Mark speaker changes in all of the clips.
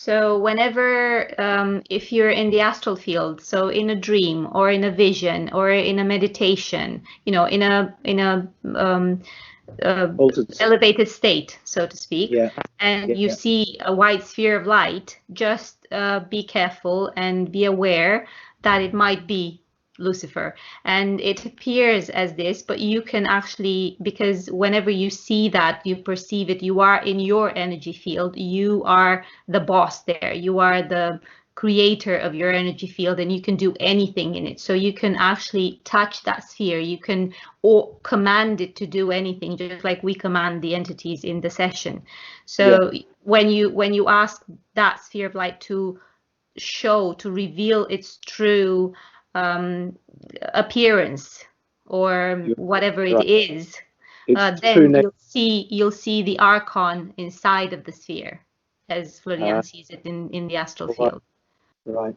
Speaker 1: So whenever, if you're in the astral field, so in a dream or in a vision or in a meditation, in a elevated state, so to speak, and you see a white sphere of light, just be careful and be aware that it might be Lucifer, and it appears as this, but you can actually, because whenever you see that, you perceive it, you are in your energy field, you are the boss there, you are the creator of your energy field, and you can do anything in it. So you can actually touch that sphere, you can or command it to do anything, just like we command the entities in the session. So when you ask that sphere of light to reveal its true appearance or whatever it is, then you'll see the archon inside of the sphere, as Florian sees it in the astral field.
Speaker 2: Right.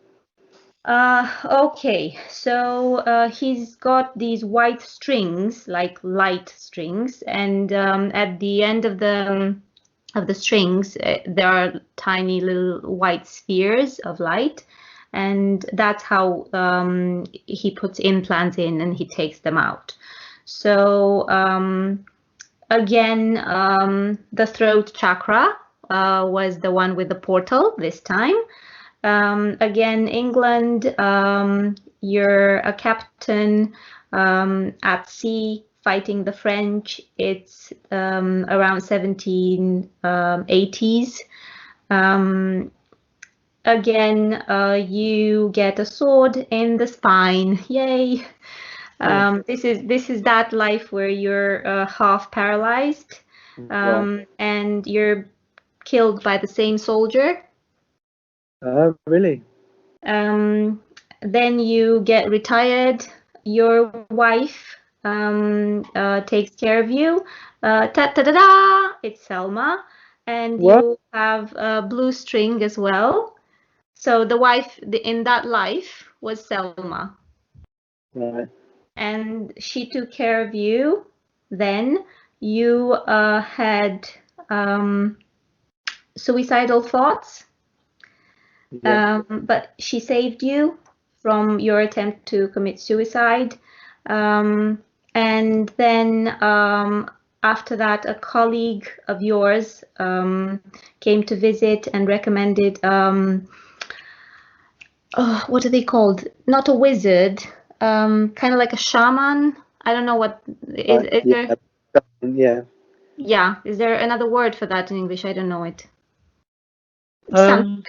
Speaker 1: Okay, so he's got these white strings, like light strings, and at the end of the strings, there are tiny little white spheres of light, and that's how he puts implants in and he takes them out. So again, the throat chakra was the one with the portal this time. Again, England, you're a captain at sea fighting the French. It's around 1780s. Again, you get a sword in the spine. Yay! This is that life where you're half paralyzed, and you're killed by the same soldier.
Speaker 2: Really?
Speaker 1: Then you get retired. Your wife takes care of you. Ta-da-da-da! It's Selma, and you have a blue string as well. So the wife in that life was Selma.
Speaker 2: Right.
Speaker 1: And she took care of you. Then you had suicidal thoughts. But she saved you from your attempt to commit suicide. And then after that, a colleague of yours came to visit and recommended, what are they called? Not a wizard, kind of like a shaman. I don't know what is there. Yeah, is there another word for that in English? I don't know it. The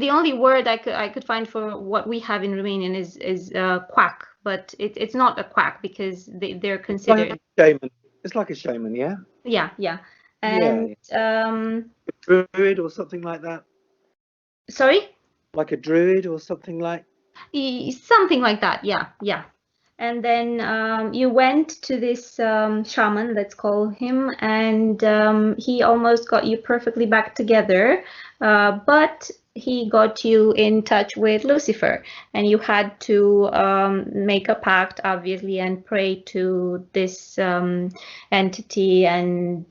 Speaker 1: only word I could find for what we have in Romanian is quack, but it's not a quack because they're considered.
Speaker 2: It's like a shaman, yeah.
Speaker 1: Yeah, and
Speaker 2: a druid or something like that.
Speaker 1: Sorry.
Speaker 2: Like a druid or something like.
Speaker 1: Something like that, yeah. And then you went to this shaman, let's call him, and he almost got you perfectly back together, but he got you in touch with Lucifer, and you had to make a pact, obviously, and pray to this entity, and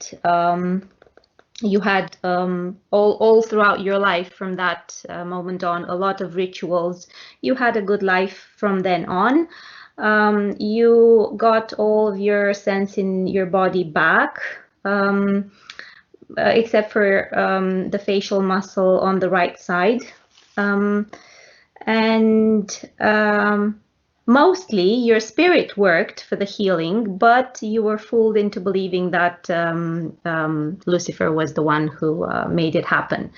Speaker 1: you had all throughout your life from that moment on a lot of rituals. You had a good life from then on. You got all of your sense in your body back, except for the facial muscle on the right side. Mostly your spirit worked for the healing, but you were fooled into believing that Lucifer was the one who made it happen.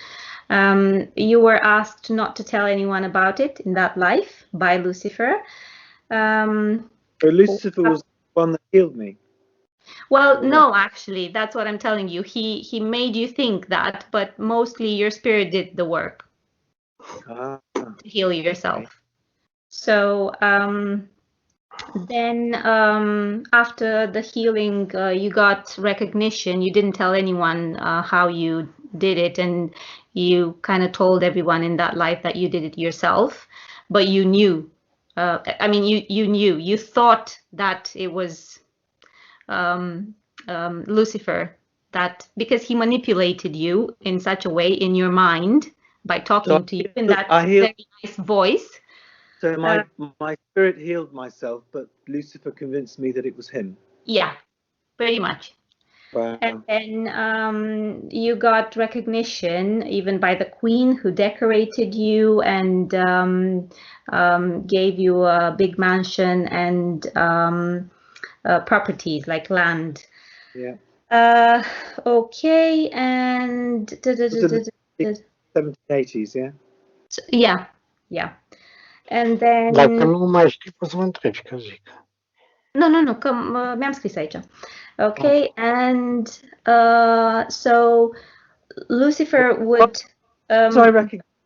Speaker 1: You were asked not to tell anyone about it in that life by Lucifer.
Speaker 2: So Lucifer was the one that healed me?
Speaker 1: Well, no, actually, that's what I'm telling you. He made you think that, but mostly your spirit did the work to heal yourself. Okay. So then after the healing, you got recognition. You didn't tell anyone how you did it, and you kind of told everyone in that life that you did it yourself, but you knew. I mean, you knew. You thought that it was Lucifer, that because he manipulated you in such a way in your mind by talking to you in that very nice voice.
Speaker 2: So my spirit healed myself, but Lucifer convinced me that it was him.
Speaker 1: Yeah, pretty much.
Speaker 2: Wow.
Speaker 1: And then you got recognition even by the queen, who decorated you and gave you a big mansion and properties like land.
Speaker 2: Yeah.
Speaker 1: Okay, and
Speaker 2: 1780s, yeah.
Speaker 1: Yeah, yeah. And then...
Speaker 3: Dacă nu mai știi, poți să mă întrebi, că zic.
Speaker 1: Nu, că mi-am scris aici. Okay, and so Lucifer would...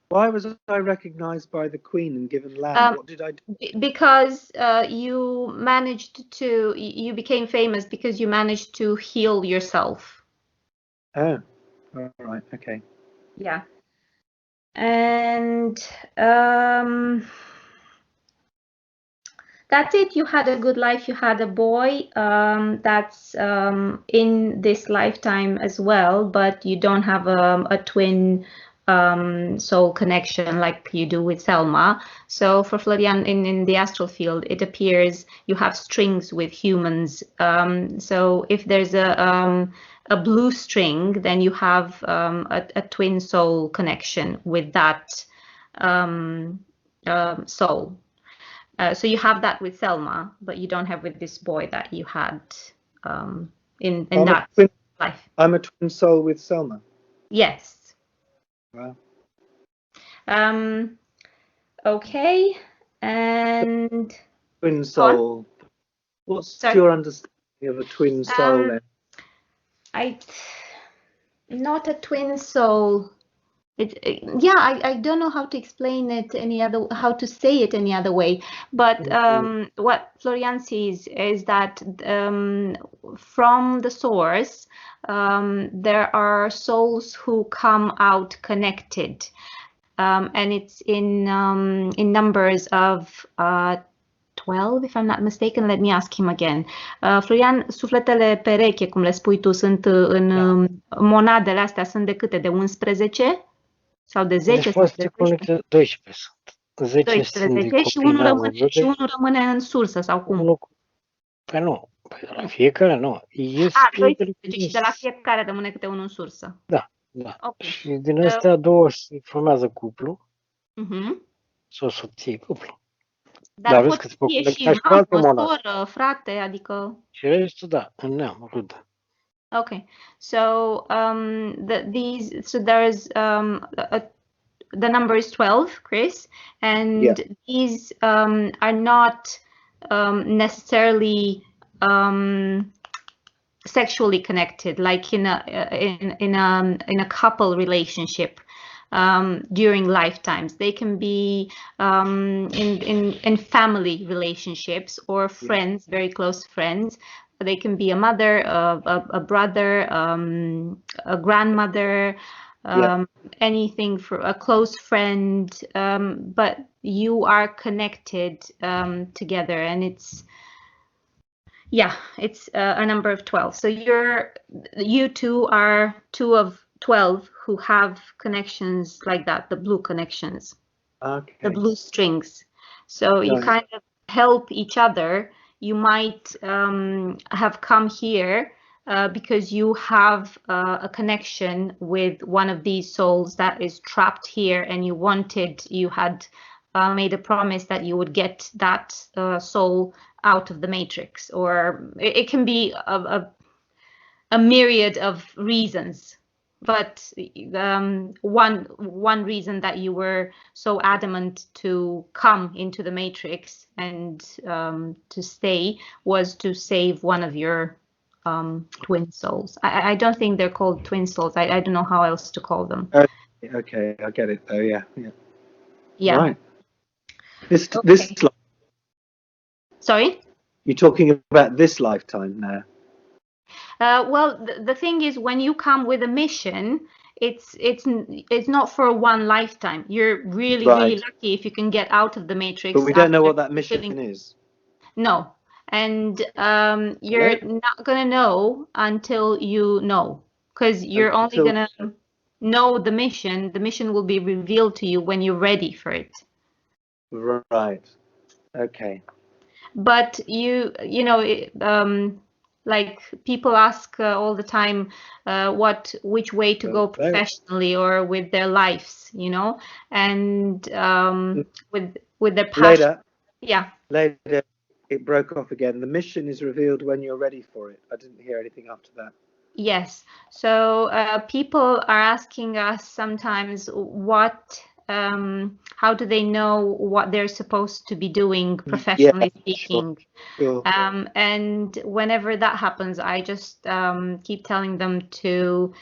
Speaker 2: why was I recognized by the queen and given land? What did I do?
Speaker 1: Because you became famous because you managed to heal yourself.
Speaker 2: Oh, all right, okay.
Speaker 1: Yeah. And that's it. You had a good life. You had a boy that's in this lifetime as well, but you don't have a twin soul connection like you do with Selma. So for Florian in the astral field, it appears you have strings with humans. So if there's a blue string, then you have a twin soul connection with that soul. So you have that with Selma, but you don't have with this boy that you had in that life.
Speaker 2: I'm a twin soul with Selma.
Speaker 1: Yes.
Speaker 2: Wow.
Speaker 1: Okay, and
Speaker 2: twin soul. What's your understanding of a twin soul?
Speaker 1: Not a twin soul. I don't know how to explain it how to say it any other way. But what Florian sees is that from the source, there are souls who come out connected, and it's in numbers of 12, if I'm not mistaken. Let me ask him again. Florian, sufletele pereche, cum le spui tu, sunt în monadele astea, sunt de câte? De 11? Sau de 10?
Speaker 3: Deci de 12 sunt. 10 sunt de
Speaker 1: și unul rămâne în sursă, sau cum?
Speaker 3: Păi nu, la fiecare nu.
Speaker 1: 12 și de la fiecare rămâne câte unul în sursă.
Speaker 3: Da. Okay. Și din astea două se formează cuplu, sau soție, cuplu.
Speaker 1: Dar pot fie și mamă, soră, frate, adică...
Speaker 3: Și restul, da, în neam, rudă.
Speaker 1: Okay, so there is the number is 12, Chris, and these are not necessarily sexually connected, like in a couple relationship during lifetimes. They can be in family relationships or friends, very close friends. They can be a mother, a brother, a grandmother, anything, for a close friend, but you are connected together, and it's a number of 12. So you two are 2 of 12 who have connections like that, the blue connections, the blue strings. So you kind of help each other. You might have come here because you have a connection with one of these souls that is trapped here, and you had made a promise that you would get that soul out of the matrix, or it can be a myriad of reasons. But one reason that you were so adamant to come into the matrix and to stay was to save one of your twin souls. I don't think they're called twin souls. I don't know how else to call them.
Speaker 2: Okay, I get it though. Yeah.
Speaker 1: Right.
Speaker 2: This
Speaker 1: Sorry?
Speaker 2: You're talking about this lifetime now.
Speaker 1: Well, the thing is, when you come with a mission, it's not for one lifetime. You're really lucky if you can get out of the matrix.
Speaker 2: But we don't know what that mission is.
Speaker 1: No, and you're not gonna know until you know, because you're only gonna know the mission will be revealed to you when you're ready for it.
Speaker 2: Right. Okay.
Speaker 1: But you know, like people ask all the time, which way to go professionally or with their lives, you know, and with their passion.
Speaker 2: Leda,
Speaker 1: yeah.
Speaker 2: Leda, it broke off again. The mission is revealed when you're ready for it. I didn't hear anything after that.
Speaker 1: Yes. So people are asking us sometimes how do they know what they're supposed to be doing professionally speaking?
Speaker 2: Sure.
Speaker 1: And whenever that happens, I just keep telling them to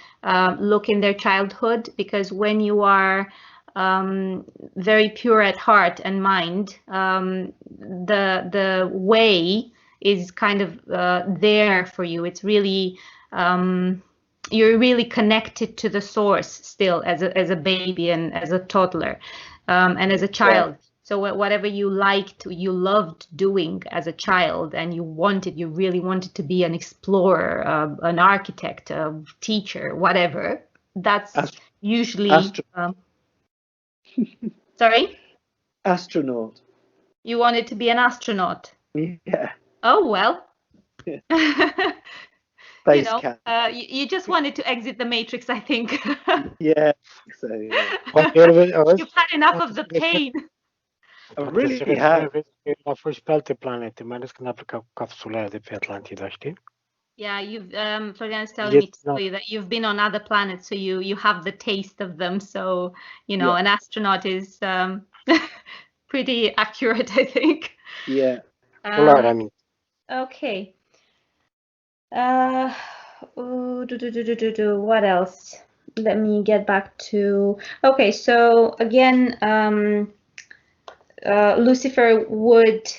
Speaker 1: look in their childhood, because when you are very pure at heart and mind, the way is kind of there for you. It's really you're really connected to the source still as a baby and as a toddler and as a child. So whatever you liked, you loved doing as a child, and you really wanted to be an explorer, an architect, a teacher, whatever. That's usually. Sorry?
Speaker 2: Astronaut.
Speaker 1: You wanted to be an astronaut?
Speaker 2: Yeah.
Speaker 1: Oh, well.
Speaker 2: Yeah.
Speaker 1: You know, you just wanted to exit the matrix, I think.
Speaker 2: Yeah. So, yeah.
Speaker 1: You've had enough of the pain.
Speaker 2: I really have.
Speaker 3: A fost pe alte planete, mai ales când a plecat cu capsula aia de pe Atlantida, știi?
Speaker 1: Yeah, Florian's telling me that you've been on other planets, so you have the taste of them. So, you know, an astronaut is pretty accurate, I think.
Speaker 2: Yeah.
Speaker 1: Okay. What else? Let me get back to. Okay, so again, Lucifer would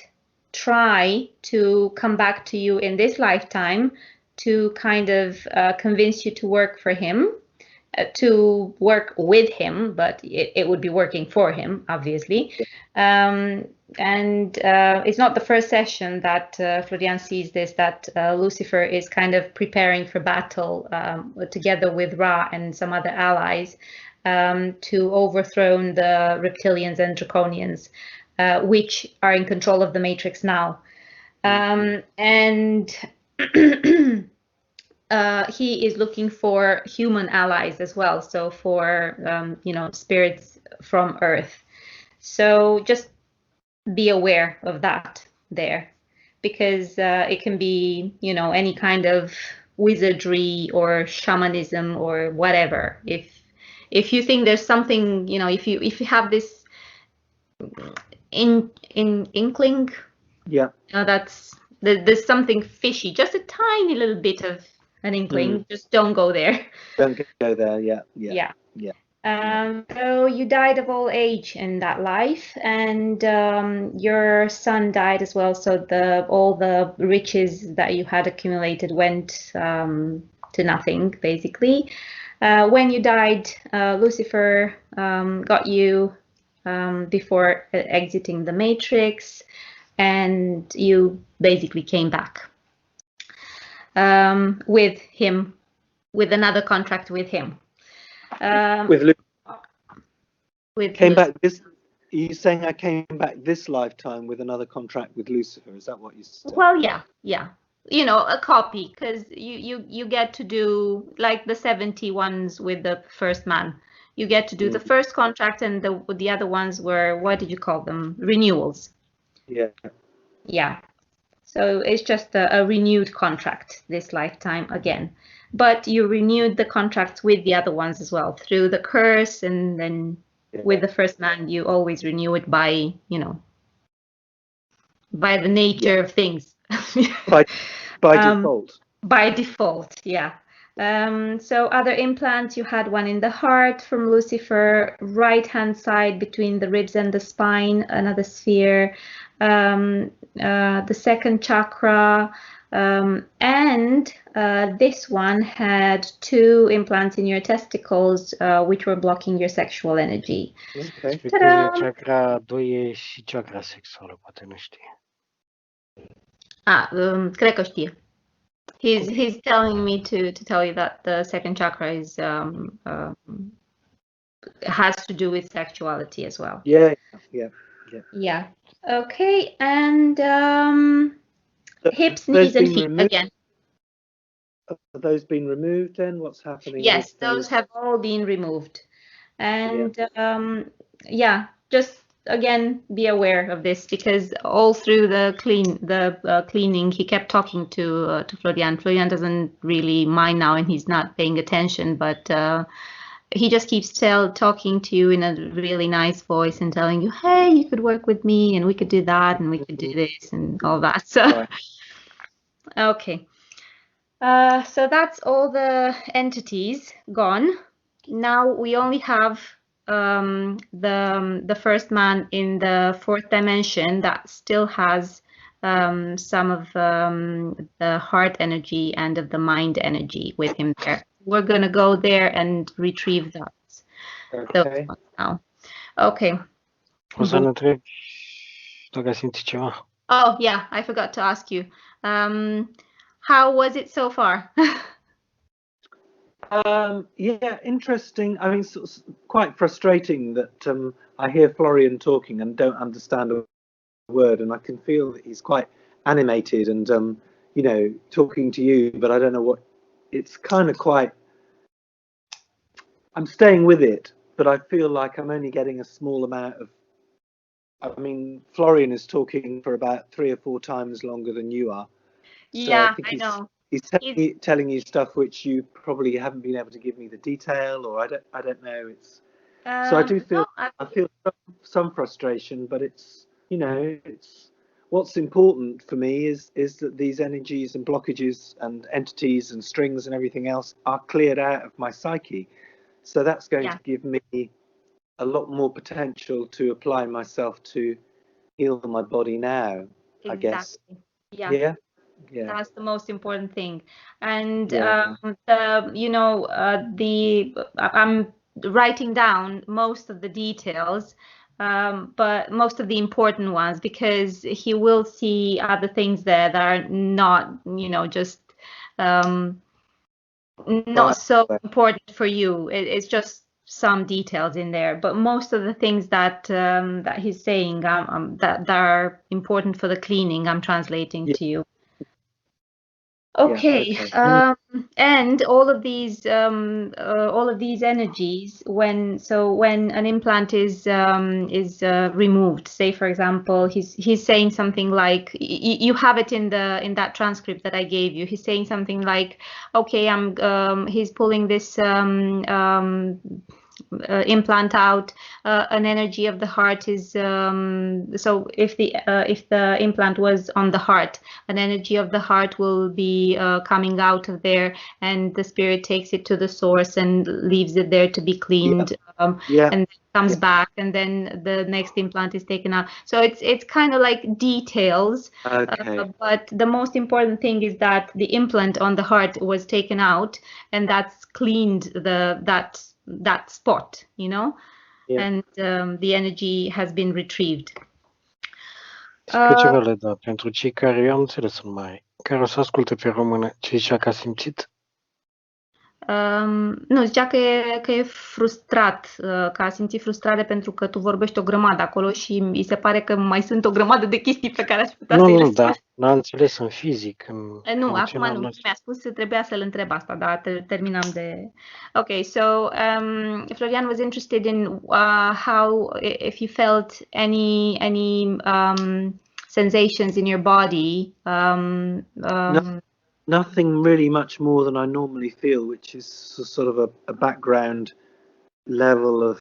Speaker 1: try to come back to you in this lifetime to kind of convince you to work for him, to work with him, but it would be working for him, obviously. And it's not the first session that Florian sees this, that Lucifer is kind of preparing for battle together with Ra and some other allies to overthrow the reptilians and draconians, which are in control of the Matrix now. And he is looking for human allies as well, so for you know, spirits from Earth. So just be aware of that there, because it can be, you know, any kind of wizardry or shamanism or whatever. If you think there's something, you know, if you have this inkling, that's there's something fishy, just a tiny little bit of an inkling, just don't go there.
Speaker 2: Don't go there. Yeah.
Speaker 1: So you died of old age in that life, and your son died as well. So all the riches that you had accumulated went to nothing, basically. When you died, Lucifer got you before exiting the Matrix, and you basically came back with him, with another contract with him.
Speaker 2: Are you saying I came back this lifetime with another contract with Lucifer? Is that what you said?
Speaker 1: Well, yeah. You know, a copy, because you get to do like the 70 ones with the first man. You get to do the first contract, and the other ones were, what did you call them? Renewals. Yeah. So it's just a renewed contract this lifetime again. But you renewed the contracts with the other ones as well through the curse, and then with the first man, you always renew it by, you know, by the nature of things.
Speaker 2: by default.
Speaker 1: By default, yeah. So other implants, you had one in the heart from Lucifer, right hand side between the ribs and the spine, another sphere, the second chakra, and this one had 2 implants in your testicles, which were blocking your sexual energy.
Speaker 2: Okay.
Speaker 3: Chakra 2 e și chakra sexuală, poate nu știe.
Speaker 1: Cred că știe. He's telling me to tell you that the second chakra is has to do with sexuality as well.
Speaker 2: Yeah.
Speaker 1: Yeah. Okay, and hips, knees, and feet again.
Speaker 2: Have those been removed then? What's happening?
Speaker 1: Yes, those have all been removed. And yeah, just again be aware of this, because all through the cleaning he kept talking to Florian. Florian doesn't really mind now and he's not paying attention, but he just keeps talking to you in a really nice voice and telling you, hey, you could work with me and we could do that and we could do this and all that. So okay, so that's all the entities gone. Now we only have the first man in the fourth dimension that still has some of the heart energy and of the mind energy with him there. We're gonna go there and retrieve that.
Speaker 2: Okay.
Speaker 1: Now. Okay.
Speaker 3: O să ne întreb dacă simți ceva.
Speaker 1: Oh yeah, I forgot to ask you. How was it so far?
Speaker 2: Yeah, interesting. I mean, it's quite frustrating that I hear Florian talking and don't understand a word, and I can feel that he's quite animated and you know, talking to you, but I don't know what. It's kind of quite. I'm staying with it, but I feel like I'm only getting a small amount of. I mean, Florian is talking for about 3 or 4 times longer than you are. So
Speaker 1: yeah,
Speaker 2: I think
Speaker 1: I know.
Speaker 2: He's telling you stuff which you probably haven't been able to give me the detail, or I don't know. It's so I do feel I feel some frustration, but it's, you know, it's what's important for me is that these energies and blockages and entities and strings and everything else are cleared out of my psyche. So that's going to give me a lot more potential to apply myself to heal my body now.
Speaker 1: Exactly.
Speaker 2: I guess.
Speaker 1: Yeah. That's the most important thing. And you know, I'm writing down most of the details, but most of the important ones, because he will see other things there that are not, you know, just not so important for you. It's just some details in there, but most of the things that that he's saying that are important for the cleaning, I'm translating to you. Okay, and all of these energies, when an implant is removed, say for example, he's saying something like, you have it in that transcript that I gave you. He's saying something like, okay, he's pulling this implant out. An energy of the heart is so if the implant was on the heart, an energy of the heart will be coming out of there, and the spirit takes it to the source and leaves it there to be cleaned, and then comes back, and then the next implant is taken out. So it's kind of like details, but the most important thing is that the implant on the heart was taken out, and that's cleaned that spot, you know, and the energy has been retrieved.
Speaker 3: Spre ceva, Leda, pentru cei care, eu am înțeles care o să asculte pe română, ce zicea că a simțit?
Speaker 1: Nu, zicea că e frustrat, că a simțit frustrare pentru că tu vorbești o grămadă acolo și îi se pare că mai sunt o grămadă de chestii pe care aș putea să-i răspund.
Speaker 3: Da, n-a înțeles în fizic.
Speaker 1: Nu, acum nu, mi-a spus că trebuia să-l întreb asta, dar terminam de... Okay, so Florian was interested in how, if you felt any sensations in your body.
Speaker 2: Nothing really much more than I normally feel, which is sort of a background level of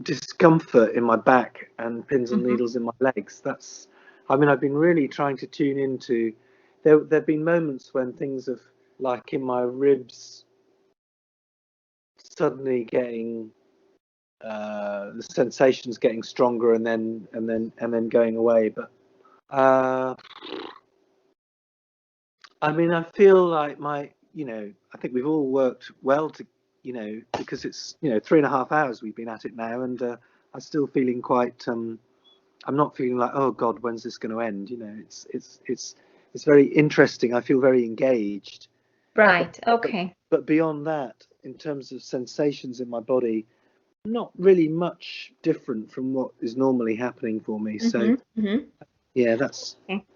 Speaker 2: discomfort in my back and pins and needles in my legs. That's, I mean, I've been really trying to tune into, there've been moments when things have, like in my ribs, suddenly getting the sensations getting stronger and then going away. But I mean, I feel like you know, I think we've all worked well to, you know, because it's, you know, 3.5 hours we've been at it now, and I'm still feeling quite I'm not feeling like, oh God, when's this going to end? You know, it's very interesting. I feel very engaged.
Speaker 1: Right. Okay.
Speaker 2: But beyond that, in terms of sensations in my body, not really much different from what is normally happening for me. So, yeah, that's.
Speaker 1: Okay.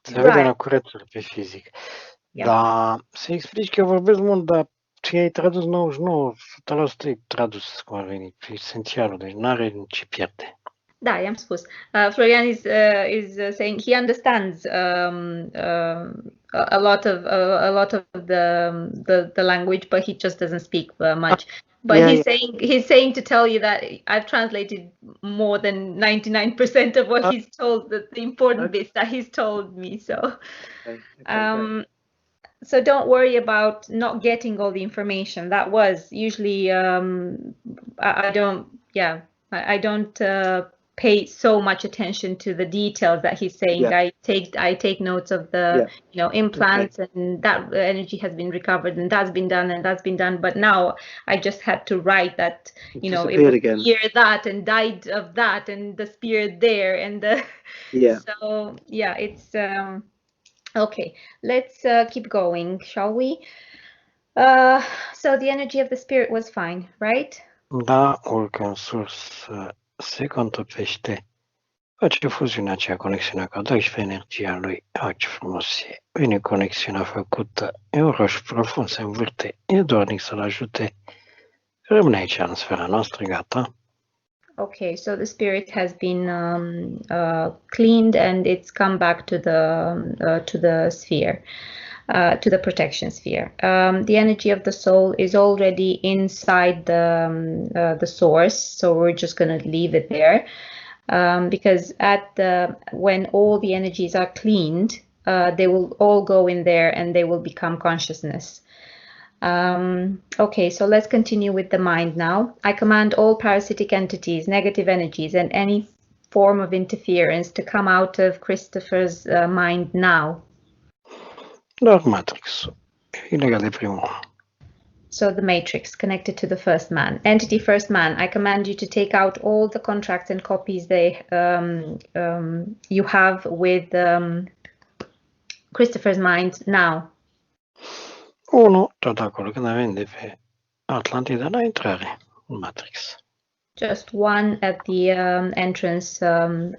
Speaker 3: Se vede una curățură pe fizic. Dar să explici că eu vorbesc mult, dar ce ai tradus 99% e tradus cum ar veni, esențialul, deci nu are ce pierde.
Speaker 1: Da, i-am spus. Florian is saying he understands a lot of the language, but he just doesn't speak much. But he's saying to tell you that I've translated more than 99% of what he's told, the important bits that he's told me. So, so don't worry about not getting all the information. That was usually I don't pay so much attention to the details that he's saying. I take notes of the implants, and that energy has been recovered, and that's been done, and that's been done. But now I just had to write that it was here that and died of that, and the spirit there, and the so it's okay. Let's keep going, shall we? So the energy of the spirit was fine, right?
Speaker 3: Da, urcă în sursă, se contopește, face fuziunea aceea, conexiunea cu a 12 energia lui, ce frumos e. Vine conexiunea făcută, e un roșu profund, se învârte, e dornic să-l ajute. Rămâne aici în sfera noastră, gata.
Speaker 1: Okay, so the spirit has been cleaned and it's come back to the sphere. To the protection sphere. The energy of the soul is already inside the source, so we're just going to leave it there, because when all the energies are cleaned, they will all go in there and they will become consciousness. Okay, so let's continue with the mind now. I command all parasitic entities, negative energies, and any form of interference to come out of Christopher's mind now.
Speaker 3: Dark Matrix, legat de primul.
Speaker 1: So the matrix connected to the first man. Entity first man, I command you to take out all the contracts and copies you have with Christopher's mind now.
Speaker 3: 1, tot acolo, când avem de pe Atlantida la intrare în Matrix.
Speaker 1: Just one at the entrance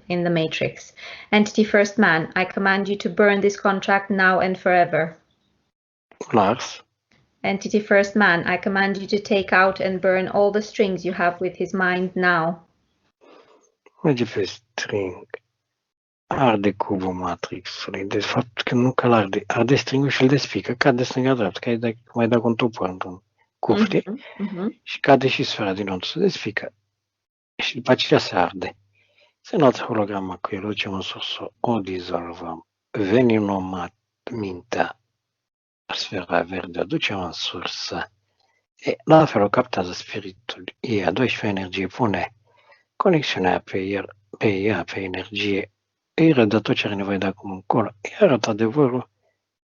Speaker 1: in the matrix. Entity first man, I command you to burn this contract now and forever.
Speaker 3: Lars.
Speaker 1: Entity first man, I command you to take out and burn all the strings you have with his mind now.
Speaker 3: Merge pe string. Arde cubul Matrixului. De fapt că nu că arde stringul și îl desfică, cade stânga-dreapta, că mai dă cu un tupă într-un cub, știi? Și cade și sfera din nou, se desfică. Și după aceea se arde. Se înalță holograma cu el, o ducem în sursă, o dizolvăm. Venim o mintea, sfera verde, o ducem în sursă. E, la fel o captează spiritul. E a 12 energie, pune conexiunea pe ea, pe energie. Îi redă tot ce are nevoie de acum încolo. Îi arată adevărul,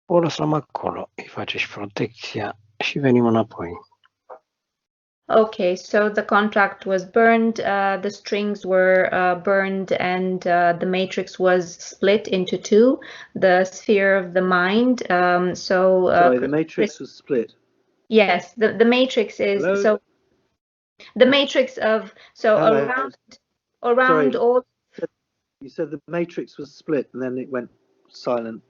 Speaker 3: o lăsăm acolo. Îi face și protecția și venim înapoi.
Speaker 1: Okay, so the contract was burned, the strings were burned, and the matrix was split into two, the sphere of the mind.
Speaker 2: Sorry, the matrix was split.
Speaker 1: Yes, the matrix is the matrix of around all.
Speaker 2: You said the matrix was split and then it went silent.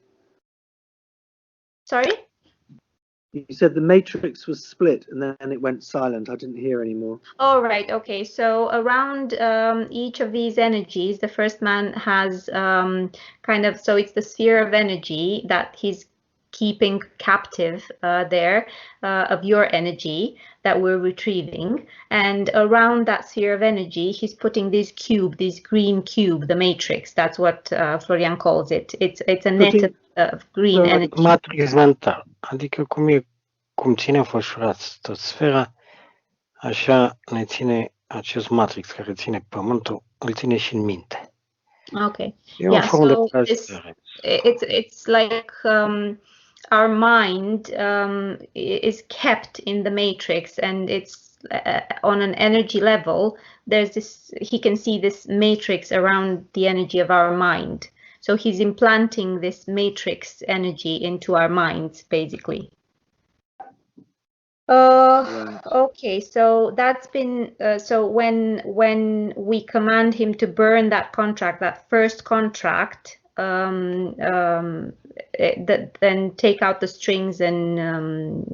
Speaker 1: Sorry?
Speaker 2: You said the matrix was split and then it went silent. I didn't hear anymore.
Speaker 1: Oh, right. Okay. So around each of these energies, the first man has so it's the sphere of energy that he's keeping captive there of your energy that we're retrieving. And around that sphere of energy, he's putting this green cube, the matrix. That's what Florian calls it. It's a net of green energy.
Speaker 3: Matrix mental. Adică cum ține fășurat tot sfera, așa ne ține acest matrix care ține pământul, îl ține și în minte.
Speaker 1: Okay.
Speaker 3: E o formă de
Speaker 1: it's like our mind is kept in the matrix, and it's on an energy level. There's this, he can see this matrix around the energy of our mind. So he's implanting this matrix energy into our minds, basically. Okay, so that's been so when we command him to burn that contract, that first contract, then take out the strings and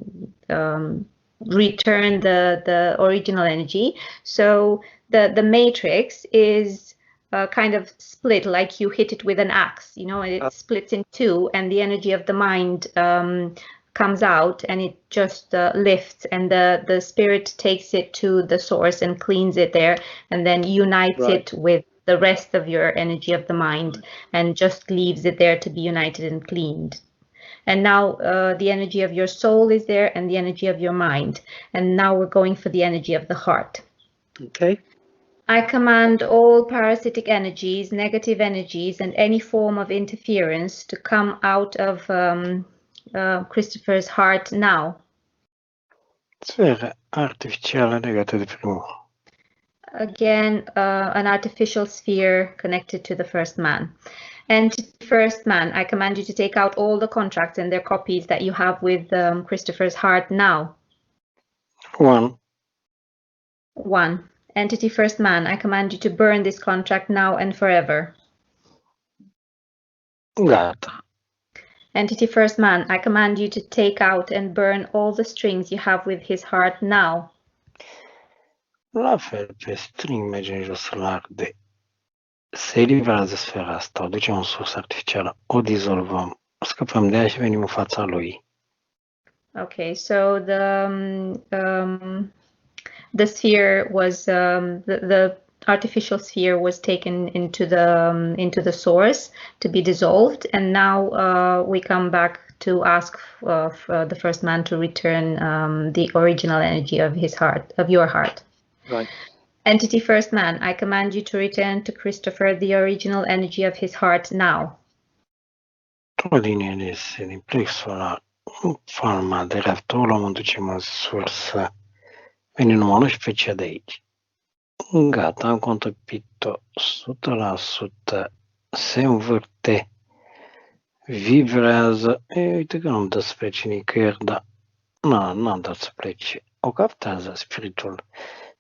Speaker 1: return the original energy. So the matrix is kind of split, like you hit it with an axe, you know, and it splits in two, and the energy of the mind comes out, and it just lifts, and the spirit takes it to the source and cleans it there, and then unites it with the rest of your energy of the mind, and just leaves it there to be united and cleaned. And now the energy of your soul is there, and the energy of your mind. And now we're going for the energy of the heart.
Speaker 2: Okay.
Speaker 1: I command all parasitic energies, negative energies, and any form of interference to come out of Christopher's heart now.
Speaker 3: Sfera artificiale legata di primo.
Speaker 1: Again, an artificial sphere connected to the first man. And first man, I command you to take out all the contracts and their copies that you have with Christopher's heart now.
Speaker 3: 1.
Speaker 1: Entity first man, I command you to burn this contract now and forever.
Speaker 3: Gata.
Speaker 1: Entity first man, I command you to take out and burn all the strings you have with his heart now.
Speaker 3: La fel pe string mergem jos la arde. Se eliberează sfera asta, o ducem în sursă artificială, o dizolvăm, scăpăm de ea și venim în fața lui.
Speaker 1: Okay, so the sphere was the artificial sphere was taken into the source to be dissolved, and now we come back to ask the first man to return the original energy of his heart, of your heart.
Speaker 2: Right.
Speaker 1: Entity first man, I command you to return to Christopher the original energy of his heart now.
Speaker 3: O linie de din plexul ăla, în forma de reactor, o luăm, o ducem în sursă, venim numai 11 cea de aici. Gata, am contopit-o 100%, se învârte, vibrează. Uite că nu-mi dă să plece nicăieri, dar n-am dat să plece. O captează spiritul,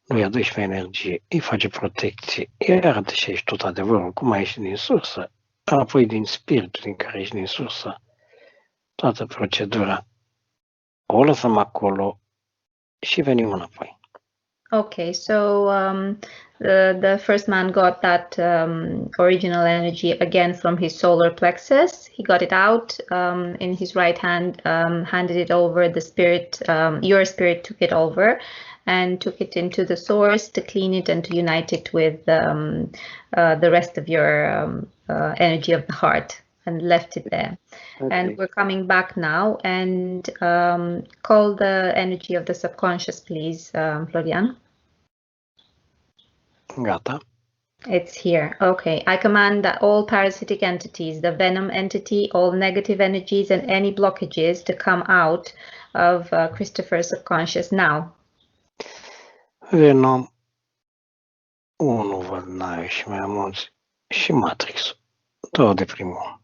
Speaker 3: lui ia 12 energie, îi face protecție, îi arată și aici tot adevărul, cum a ieșit din sursă, apoi din spiritul din care ieși din sursă, toată procedura. O lăsăm acolo și venim înapoi.
Speaker 1: Okay, so the first man got that original energy again from his solar plexus. He got it out in his right hand, handed it over. The spirit, your spirit, took it over and took it into the source to clean it and to unite it with the rest of your energy of the heart, and left it there. Okay. And we're coming back now, and call the energy of the subconscious, please, Florian.
Speaker 3: Gata.
Speaker 1: It's here. Okay. I command that all parasitic entities, the venom entity, all negative energies, and any blockages to come out of Christopher's subconscious now.
Speaker 3: Venom 1 văd n-ai și mai mulți și Matrix. Două de primul.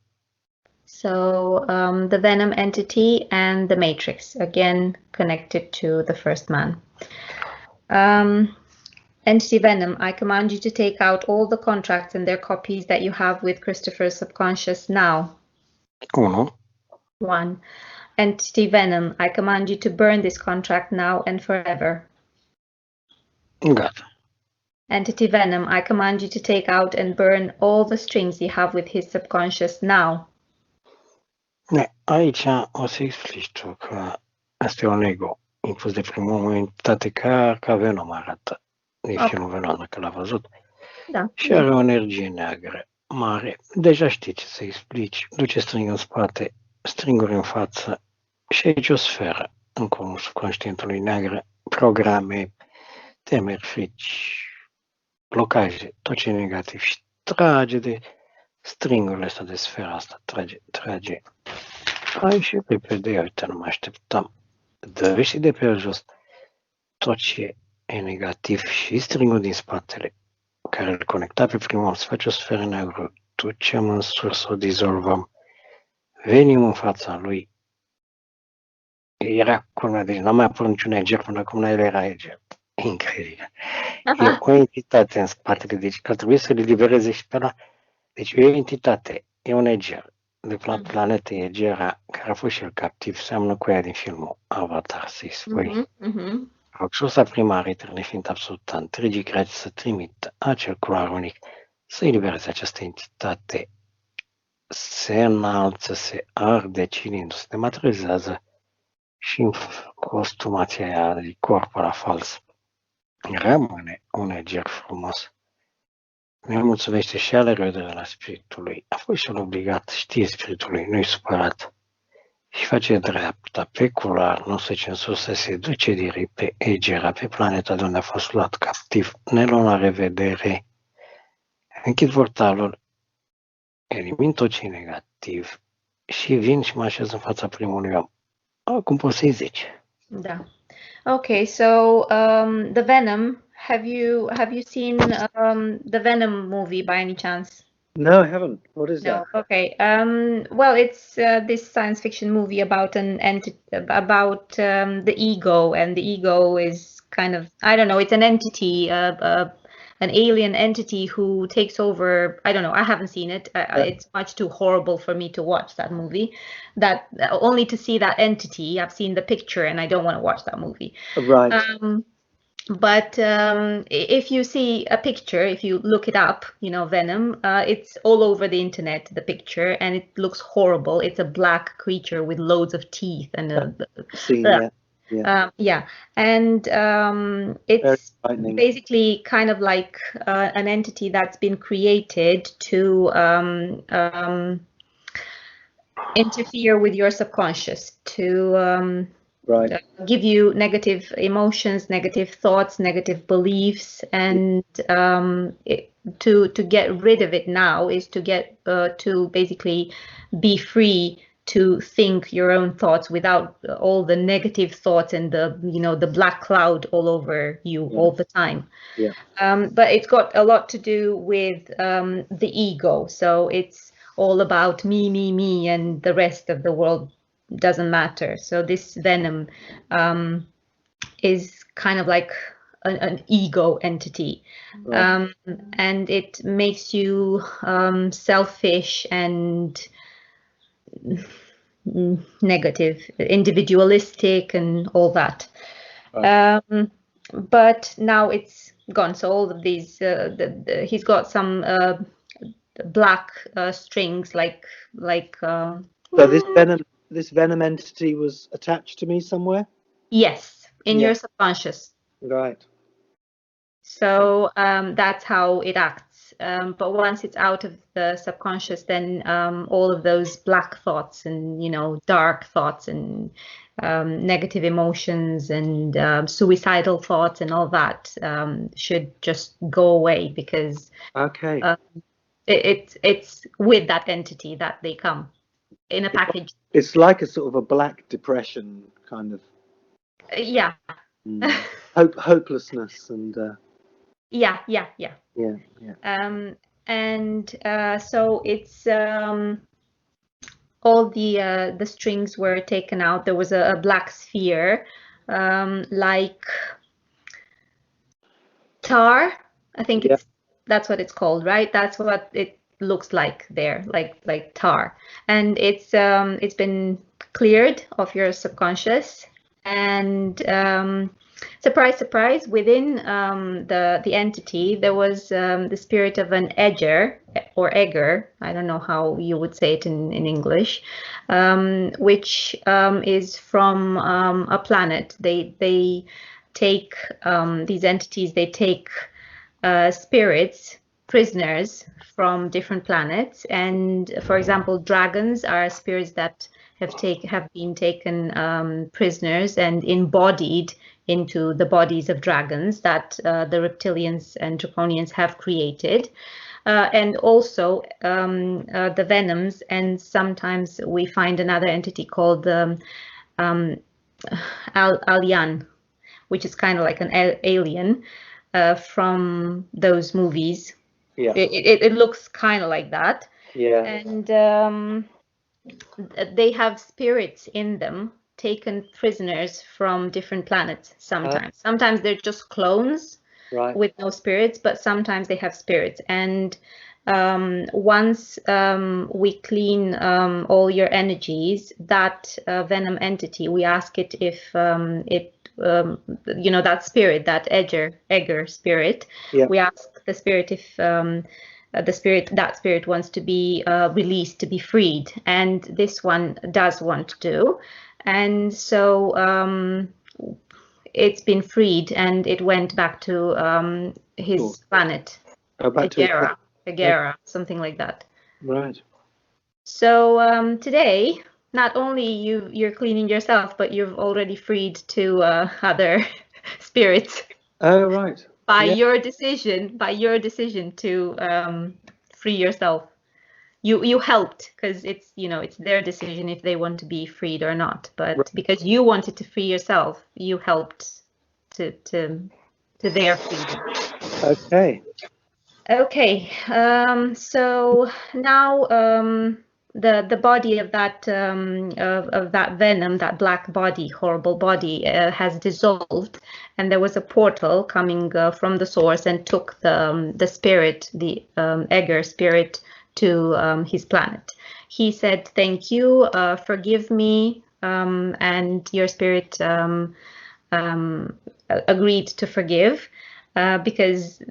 Speaker 1: So the venom entity and the matrix, again connected to the first man. Entity venom, I command you to take out all the contracts and their copies that you have with Christopher's subconscious now. 1. Entity venom, I command you to burn this contract now and forever.
Speaker 3: Gata.
Speaker 1: Entity venom, I command you to take out and burn all the strings you have with his subconscious now.
Speaker 3: Aici o să explici tu că asta e un ego impus de primul, o entitate ca Venom arată. E filmul Venom, dacă l-a văzut.
Speaker 1: Da.
Speaker 3: Și are o energie neagră mare. Deja știi ce să explici. Duce string în spate, stringuri în față și aici o sferă în corpul subconștientului neagră, programe, temeri, frici, blocaje, tot ce e negativ și trage de stringurile astea de sfera asta, trage. Hai și repede, uite, nu mă așteptam. Dă și de pe jos tot ce e negativ și stringul din spatele, care îl conecta pe primul, să face o sferă neagră, ducem în sus, o dizolvăm, venim în fața lui. Era culmea, deci n-a mai apărut niciun eger până acum, el era eger. Incredibil. E o entitate în spatele, deci ar trebui să le libereze și pe ăla. Deci e o entitate, e un eger, de la planetă egera, care a fost și el captiv, seamănă cu ea din filmul Avatar, să-i spui. Rog sursa primară, eterne fiind absolută, întregii creații să trimită acel culoar unic, să elibereze această entitate, se înalță, se arde, cilindu, se dematerializează și în costumația aia de corp ăla fals. Rămâne un eger frumos. Mi mulțumește și alergă de la spiritului. A fost și el obligat, știe spiritului, nu-i supărat. Și face dreapta pe culoar, nu se censură, se duce direct pe Egera, pe planeta de unde a fost luat captiv. Ne luăm la revedere. Închid portalul, elimin tot ce e negativ și vin și mă așez în fața primului om. Acum poți să-i zici.
Speaker 1: Da. Okay, so the Venom. Have you seen the Venom movie by any chance?
Speaker 2: No, I haven't. What is that?
Speaker 1: Okay. Well, it's this science fiction movie about the ego, and the ego is kind of, I don't know, it's an entity, an alien entity who takes over. I don't know. I haven't seen it. It's much too horrible for me to watch that movie. That only to see that entity. I've seen the picture, and I don't want to watch that movie.
Speaker 2: Right.
Speaker 1: But if you see a picture, if you look it up, you know, Venom, it's all over the internet, the picture, and it looks horrible. It's a black creature with loads of teeth and and it's basically kind of like an entity that's been created to interfere with your subconscious, to give you negative emotions, negative thoughts, negative beliefs, and to get rid of it now is to get to basically be free to think your own thoughts without all the negative thoughts and the black cloud all over you all the time. But it's got a lot to do with the ego, so it's all about me, and the rest of the world doesn't matter. So this Venom is kind of like an ego entity, and it makes you selfish and negative, individualistic, and all that. But now it's gone. So all of these, he's got some black strings, like.
Speaker 2: So this Venom entity was attached to me somewhere?
Speaker 1: Yes, in your subconscious.
Speaker 2: Right.
Speaker 1: So that's how it acts. But once it's out of the subconscious, then all of those black thoughts and, dark thoughts and negative emotions and suicidal thoughts and all that should just go away, because it's with that entity that they come in a package.
Speaker 2: It's like a sort of a black depression kind of.
Speaker 1: Yeah.
Speaker 2: Hopelessness and.
Speaker 1: Yeah. So it's all the strings were taken out. There was a black sphere, like tar. I think that's what it's called, right? That's what it looks like there, like tar, and it's been cleared of your subconscious, and surprise, within the entity there was the spirit of an Eger or Egger, I don't know how you would say it in English, which is from a planet. They take these entities, they take spirits, prisoners from different planets, and for example, dragons are spirits that have been taken prisoners and embodied into the bodies of dragons that the reptilians and draconians have created. and also the venoms, and sometimes we find another entity called Alien, which is kind of like an alien from those movies.
Speaker 2: Yeah.
Speaker 1: It looks kind of like that.
Speaker 2: Yeah.
Speaker 1: And they have spirits in them, taken prisoners from different planets sometimes. Sometimes they're just clones with no spirits, but sometimes they have spirits. And once we clean all your energies, that venom entity, we ask it if you know, that spirit, that Egger spirit, we ask the spirit if that spirit wants to be released, to be freed, and this one does want to, and so it's been freed and it went back to his planet, Hegera, something like that.
Speaker 2: Right.
Speaker 1: So today, not only you're cleaning yourself, but you've already freed two other spirits.
Speaker 2: Oh, right.
Speaker 1: By your decision to free yourself. You helped, because it's, you know, it's their decision if they want to be freed or not. But because you wanted to free yourself, you helped to their freedom.
Speaker 2: Okay.
Speaker 1: Okay. So now the body of that of that venom, that black body, horrible body, has dissolved, and there was a portal coming from the source and took the spirit, the Egger spirit, to his planet. He said, "Thank you, forgive me," and your spirit agreed to forgive. Because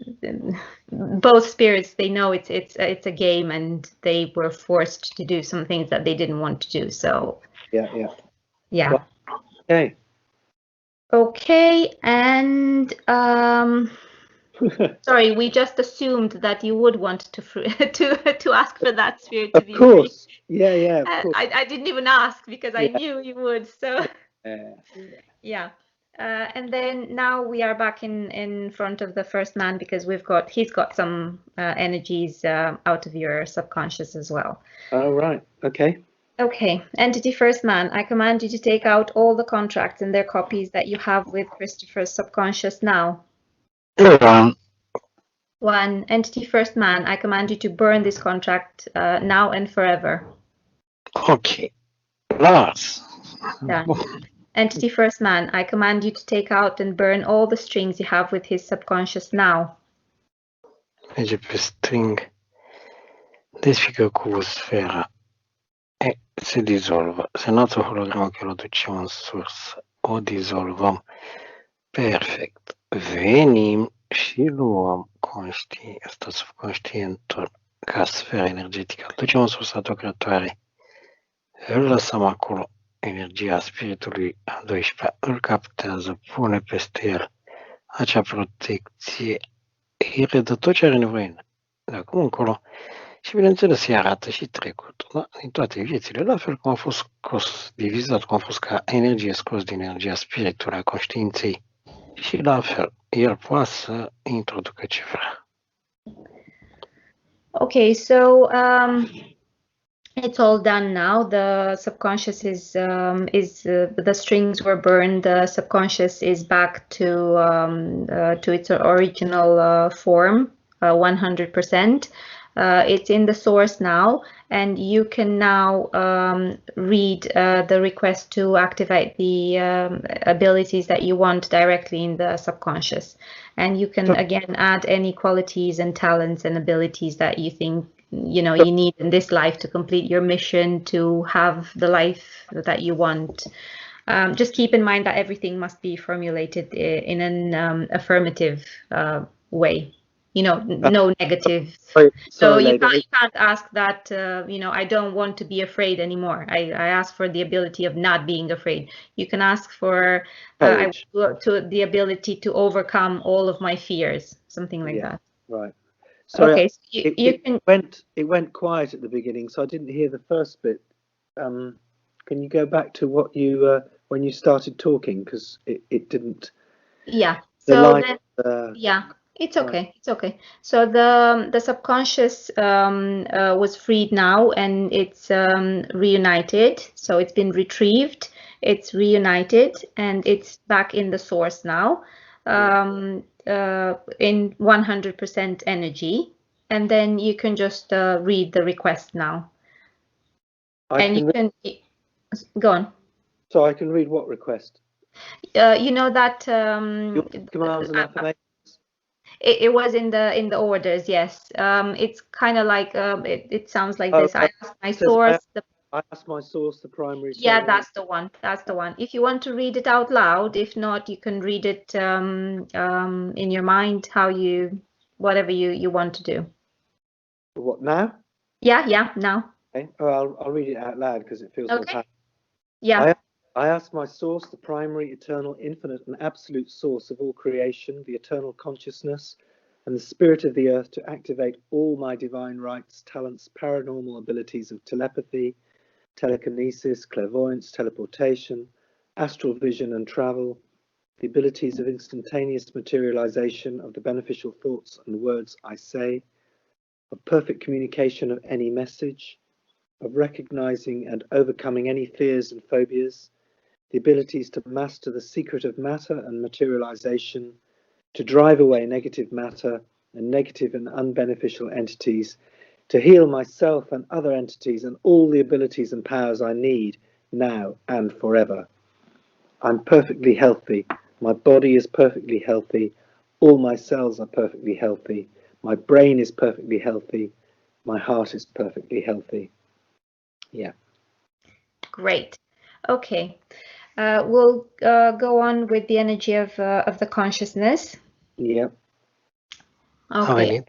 Speaker 1: both spirits, they know it's a game, and they were forced to do some things that they didn't want to do. So yeah. Okay, and sorry, we just assumed that you would want to ask for that spirit to be free.
Speaker 2: Of course. Yeah, of course.
Speaker 1: I didn't even ask because I knew you would. So yeah. And then now we are back in front of the first man, because he's got some energies out of your subconscious as well.
Speaker 2: Oh, right. Okay.
Speaker 1: Okay. Entity first man, I command you to take out all the contracts and their copies that you have with Christopher's subconscious now. One. Entity first man, I command you to burn this contract now and forever.
Speaker 3: Okay. Lars.
Speaker 1: Done. Entity first man, I command you to take out and burn all the strings you have with his subconscious now.
Speaker 3: Merge pe string, desfică cu sfera e se dizolvă. Senatul hologramă că o ducem în sursă, o dizolvăm. Perfect. Venim și luăm ăsta subconștientul ca sferă energetică. Îl ducem în sursa ta creatoare. Îl lăsăm acolo. Energia spiritului a 12-a îl captează, pune peste el acea protecție, îi redă tot ce are nevoie de acum încolo și bineînțeles îi arată și trecutul, da? Din toate viețile, la fel cum a fost scos, divizat, cum a fost ca energie scos din energia spiritului, a conștiinței, și la fel, el poate să introducă ce vrea.
Speaker 1: Okay, so it's all done now. The subconscious is the strings were burned. The subconscious is back to its original form, 100%. It's in the source now, and you can now read the request to activate the abilities that you want directly in the subconscious. And you can again add any qualities and talents and abilities that you think you need in this life to complete your mission, to have the life that you want. Just keep in mind that everything must be formulated in an affirmative way. No negative. So you can't ask that, I don't want to be afraid anymore. I ask for the ability of not being afraid. You can ask for the ability to overcome all of my fears, something like that.
Speaker 2: Right. Sorry,
Speaker 1: okay,
Speaker 2: it went quiet at the beginning, so I didn't hear the first bit. Can you go back to what you when you started talking, because it didn't.
Speaker 1: Yeah.
Speaker 2: The
Speaker 1: so
Speaker 2: line,
Speaker 1: then, yeah. It's okay. It's okay. So the subconscious was freed now, and it's reunited. So it's been retrieved. It's reunited, and it's back in the source now, in 100% energy. And then you can just read the request now. You can go on.
Speaker 2: So I can read what request?
Speaker 1: You know that
Speaker 2: commands and affirmations.
Speaker 1: It was in the orders, yes. It's kind of like it sounds like this. I asked my source.
Speaker 2: I asked my source, the primary.
Speaker 1: Yeah, that's the one. That's the one. If you want to read it out loud, if not, you can read it in your mind, whatever you want to do.
Speaker 2: What now?
Speaker 1: Yeah, now.
Speaker 2: Okay. Oh, I'll read it out loud because it feels more powerful.
Speaker 1: Yeah.
Speaker 2: I ask my source, the primary, eternal, infinite, and absolute source of all creation, the eternal consciousness, and the spirit of the earth to activate all my divine rights, talents, paranormal abilities of telepathy, telekinesis, clairvoyance, teleportation, astral vision and travel, the abilities of instantaneous materialization of the beneficial thoughts and words I say, of perfect communication of any message, of recognizing and overcoming any fears and phobias, the abilities to master the secret of matter and materialization, to drive away negative matter and negative and unbeneficial entities, to heal myself and other entities and all the abilities and powers I need now and forever. I'm perfectly healthy. My body is perfectly healthy. All my cells are perfectly healthy. My brain is perfectly healthy. My heart is perfectly healthy. Yeah.
Speaker 1: Great. Okay. We'll go on with the energy of the consciousness.
Speaker 2: Yeah.
Speaker 1: Okay.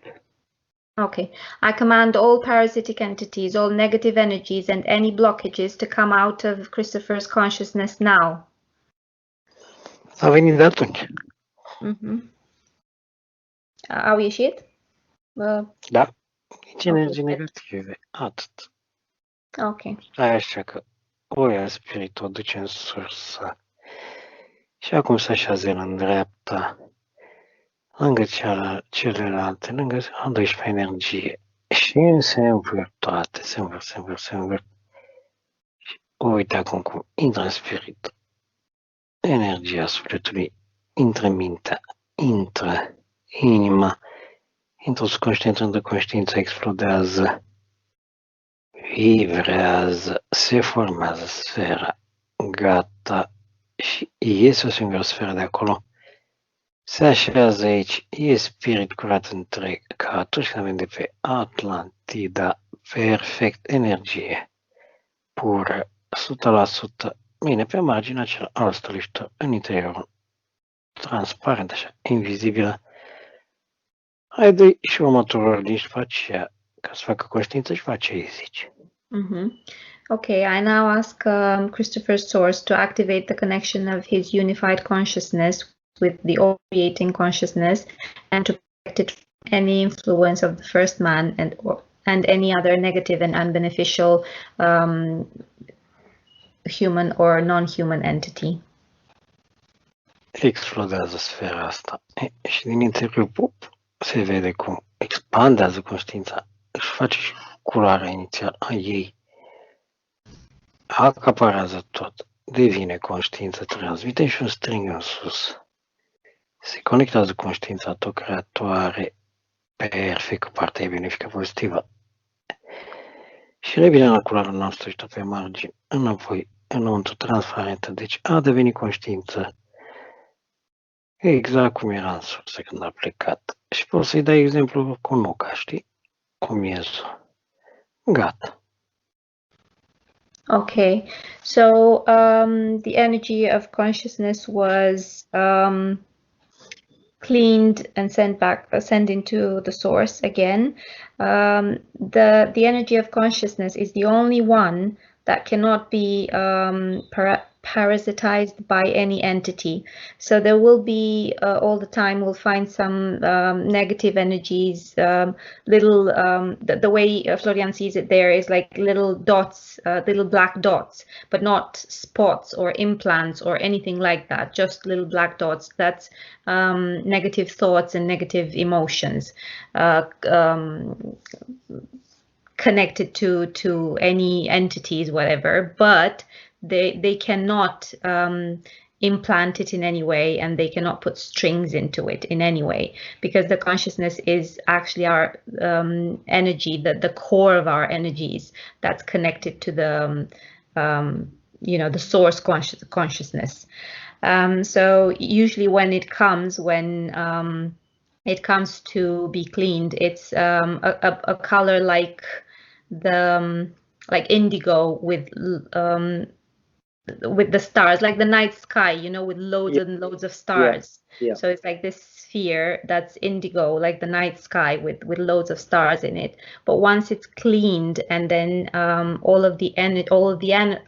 Speaker 1: Okay. I command all parasitic entities, all negative energies, and any blockages to come out of Christopher's consciousness now.
Speaker 3: A venit de atunci.
Speaker 1: Au ieșit?
Speaker 3: Da. Nici energii negative. Atât.
Speaker 1: Ok.
Speaker 3: Așa că oia spirit o duce în sursă. Și acum se așează el în dreapta, lângă celelalte, lângă a 12 energie. Și se învârt toate, se învârt. Uite acum cum intră în spirit. Energia sufletului intră în mintea, intră inima, intră subconștient, intră conștiința, explodează, vibrează, se formează sfera, gata, și iese o singură sferă de acolo, se așează aici, e spirit curat întreg, ca atunci când avem de pe Atlantida, perfect, energie pură, 100%, bine, pe marginea celălalt stăliștor, în interiorul, transparent, așa, invizibilă. Haide și următorul ordin și face ea, ca să facă conștiință și face ce îi zici.
Speaker 1: Okay, I now ask Christopher's source to activate the connection of his unified consciousness with the all-creating consciousness and to protect it from any influence of the first man and any other negative and unbeneficial human or non-human entity.
Speaker 3: Explodează sfera asta și din interior se vede cum expandează conștiința, își face și culoarea inițială a ei, acaparează tot, devine conștiință, transmite și un string în sus. Se conectează conștiința tot creatoare, perfect, cu partea benefică pozitivă. Și revine la culoarea noastră și tot pe margine, înapoi, înăuntru, transparentă, deci a devenit conștiință. Exact cum era în sursă când a plecat. Și poți să-i dai exemplu cu nuca, știi? Cu miezul. Gata.
Speaker 1: Okay, so the energy of consciousness was cleaned and sent into the source again. The energy of consciousness is the only one that cannot be parasitized by any entity. So there will be all the time we'll find some negative energies, little the way Florian sees it there is like little dots, little black dots, but not spots or implants or anything like that, just little black dots. That's negative thoughts and negative emotions connected to any entities, whatever, but they cannot implant it in any way, and they cannot put strings into it in any way, because the consciousness is actually our energy, the core of our energies that's connected to the the source consciousness. So usually when it comes to be cleaned, it's a color like indigo with the stars, like the night sky, with loads and loads of stars.
Speaker 2: Yeah.
Speaker 1: So it's like this sphere that's indigo, like the night sky with loads of stars in it. But once it's cleaned, and then all of the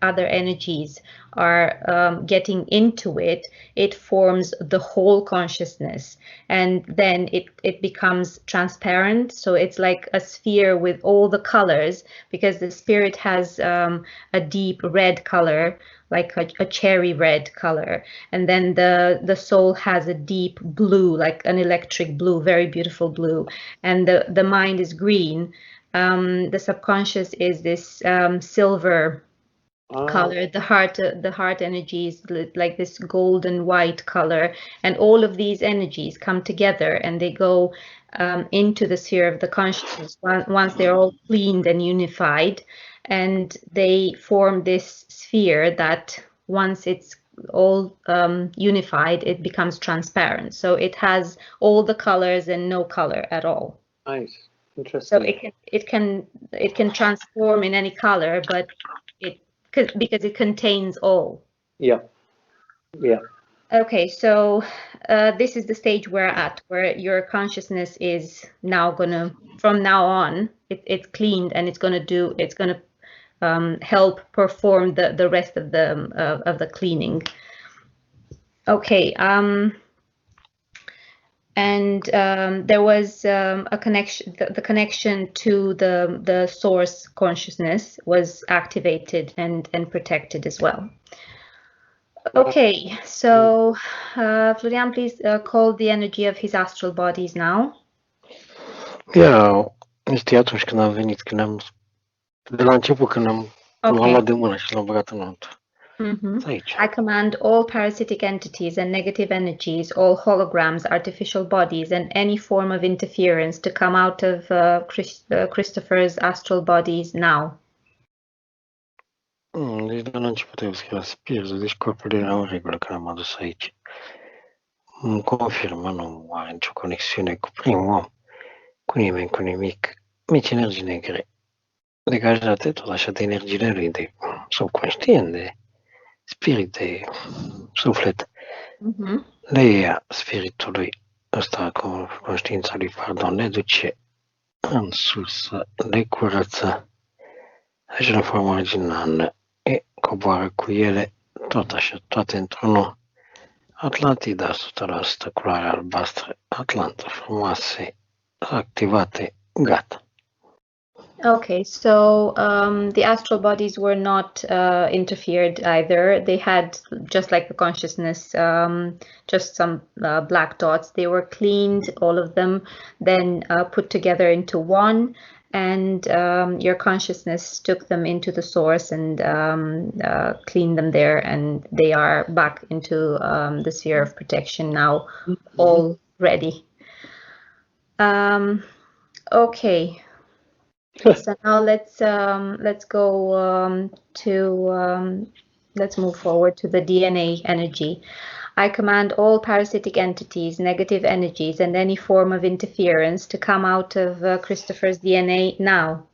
Speaker 1: other energies are getting into it, it forms the whole consciousness, and then it becomes transparent. So it's like a sphere with all the colors, because the spirit has a deep red color, like a cherry red color, and then the soul has a deep blue, like an electric blue, very beautiful blue, and the mind is green. The subconscious is this silver color. The heart energy is like this golden white color, and all of these energies come together and they go into the sphere of the consciousness once they're all cleaned and unified, and they form this sphere that once it's all unified, it becomes transparent. So it has all the colors and no color at all.
Speaker 2: Nice, interesting.
Speaker 1: So it can transform in any color, but because it contains all.
Speaker 2: Yeah.
Speaker 1: Okay, so this is the stage we're at, where your consciousness is now gonna, from now on, it's cleaned, and it's gonna help perform the rest of the cleaning. Okay. And there was a connection. The connection to the source consciousness was activated and protected as well. Okay, so Florian, please call the energy of his astral bodies now.
Speaker 3: Este atunci când am venit, de la început când l-am luat de mână și l-am băgat înăuntru.
Speaker 1: I command all parasitic entities and negative energies, all holograms, artificial bodies, and any form of interference to come out of Christopher's astral bodies now.
Speaker 3: Deci de la început eu scrie la spirit, deci corpul era în regulă când am adus aici. Îmi confirmă, nu are nicio conexiune cu primul om, cu nimeni, cu nimic. Mici energii negre, degajate tot așa de energiile lui, de subconștient, de spirit, de suflet. Le ia spiritului ăsta, conștiința lui, pardon, le duce în sus, le curăță, așa în formă originală, coboară cu ele, tot așa, toate într-unul. Atlantida, 100%, culoare albastră, Atlanta, frumoase, activate, gata.
Speaker 1: Okay, so the astral bodies were not interfered either. They had, just like the consciousness, just some black dots. They were cleaned, all of them, then put together into one, and your consciousness took them into the source and cleaned them there, and they are back into the sphere of protection now, all ready. Okay. So now let's go let's move forward to the DNA energy. I command all parasitic entities, negative energies, and any form of interference to come out of Christopher's DNA now.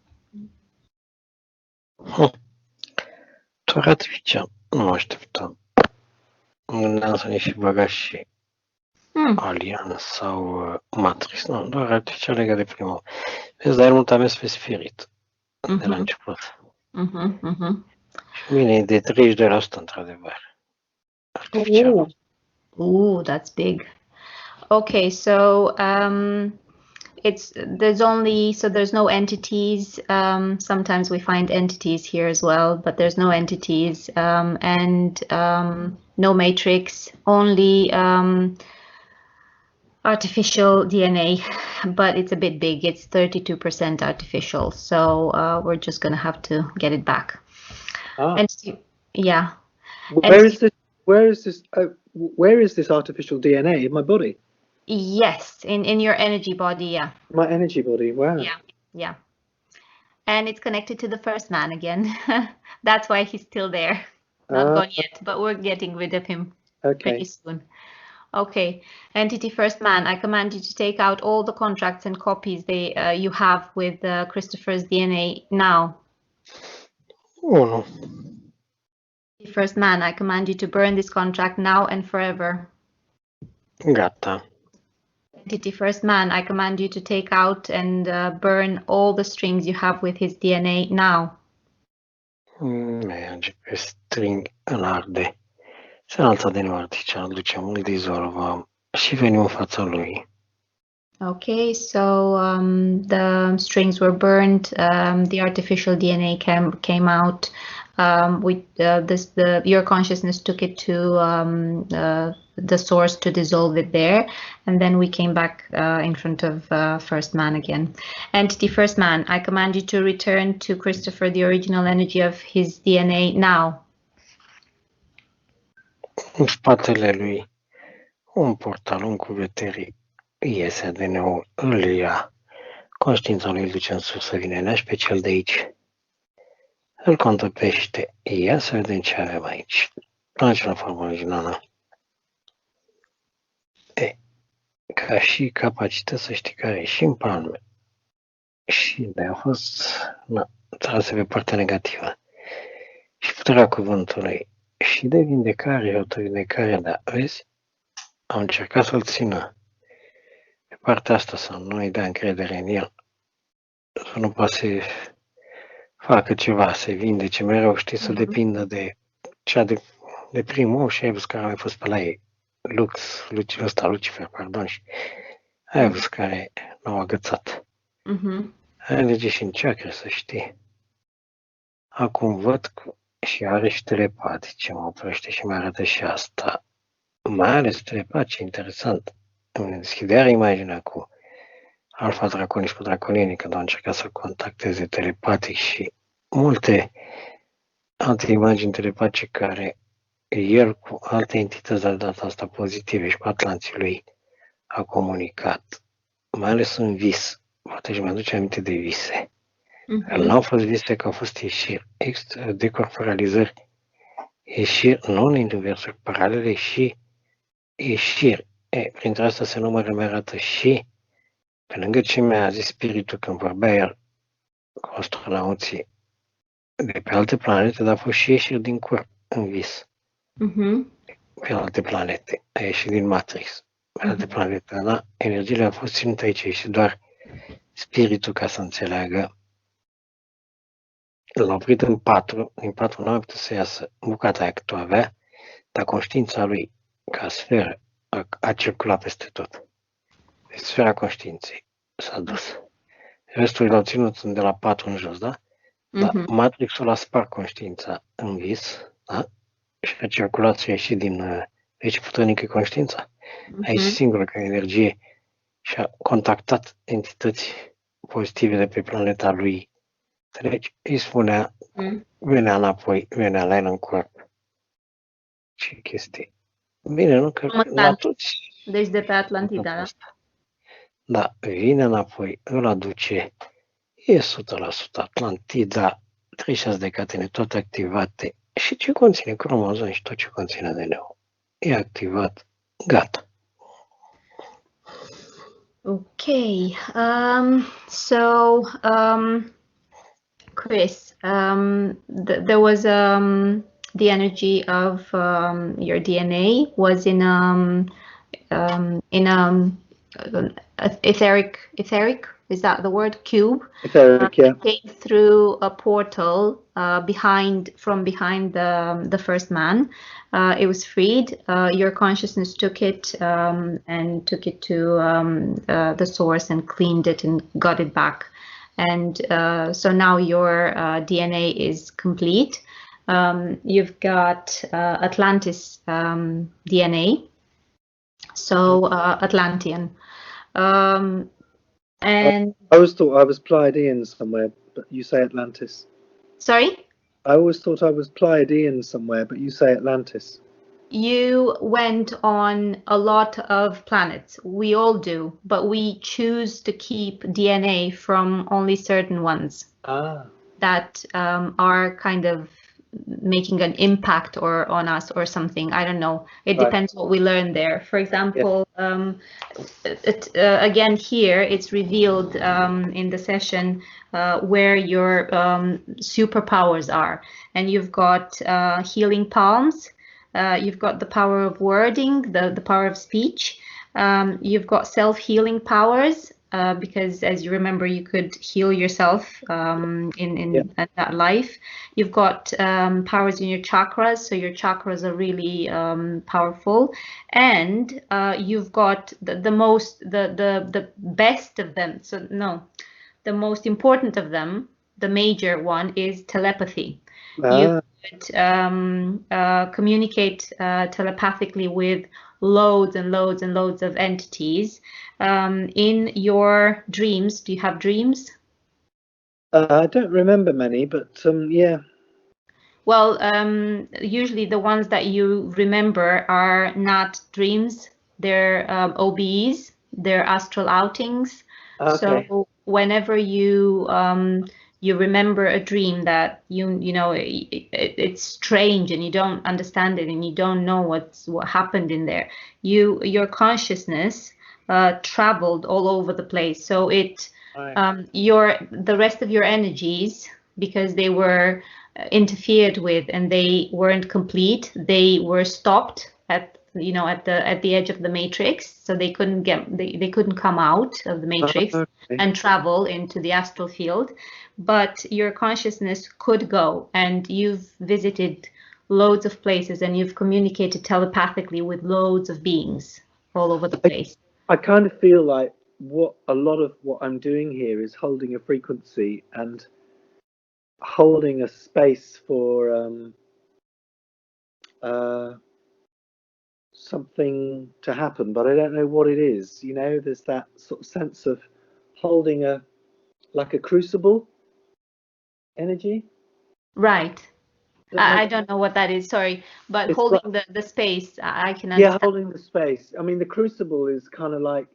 Speaker 3: Tu ratifici, nu mă așteptam. Gândeam să ne fi băgat și Alien sau Matrix, nu, doar artificial legat de primul. Vezi, dar el mult a mers pe spirit de la început. Și bine, e de 32%, într-adevăr. artificială.
Speaker 1: Ooh, that's big. Okay, so there's no entities. Sometimes we find entities here as well, but there's no entities and no matrix, only artificial DNA, but it's a bit big. It's 32% artificial, so we're just gonna have to get it back. And yeah.
Speaker 2: Where is this artificial DNA in my body?
Speaker 1: Yes, in your energy body, yeah.
Speaker 2: My energy body, wow.
Speaker 1: Yeah. And it's connected to the first man again. That's why he's still there. Not gone yet, but we're getting rid of him pretty soon. Okay, entity first man, I command you to take out all the contracts and copies you have with Christopher's DNA now.
Speaker 3: 1.
Speaker 1: First man, I command you to burn this contract now and forever.
Speaker 3: Gata.
Speaker 1: Entity first man, I command you to take out and burn all the strings you have with his DNA now.
Speaker 3: Merge pe string, îl arde. Se înalță din artificial, îl ducem, îl dizolvăm și venim în fața lui.
Speaker 1: Okay, so the strings were burned, the artificial DNA came out. Your consciousness took it to the source to dissolve it there, and then we came back in front of first man again. Entity first man, I command you to return to Christopher the original energy of his DNA now.
Speaker 3: În spatele lui, un portal, un cuveterii, iese ADN-ul, îl ia, conștiința lui îl duce în sus să vină, în special de aici. Îl contopește, ia să vedem ce avem aici. Place la formă originală. Ca și capacități, să știi, care și în palme. Și de-a fost trasă pe partea negativă. Și puterea cuvântului. Și de vindecare, autovindecare, dar vezi, am încercat să-l țină pe partea asta, să nu-i dea încredere în el. Să nu poate să facă ceva, să vindece mereu, știi, să depindă de cea de primul și ai văzut care a mai fost pe la ei. Lucifer, pardon, și ai văzut care l-au agățat. Alege și încearcă să știi. Acum văd că și are și telepatice, mă oprește și mi arată și asta. Mai ales telepatice, interesant. Îmi deschide iar imaginea cu alfa draconii și cu draconii, când au încercat să contacteze telepatic și multe alte imagini telepatice care el cu alte entități de data asta pozitive și cu atlanții lui a comunicat, mai ales în vis. Poate și mi-aduce aminte de vise. Nu au fost vise, că au fost ieșiri, decorporalizări, ieșiri, nu în universuri paralele, și ieșiri. Printre asta se numără, mi-arată și, pe lângă ce mi-a zis spiritul când vorbea el cu astronauții de pe alte planete, dar a fost și ieșiri din corp în vis. Pe alte planete. A ieșit din Matrix. Pe alte planete. Da? Energiile au fost ținute aici și doar spiritul, ca să înțeleagă. L-a oprit în 4. Din 4 nu a putut să iasă bucata aia cât o avea, dar conștiința lui, ca sferă, a circulat peste tot. Deci sfera conștiinței s-a dus. Restul l-au ținut de la 4 în jos, da? Dar Matrixul a spart conștiința în vis, da? Și a circulat și a ieșit din... Deci puternică conștiința. A ieșit singură ca energie și a contactat entități pozitive de pe planeta lui. Deci îi spunea, venea înapoi, venea la el în corp. Ce chestii. Bine, nu? Că la toți...
Speaker 1: Deci de pe Atlantida, da?
Speaker 3: Da, vine înapoi, îl aduce, e 100% Atlantida, 36 de catene, toate activate. Și ce conține cromozom și tot ce conține ADN-ul. E activat, gata.
Speaker 1: Okay, so Chris, there was the energy of your DNA was in etheric, is that the word? Cube.
Speaker 2: Etheric, yeah.
Speaker 1: Came through a portal from behind the first man. It was freed. Your consciousness took it and took it to the source and cleaned it and got it back. And so now your DNA is complete. You've got Atlantis DNA, so Atlantean. And
Speaker 2: I always thought I was Pleiadian somewhere, but you say Atlantis.
Speaker 1: Sorry?
Speaker 2: I always thought I was Pleiadian somewhere, but you say Atlantis.
Speaker 1: You went on a lot of planets. We all do, but we choose to keep DNA from only certain ones that are kind of making an impact or on us or something. I don't know. It depends what we learn there. For example, again here it's revealed in the session where your superpowers are, and you've got healing palms. You've got the power of wording, the power of speech. You've got self-healing powers because, as you remember, you could heal yourself in that life. You've got powers in your chakras, so your chakras are really powerful, and you've got the best of them. So no, the most important of them, the major one, is telepathy. You could communicate telepathically with loads and loads and loads of entities in your dreams. Do you have dreams?
Speaker 2: I don't remember many, but yeah.
Speaker 1: Well, usually the ones that you remember are not dreams. They're OBEs. They're astral outings.
Speaker 2: Okay.
Speaker 1: So whenever you remember a dream that you know it's strange and you don't understand it and you don't know what happened in there, your consciousness traveled all over the place. So it the rest of your energies, because they were interfered with and they weren't complete, they were stopped at the edge of the matrix, so they couldn't come out of the matrix and travel into the astral field. But your consciousness could go, and you've visited loads of places and you've communicated telepathically with loads of beings all over the place.
Speaker 2: I kind of feel like a lot of what I'm doing here is holding a frequency and holding a space for something to happen, but I don't know what it is. You know, there's that sort of sense of holding like a crucible energy.
Speaker 1: Right. I don't know what that is, sorry, but it's holding like, the space, I can understand.
Speaker 2: Yeah, holding the space. I mean, the crucible is kind of like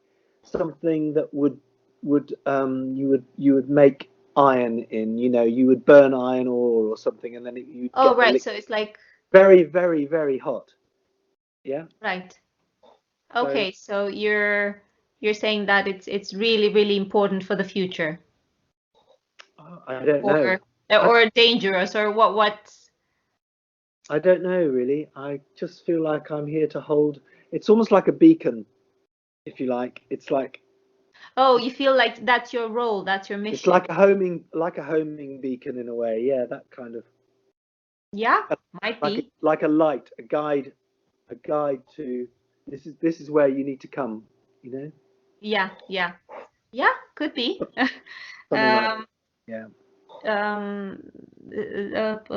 Speaker 2: something that you would make iron in. You know, you would burn iron ore or something, and then you.
Speaker 1: Oh, right. So it's like
Speaker 2: very, very, very hot. Yeah.
Speaker 1: Right. Okay, so you're saying that it's really, really important for the future.
Speaker 2: I don't know.
Speaker 1: Or dangerous, or what's.
Speaker 2: I don't know really. I just feel like I'm here to hold. It's almost like a beacon, if you like. It's like.
Speaker 1: Oh, you feel like that's your role, that's your mission.
Speaker 2: It's like a homing beacon in a way. Yeah, that kind of.
Speaker 1: Yeah, might be.
Speaker 2: Like a light, a guide to this is where you need to come. You know.
Speaker 1: Yeah, could be.
Speaker 2: Like yeah.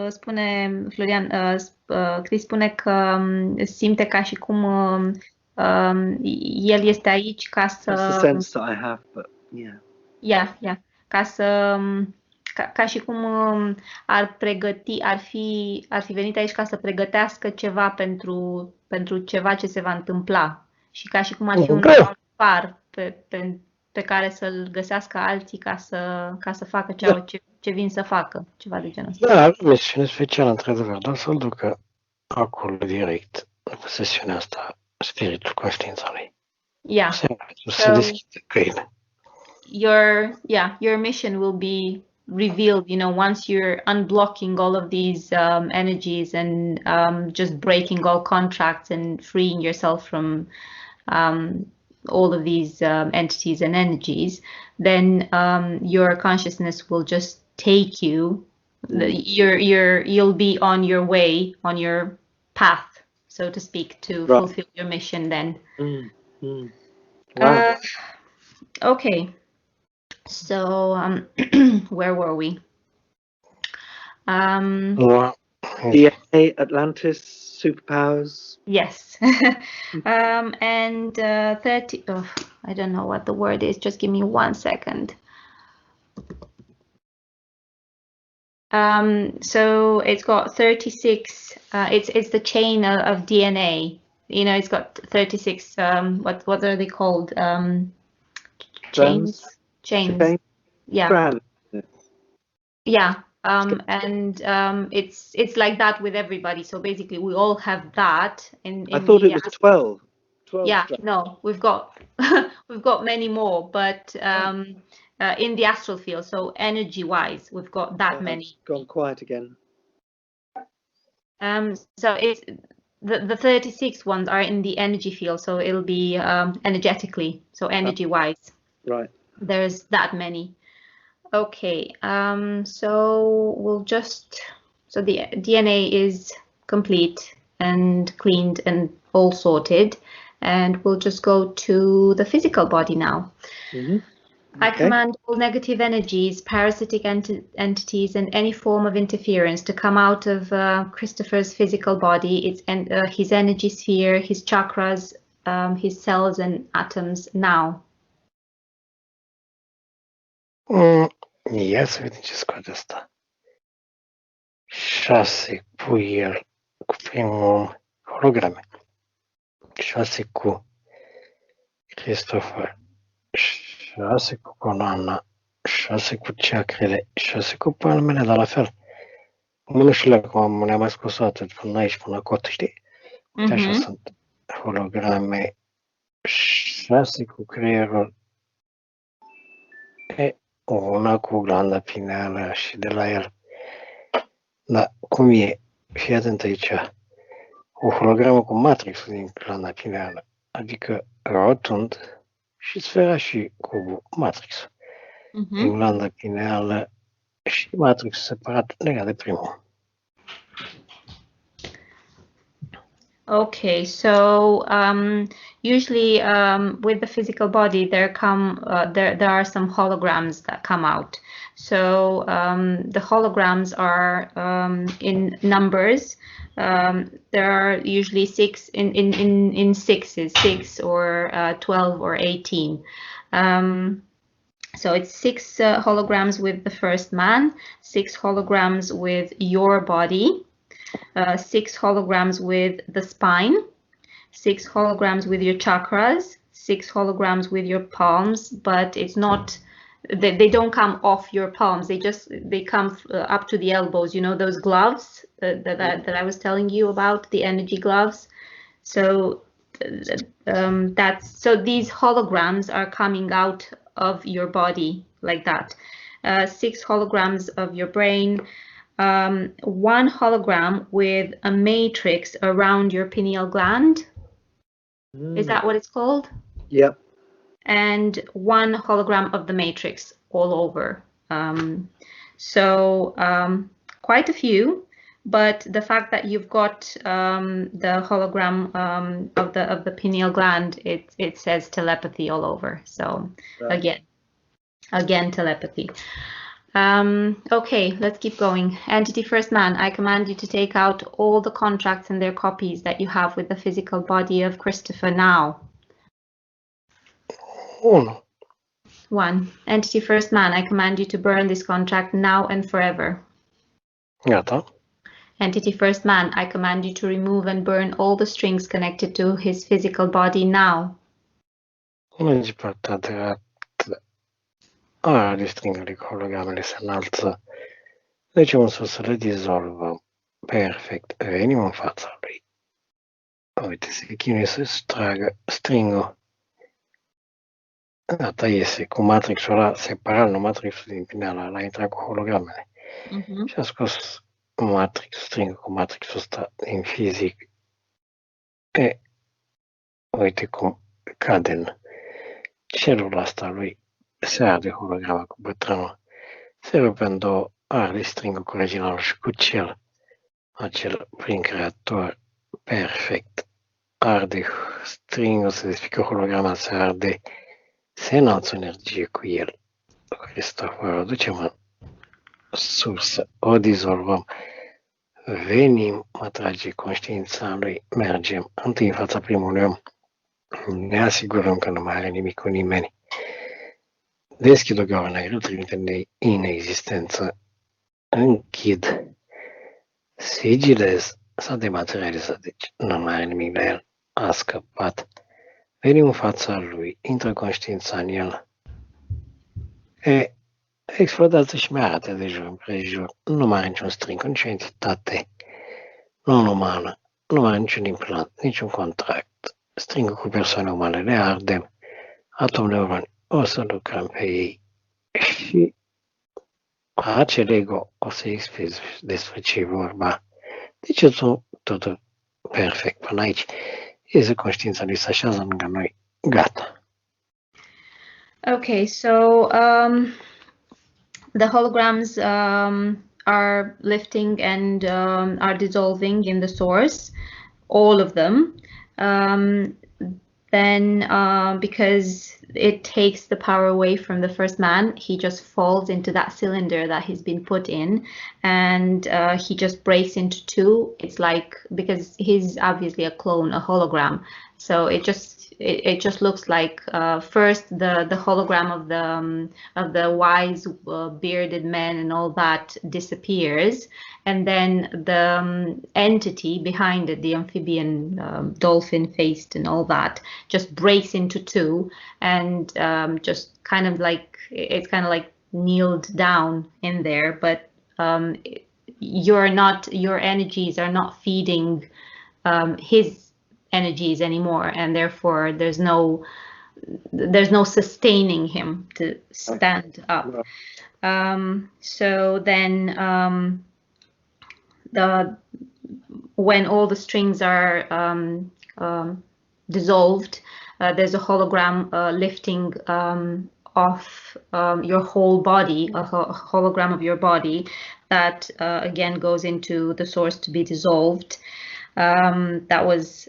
Speaker 1: Spune Florian, Chris spune că simte ca și cum el este aici ca să.
Speaker 2: That's the sense that I have, but yeah.
Speaker 1: Yeah. Ca să ca și cum ar fi venit aici ca să pregătească ceva pentru ceva ce se va întâmpla și ca și cum ar fi un far pe care să-l găsească alții ca să facă ce vin să facă, ceva de genul ăsta.
Speaker 3: Da, misiune specială, într-adevăr, dar să-l ducă acolo direct, în sesiunea asta, spiritul conștiinței.
Speaker 1: Yeah.
Speaker 3: Se deschide căile.
Speaker 1: Your mission will be revealed, once you're unblocking all of these energies and just breaking all contracts and freeing yourself from all of these entities and energies, then your consciousness will just take you. You'll be on your way, on your path, so to speak, to fulfill your mission. Then.
Speaker 2: Wow.
Speaker 1: Okay. So where were we?
Speaker 2: DNA, Atlantis, superpowers.
Speaker 1: Yes. And 30. Oh, I don't know what the word is. Just give me 1 second. So it's got 36. It's the chain of DNA. You know, it's got 36. What are they called? Chains. Yeah. Yeah. And it's like that with everybody. So basically, we all have that.
Speaker 2: I thought it was 12. 12
Speaker 1: yeah.
Speaker 2: strands.
Speaker 1: No, we've got many more, but in the astral field. So energy-wise, we've got that many.
Speaker 2: It's gone quiet again.
Speaker 1: So it's the 36 ones are in the energy field. So it'll be energetically. So energy-wise.
Speaker 2: Right.
Speaker 1: There's that many. Okay, so we'll just, so the DNA is complete and cleaned and all sorted, and we'll just go to the physical body now. Okay. I command all negative energies, parasitic entities, and any form of interference to come out of Christopher's physical body, his energy sphere, his chakras, his cells and atoms now.
Speaker 3: Ia să vedem ce scoate asta. 6 cu el, cu primul holograme. 6 cu Christopher, 6 cu coloana, 6 cu chakrele, 6 cu palmele, dar la fel. Mânușile cum le-am mai scos atât până aici, până cot, știi? Așa sunt holograme. 6 cu creierul. Una cu glanda pineală și de la el. Dar cum e? Fii atent aici. O hologramă cu matrixul din glanda pineală. Adică rotund și sfera și cubul matrix. Din glanda pineală și matrix separat legat de primul.
Speaker 1: Okay, so usually with the physical body there are some holograms that come out. So the holograms are in numbers. There are usually 6 in sixes, 6 or 12 or 18. So it's 6 holograms with the first man, 6 holograms with your body. 6 holograms with the spine, 6 holograms with your chakras, 6 holograms with your palms, but it's not, they don't come off your palms, they come up to the elbows, you know, those gloves that I was telling you about, the energy gloves. So so these holograms are coming out of your body like that. 6 holograms of your brain, 1 hologram with a matrix around your pineal gland. Is that what it's called?
Speaker 2: Yep.
Speaker 1: And 1 hologram of the matrix all over. So quite a few, but the fact that you've got the hologram of the pineal gland, it says telepathy all over. So again telepathy. Okay, let's keep going. Entity first man, I command you to take out all the contracts and their copies that you have with the physical body of Christopher now. 1. Entity first man, I command you to burn this contract now and forever.
Speaker 3: Gata.
Speaker 1: Entity first man, I command you to remove and burn all the strings connected to his physical body now.
Speaker 3: Le stringele cu hologramele se înalță. Deci un sus să le dizolvă. Perfect. Venim în fața lui. Uite, se chinuie să-și tragă stringul. Gata, iese cu matrixul ăla separat, nu matrixul din pineală, ăla a intrat cu hologramele. Și a scos stringul cu matrixul ăsta din fizic. Uite cum cade celula asta lui se arde holograma cu bătrânul. Se rupând două, arde, stringul cu originalul și cu acel prin creator perfect. Arde stringul, se despică holograma, se arde, se înalță energie cu el. Cristofor, o ducem în sursă, o dizolvăm, venim, mă trage conștiința lui, mergem întâi în fața primului om, ne asigurăm că nu mai are nimic cu nimeni. Deschid o gaură neagră, trimite de inexistență, închid, sigilez, s-a dematerializat, deci nu mai are nimic de el, a scăpat. Venim în fața lui, intră conștiința în el, explodează și mi-arată de jur împrejur, nu mai are niciun string, nicio entitate non-umană, nu mai are niciun implant, niciun contract. Stringul cu persoane umane le ardem, atom-neuroni, o să lucrăm pe ei și acel ego o să explici despre ce e vorba. Deci totul perfect până aici. Este conștiința lui, se așează lângă noi. Gata.
Speaker 1: Okay, so the holograms are lifting and are dissolving in the source, all of them. Then because it takes the power away from the first man, he just falls into that cylinder that he's been put in, and he just breaks into two. It's like, because he's obviously a clone, a hologram, so it just looks like first the hologram of the wise bearded men and all that disappears, and then the entity behind it, the amphibian dolphin faced and all that, just breaks into two, and just kind of like, it's kind of like kneeled down in there, but your energies are not feeding his energies anymore, and therefore there's no sustaining him to stand up. So then when all the strings are dissolved, there's a hologram lifting off your whole body, a hologram of your body that again goes into the source to be dissolved. That was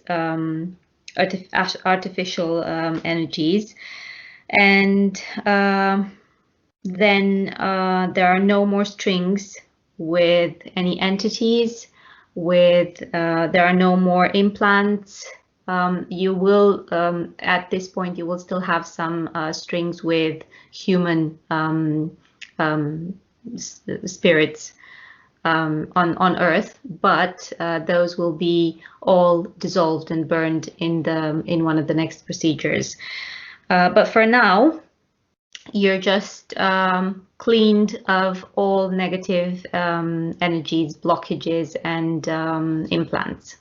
Speaker 1: artificial energies, and then there are no more strings with any entities, there are no more implants. You will at this point you will still have some strings with human spirits on Earth, but those will be all dissolved and burned in one of the next procedures. But for now, you're just cleaned of all negative energies, blockages, and implants.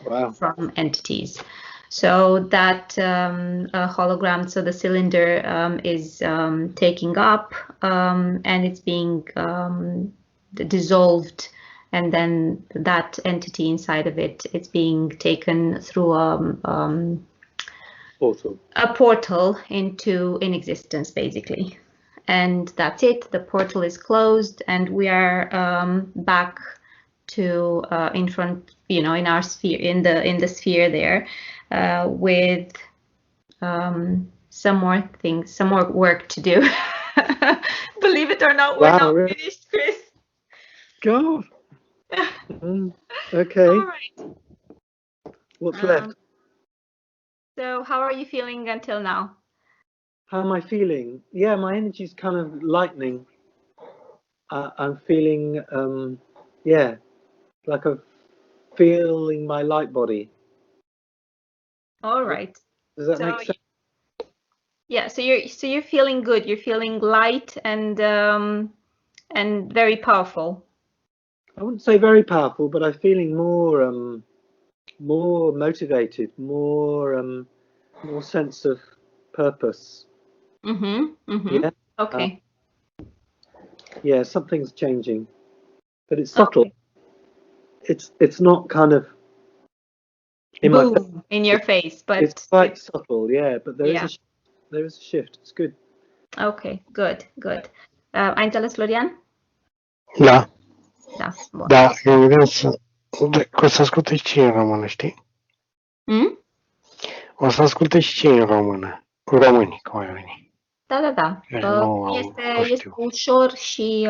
Speaker 2: Wow.
Speaker 1: From entities. So that hologram, so the cylinder is taking up and it's being dissolved, and then that entity inside of it, it's being taken through a portal into inexistence, basically. And that's it. The portal is closed, and we are back to in front, in our sphere, in the sphere there, with some more things, some more work to do. Believe it or not, we're not finished, Chris.
Speaker 2: God. Okay.
Speaker 1: All right.
Speaker 2: What's left?
Speaker 1: So how are you feeling until now?
Speaker 2: How am I feeling? Yeah, my energy's kind of lightening. I'm feeling, yeah, like I'm feeling my light body.
Speaker 1: All right.
Speaker 2: Does that make sense?
Speaker 1: Yeah. So you're feeling good. You're feeling light and very powerful.
Speaker 2: I wouldn't say very powerful, but I'm feeling more motivated, more sense of purpose. Yeah.
Speaker 1: Okay.
Speaker 2: Yeah, something's changing, but it's subtle. Okay. It's not kind of
Speaker 1: in your face, but
Speaker 2: it's quite subtle. Yeah, but there is there is a shift. It's good.
Speaker 1: Okay, good. Ai înțeles, Florian?
Speaker 3: Da.
Speaker 1: Da, bun.
Speaker 3: Da, eu vreau o să asculte și ce în română, știi? O să asculte și ce în română. Români, cum ar veni.
Speaker 1: Da. Este ușor și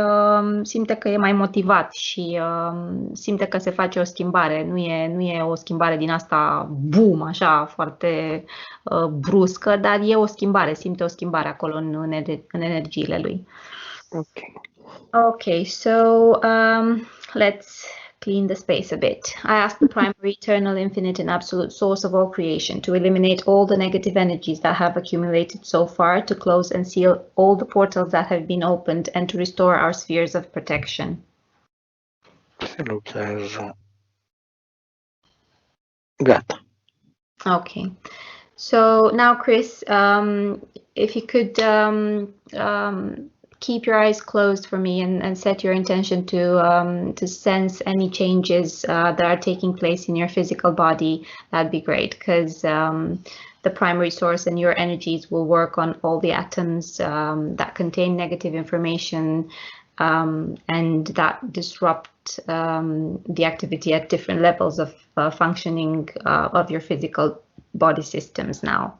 Speaker 1: simte că e mai motivat și simte că se face o schimbare. Nu e o schimbare din asta boom, așa, foarte bruscă, dar e o schimbare, simte o schimbare acolo în energiile lui. Okay, so let's clean the space a bit. I ask the primary, eternal, infinite, and absolute source of all creation to eliminate all the negative energies that have accumulated so far, to close and seal all the portals that have been opened, and to restore our spheres of protection.
Speaker 3: Gata.
Speaker 1: Okay. So now, Chris, if you could keep your eyes closed for me and set your intention to sense any changes that are taking place in your physical body, that'd be great, because the primary source and your energies will work on all the atoms that contain negative information and that disrupt the activity at different levels of functioning of your physical body systems now.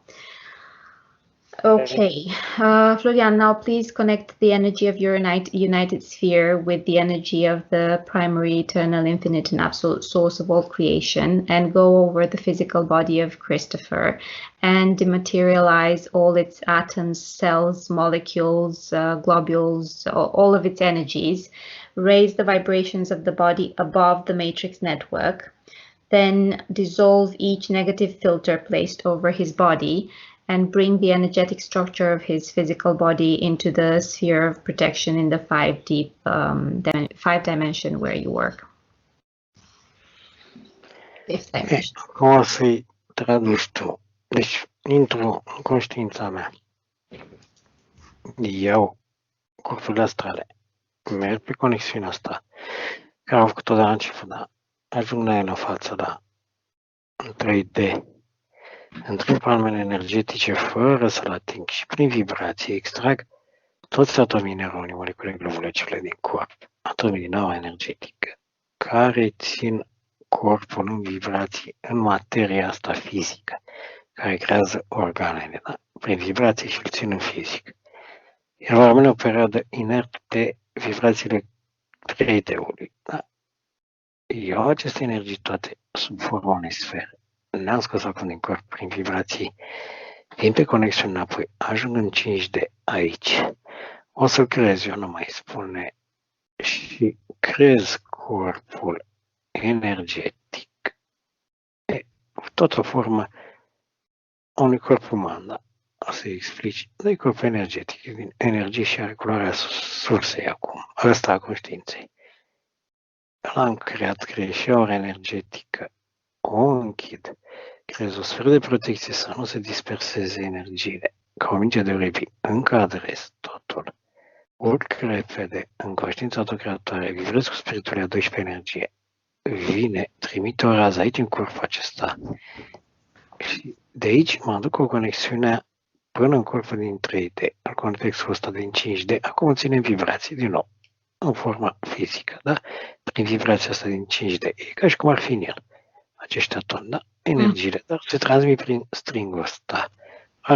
Speaker 1: Okay, Florian, now please connect the energy of your united sphere with the energy of the primary, eternal, infinite, and absolute source of all creation, and go over the physical body of Christopher and dematerialize all its atoms, cells, molecules, globules, all of its energies. Raise the vibrations of the body above the matrix network, then dissolve each negative filter placed over his body, and bring the energetic structure of his physical body into the sphere of protection in the 5 dimension where you work. 5th dimension.
Speaker 3: O să-i traduci tu. Deci, intru în conștiința mea. Iau corpurile astrale. Merg pe conexiunea asta. Care am făcut-o de la început, da. Ajung la el în față, da. În 3D. Întreg palmele energetice fără să-l ating și prin vibrație extrag toți atomii, neuronii, molecule, globule, cele din corp, atomii din aura energetică, care țin corpul în vibrație, în materia asta fizică, care creează organele, da? Prin vibrație și îl țin în fizic. El va rămâne o perioadă inert de vibrațiile 3D-ului, da? Iau aceste energii toate sub forma unei sfere. Le-am scos acum din corp prin vibrații, vin pe conexiune înapoi, ajung în 5D aici. O să creez, eu nu mai spune, și creez corpul energetic. Tot o formă unui corp uman, da? O să-i explici. Nu-i corp energetic, e din energie și are culoarea sursei acum, ăsta a conștiinței. L-am creat și aura energetică. O închid, creez o sferă de protecție să nu se disperseze energiile. Ca o minge de uripi, încadrez totul. Urc repede în conștiința autocreatoare, vibrez cu spiritul a 12 energie. Vine, trimite o rază aici în corpul acesta. Și de aici mă aduc o conexiune până în corpul din 3D, în contextul ăsta din 5D. Acum ținem vibrații din nou, în forma fizică, da? Prin vibrația asta din 5D. E ca și cum ar fi în el. Acești atomi, da? Energiile, dar se transmit prin stringul ăsta.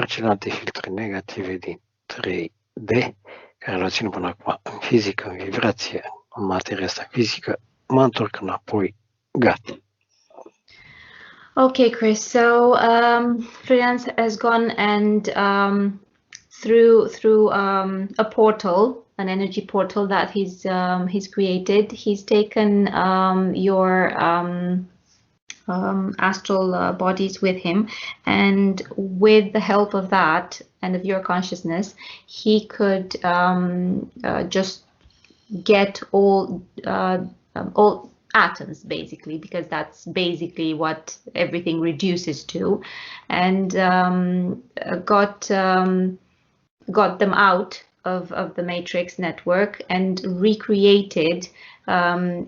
Speaker 3: Celelalte filtre negative din 3D, care le țin până acum în fizică, în vibrație, în materia asta fizică, mă întorc înapoi, gata.
Speaker 1: Okay, Chris. So Florian has gone and through a portal, an energy portal that he's created. He's taken your astral bodies with him, and with the help of that and of your consciousness, he could just get all atoms, basically, because that's basically what everything reduces to, and got them out of the matrix network and recreated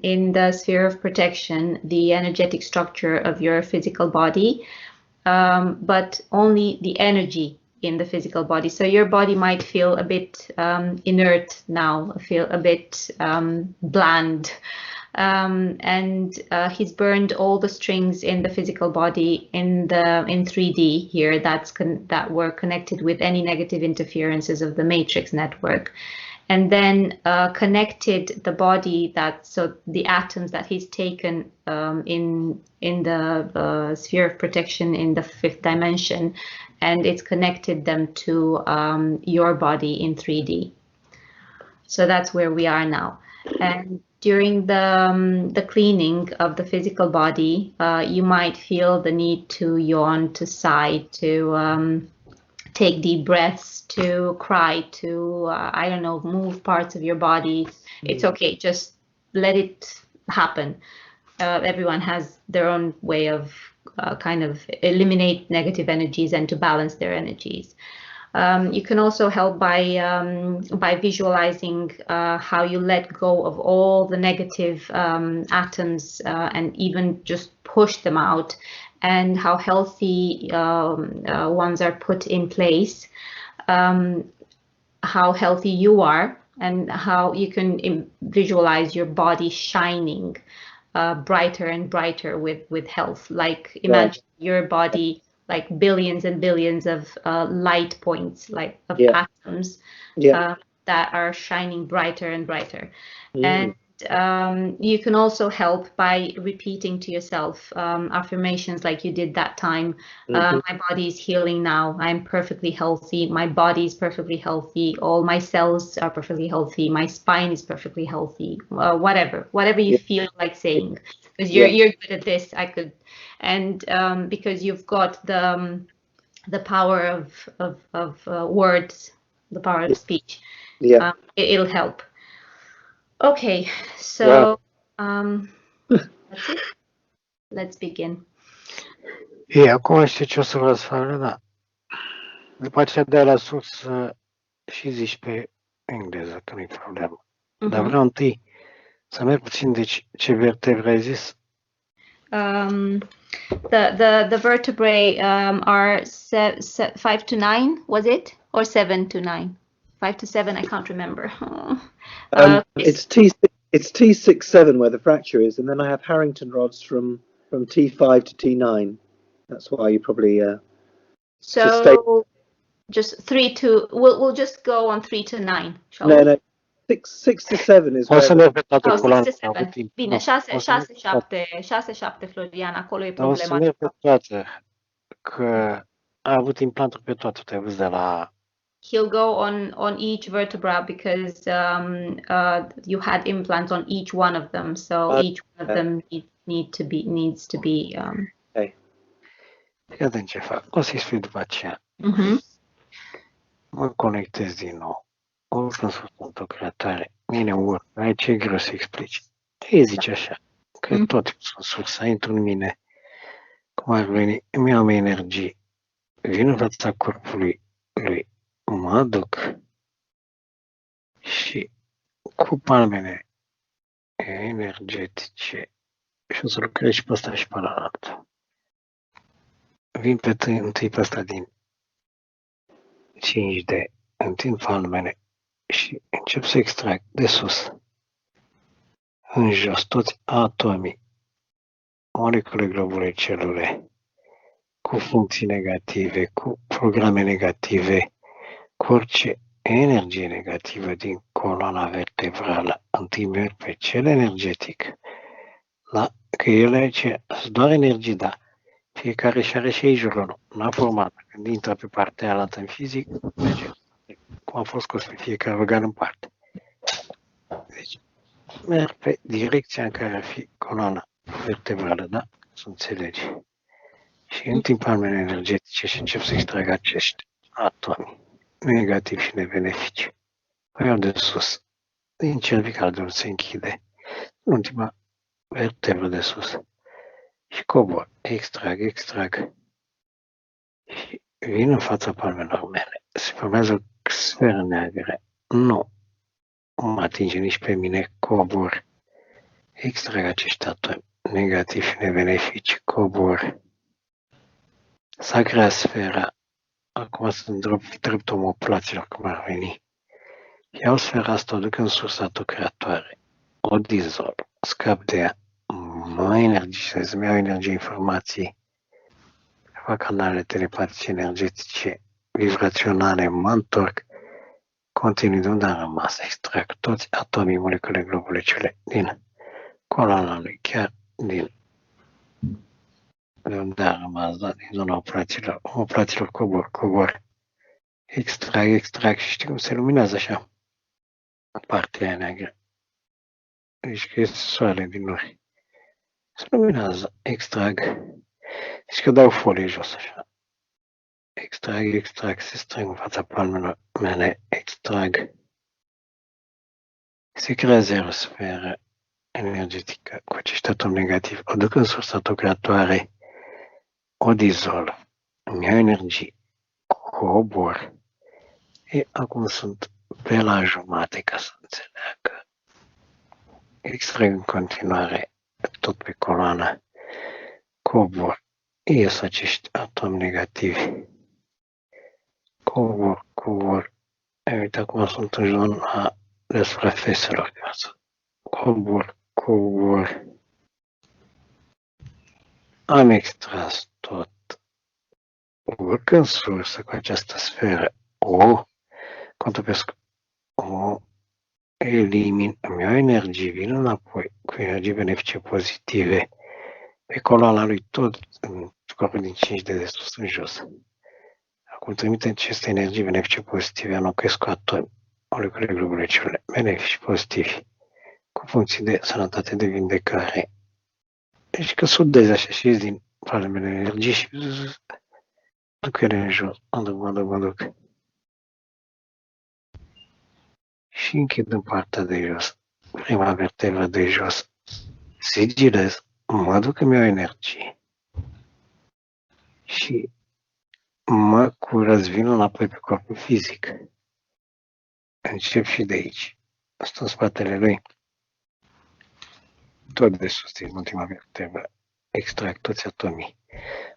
Speaker 1: in the sphere of protection the energetic structure of your physical body, but only the energy in the physical body. So your body might feel a bit inert now, feel a bit bland. And he's burned all the strings in the physical body in 3D here that were connected with any negative interferences of the matrix network, and then connected the body so the atoms that he's taken in the sphere of protection in the 5th dimension, and it's connected them to your body in 3D. So that's where we are now. And during the cleaning of the physical body, you might feel the need to yawn, to sigh, to take deep breaths, to cry, to, I don't know, move parts of your body. It's okay, just let it happen. Everyone has their own way of kind of eliminate negative energies and to balance their energies. You can also help by visualizing how you let go of all the negative atoms and even just push them out, and how healthy ones are put in place, how healthy you are, and how you can visualize your body shining brighter and brighter with health. Like imagine your body like billions and billions of light points, like of atoms that are shining brighter and brighter. And you can also help by repeating to yourself affirmations like you did that time. My body is healing now. I'm perfectly healthy. My body is perfectly healthy. All my cells are perfectly healthy. My spine is perfectly healthy. Whatever you feel like saying, because you're good at this. And because you've got the power of words, the power of speech. It'll help. Okay, so that's it. Let's begin.
Speaker 3: E acum știi ce o să vreau să fac, da. După aceea dai la sus și zici pe engleză, că nu-i problemă. Dar vreau întâi să merg puțin, deci ce vertebre ai zis?
Speaker 1: The vertebrae are 5 to 9, was it? Or 7 to 9? 5 to 7, I can't remember.
Speaker 2: It's T6-7 where the fracture is, and then I have Harrington rods from T5 to T9. That's why you probably
Speaker 1: so just 3 to we'll just go on 3 to 9.
Speaker 2: No, 6 to 7 is.
Speaker 3: O să merg pe toată coloana.
Speaker 1: 6 to 7. Bine, 6-7, Florian, acolo e problema.
Speaker 3: O să merg pe toată, că a avut implanturi pe toată, te-ai văzut de la...
Speaker 1: He'll go on each vertebra because you had implants on each one of them, so each one of them needs to be.
Speaker 3: Fii atent ce fac. O să-i spui după aceea. Mă conectez din nou. Urc în sus într-o creatare. Mine urc. Aici e greu să explici. Ei zice așa, că tot sunt sus, intru în mine. Cum ar veni, îmi iau energie. Vin în fața corpului lui. Mă duc și cu palmele energetice și o să lucrez și pe ăsta și pe ălalt. Vin întâi pe ăsta din 5D, întind palmele și încep să extrag de sus, în jos, toți atomii, molecule, globule, celule, cu funcții negative, cu programe negative, cu orice energie negativă din coloana vertebrală, întâi merg pe cel energetic, că ele aici sunt doar energii, da, fiecare și are și ei jurul, n-a format. Când intră pe partea alaltă în fizic, merge, cum a fost scos pe fiecare organ în parte. Deci, merg pe direcția în care ar fi coloana vertebrală, da? Să înțelegi. Și în timp palmele energetice și încep să extrag acești atomi negativi și nebenefici. Păi iau de sus, din cervical de unde se închide, ultima vertebră de sus. Și cobor, extrag și vin în fața palmelor mele. Se formează o sferă neagră. Nu mă atinge nici pe mine, cobor. Extrag acești atomi negativi și nebenefici, cobor. S-a creat sfera acum sunt drept omoplaților cum ar veni. Iau sfera asta, o duc în sursa ta creatoare, o dizolv, scap de ea, mă energizez, îmi iau energie, informații, fac canale telepatice, energetice, vibraționale, mă întorc, continui de unde am rămas, extrag toți atomii, molecule, globulecele din coloana lui, chiar din de unde am rămas, da, din zona omoplaților, cobor, extrag și știi cum se luminează așa, partea aia neagră. Deci că este soare din nori. Se luminează, extrag. Deci că dau folie jos așa. Extrag, se strâng în fața palmelor mele, extrag. Se creează o sferă energetică cu acești atomi negativi. O duc în sursa ta creatoare, o dizolv, îmi iau energie, cobor. E, acum sunt pe la jumate ca să înțeleagă. Extrag în continuare tot pe coloană, cobor, ies acești atomi negativi, cobor, uite acum sunt în zona de suprafețelor, cobor, am extras tot, urc în sursă cu această sferă, contopesc, elimin, îmi iau energie, vin înapoi cu energii benefice pozitive pe coloana lui tot în corpul din 5 de sus în jos. Acum trimite aceste energii benefice pozitive, înlocuiesc cu atomi, molecule, globulecele benefici pozitivi cu funcții de sănătate, de vindecare. Deci că sudezi așa și ies din palmele energie și duc ele în jos, mă duc. Și închid în partea de jos, prima vertebră de jos, sigilez, mă duc, îmi iau energie și mă curăț, vin înapoi pe corpul fizic. Încep și de aici. Asta în spatele lui. Tot de sus, din ultima vertebră. Extrag toți atomii,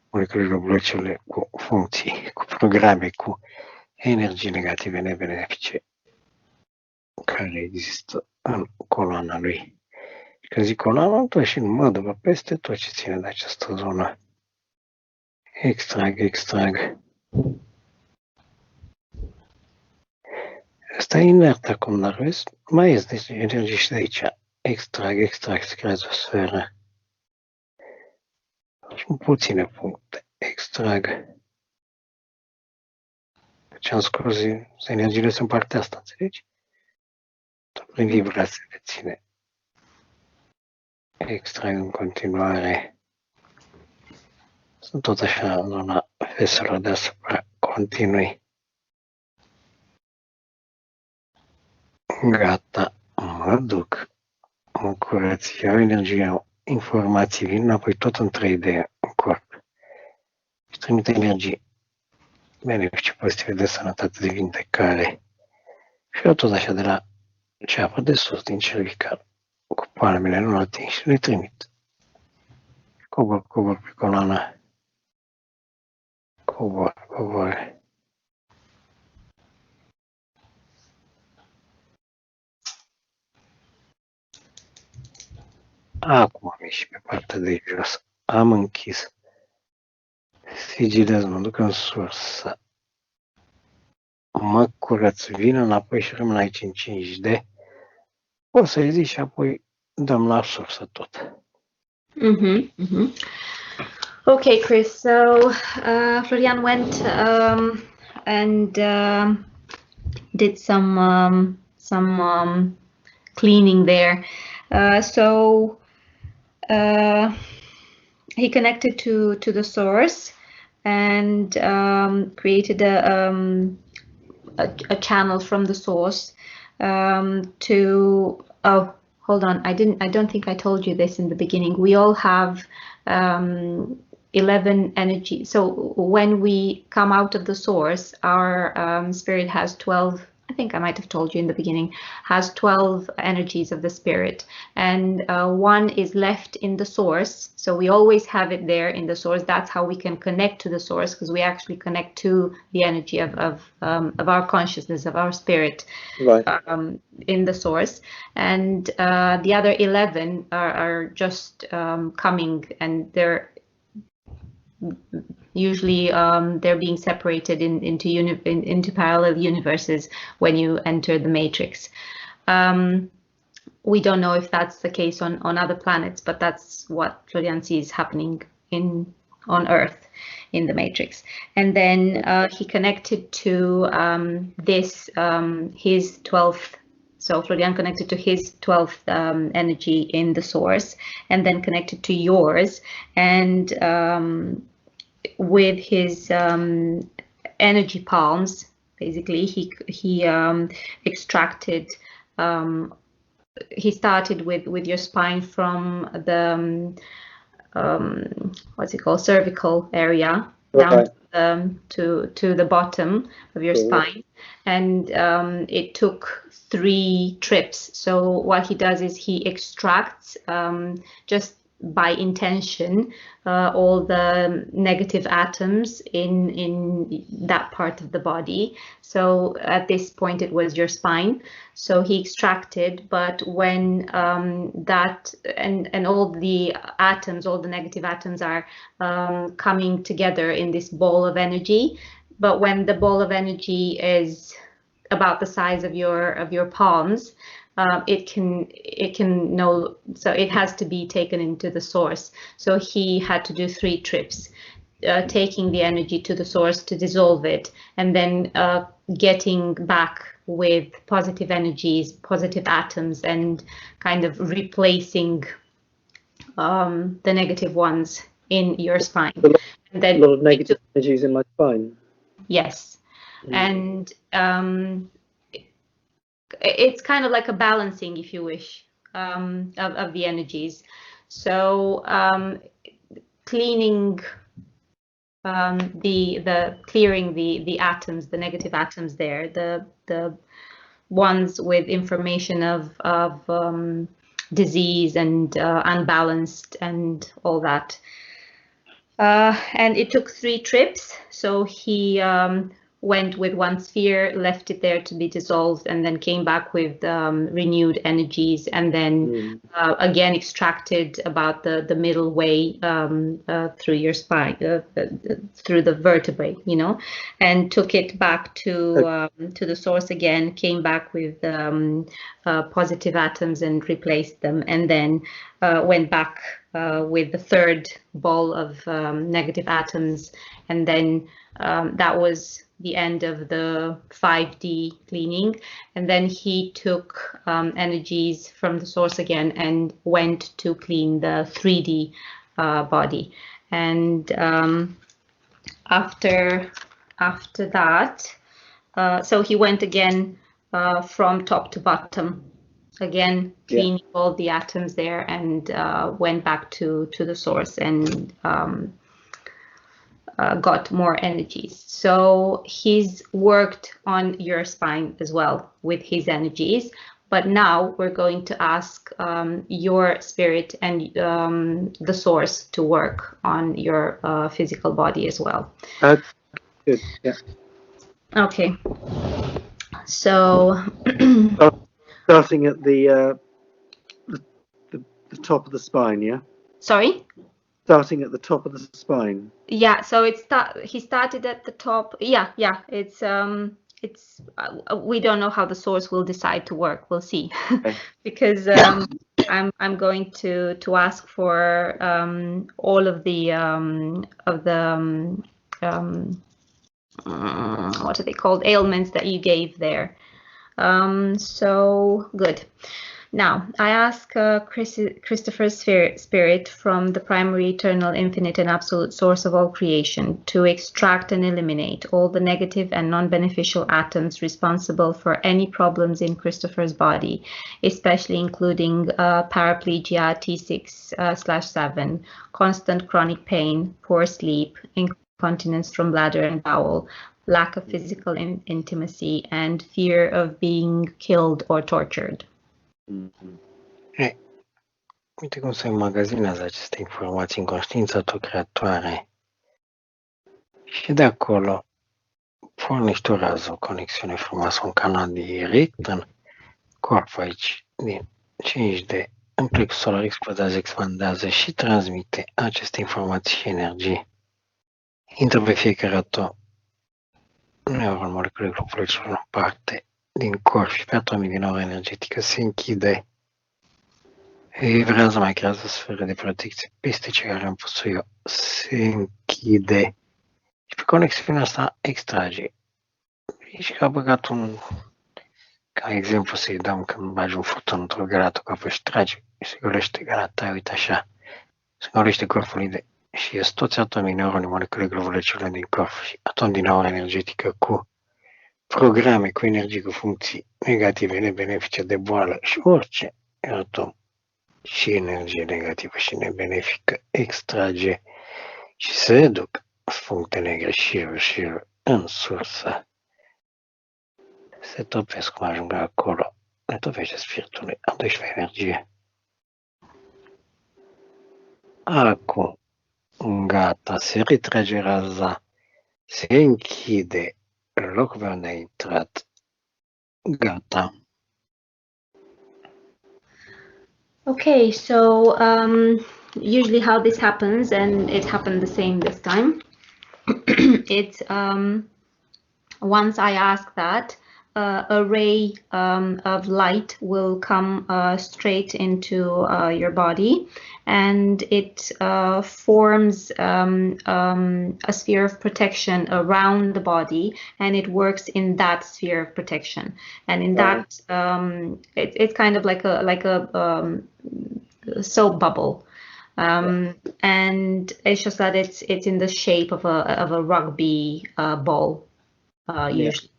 Speaker 3: molecule, globulecele cu funcții, cu programe, cu energii negative nebenefice care există în coloana lui. Când zic coloana, tot și mă duc peste tot ce ține de această zonă. Extrag. Asta e inert acum, dar vezi, mai ies de energie și de aici. Extrag, se creează o sferă. Sunt puține puncte. Extrag. Ce am scos, energiile sunt partea asta, înțelegi? Prin vibrație le ține. Extrag în continuare. Sunt tot așa în zona feselor deasupra. Continui. Gata, mă duc. Mă curăț, iau energie, informații, vin înapoi tot în 3D în corp. Și trimite energie benefice pozitive de sănătate, de vindecare. Și eu tot așa de la ceapă de sus, din cervical, cu palmele nu ating și le trimit. Cobor pe coloană. Cobor. Acum am ieșit pe partea de jos. Am închis. Sigilez, mă duc în sursă. Mă curăț, vin înapoi și rămân aici în 5D. O să-i zic și apoi dăm la sursă tot.
Speaker 1: Okay, Chris. So Florian went and did some cleaning there. So he connected to the source and created a channel from the source to. Oh, hold on. I don't think I told you this in the beginning. We all have 11 energy. So when we come out of the source, our spirit has 12 I think I might have told you in the beginning, has 12 energies of the spirit, and one is left in the source. So we always have it there in the source. That's how we can connect to the source, because we actually connect to the energy of our consciousness, of our spirit,
Speaker 2: right.
Speaker 1: In the source. And the other 11 are just coming, and they're usually they're being separated into parallel universes when you enter the matrix. We don't know if that's the case on other planets, but that's what Florian sees happening on Earth in the matrix. And then he connected to his 12th. So Florian connected to his 12th energy in the source, and then connected to yours, and with his energy palms, basically, he extracted. He started with your spine from the what's it called, cervical area, down to the bottom of your spine, and it took 3 trips. So what he does is he extracts just by intention all the negative atoms in that part of the body. So at this point it was your spine. So he extracted, but when that and all the atoms, all the negative atoms are coming together in this ball of energy. But when the ball of energy is about the size of your palms, so it has to be taken into the source. So he had to do 3 trips, taking the energy to the source to dissolve it, and then getting back with positive energies, positive atoms, and kind of replacing the negative ones in your spine.
Speaker 2: And then a lot of negative energies in my spine.
Speaker 1: Yes. And it's kind of like a balancing, if you wish, of the energies. So cleaning clearing the atoms, the negative atoms there, the ones with information of disease and unbalanced and all that. And it took 3 trips. So he went with 1 sphere, left it there to be dissolved, and then came back with renewed energies, and then again extracted about the middle way through your spine, through the vertebrae, and took it back to the source again, came back with positive atoms and replaced them, and then went back with the 3rd ball of negative atoms, and then that was the end of the 5D cleaning. And then he took energies from the source again and went to clean the 3D body. And after that, so he went again from top to bottom, again cleaning all the atoms there, and went back to the source and got more energies. So he's worked on your spine as well with his energies, but now we're going to ask your spirit and the source to work on your physical body as well.
Speaker 2: Good. Yeah.
Speaker 1: Okay. So
Speaker 2: starting at the top of the spine, yeah?
Speaker 1: Sorry?
Speaker 2: Starting at the top of the spine.
Speaker 1: Yeah, so he started at the top. Yeah, it's we don't know how the source will decide to work. We'll see. Okay. Because I'm going to ask for all of the what are they called, ailments that you gave there. So good. Now, I ask Christopher's spirit from the primary, eternal, infinite, and absolute source of all creation to extract and eliminate all the negative and non-beneficial atoms responsible for any problems in Christopher's body, especially including paraplegia T6/7, constant chronic pain, poor sleep, incontinence from bladder and bowel, lack of physical intimacy, and fear of being killed or tortured.
Speaker 3: Uite cum se înmagazinează aceste informații în conștiința ta creatoare. Și de acolo pornești o rază, o conexiune frumoasă, un canal direct în corp aici, din 5D, în plexul solar explodează, expandează și transmite aceste informații și energie. Intră pe fiecare atom, neuron, molecule, globule, în parte din corp și pe atomii din aura energetică se închide. Vibrează, mai creează sferă de protecție peste ce care am pus-o eu. Se închide. Și pe conexiunea asta extrage. Și că a băgat ca exemplu să-i dăm când bagi un foton într-o gălată cu apă și tragi, se golește gălata, uite așa, se golește corpul și ies toți atomii, neuronii, molecule, globule, celule din corp și atom din aura energetică cu programe, cu energie, cu funcții negative, nebenefice, de boală și orice atom și energie negativă și nebenefică extrage și se duc puncte negre și în sursă. Se topesc cum ajung acolo. Ne topește spiritul, am 12 energie. Acum, gata, se retrage raza, se închide locul unde a intrat. Gata.
Speaker 1: Okay, so usually how this happens, and it happened the same this time, it's once I ask that, a ray of light will come straight into your body, and it forms a sphere of protection around the body, and it works in that sphere of protection. And in that, it's kind of like a soap bubble. And it's just that it's in the shape of a rugby ball, usually.